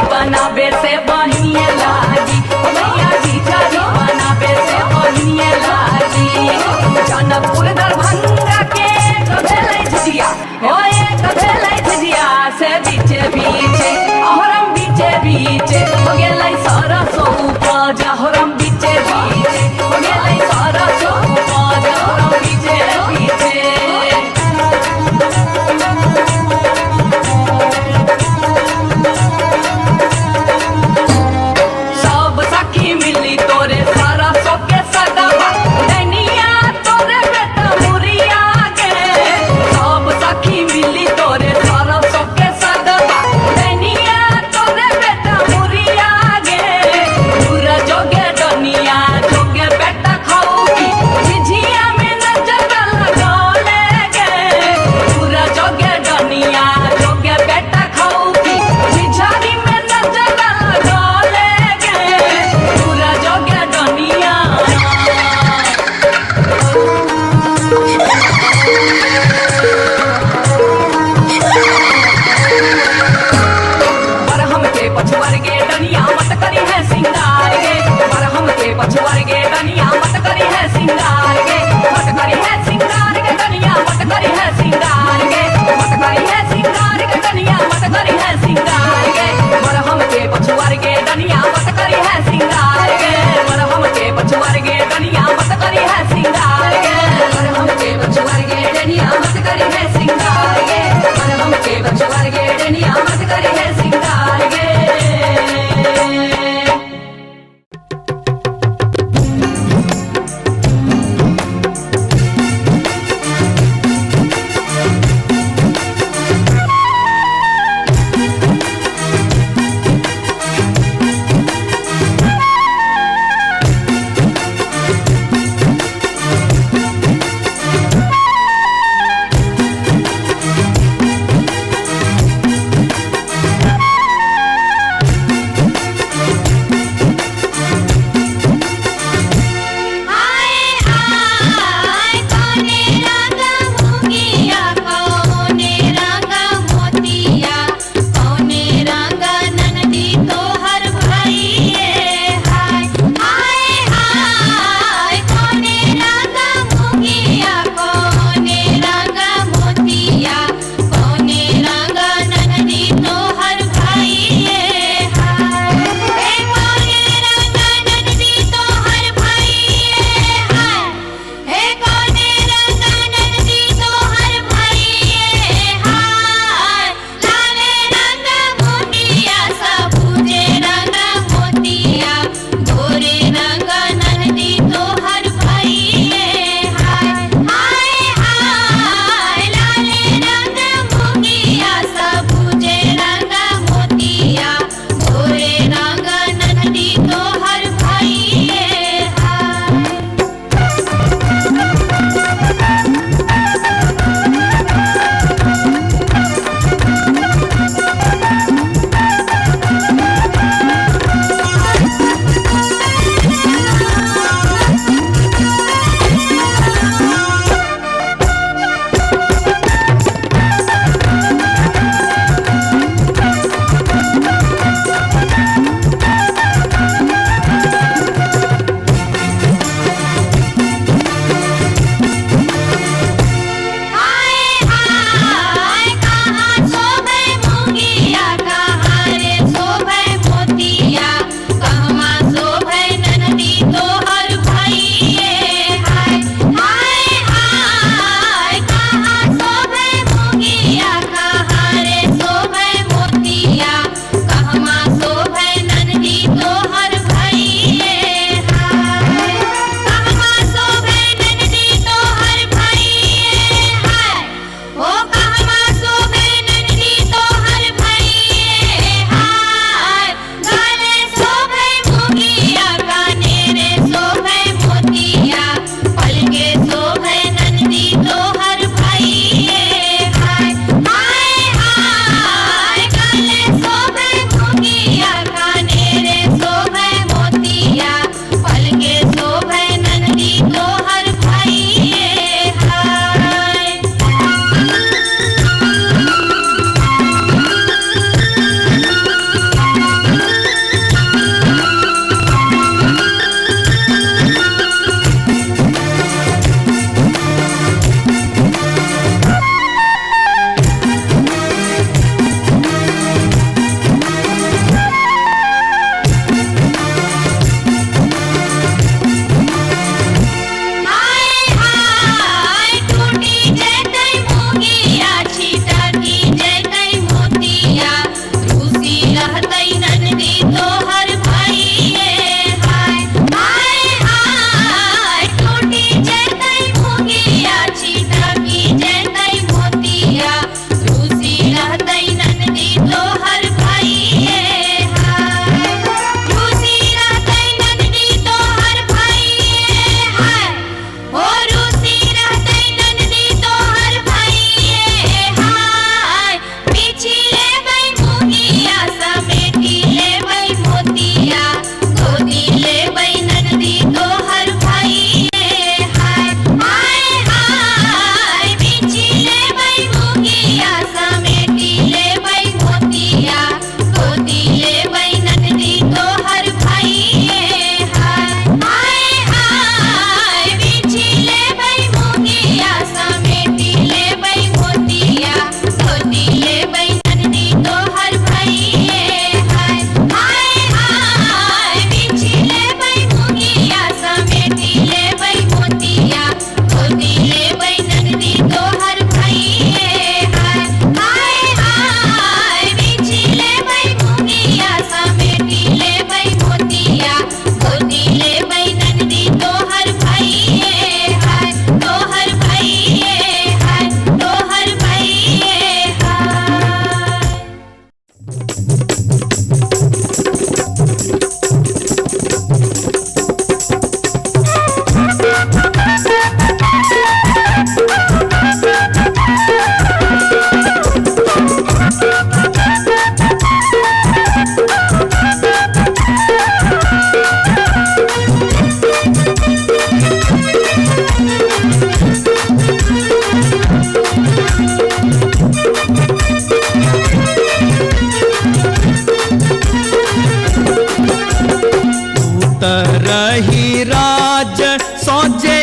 रही राज सोचे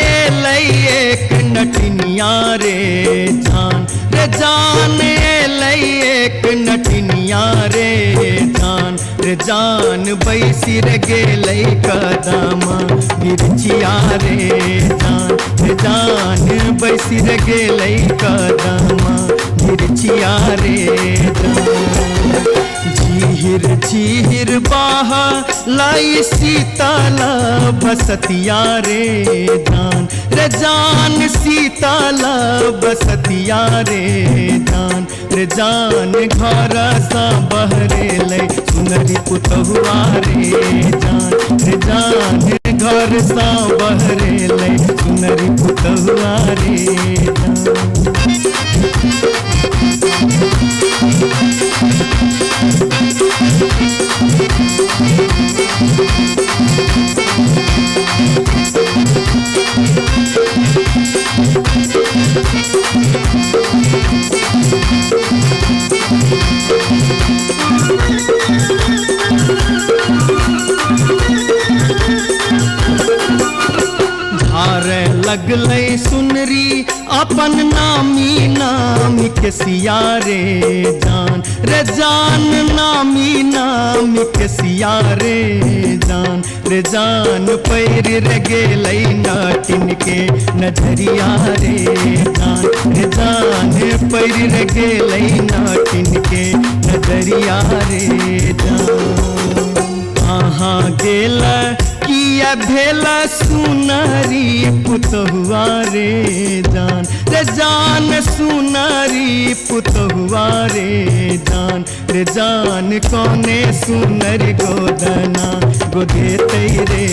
एक नटनिया रे जान एक नटनिया रे जान बैसिर गेलै कदम बिरचिया रे जान बैसिर गेलै कदम बिरचिया रे झीर झीर बाहा लाई सीताला बसतिया रे जान सीताला बसतिया रे जान घर सा बहरे ले सुनरी पुतहुआ रे जान घर सा बहरे ले सुनरी पुतहुआ रे धारे लगलै सुनरी अपन नामी नाम के सिया रे जान नामी नाम के सिया रे जान पैर रे गेलै नाटिन के नजरिया रे जान पैर रे गेलै नाटिन के नजरिया रे कहाँ गेल किया भेला सुनारी पुतहुआ रे जान सुनारी पुतहुआ रे जान कौने सुनर गोदना गोदे रे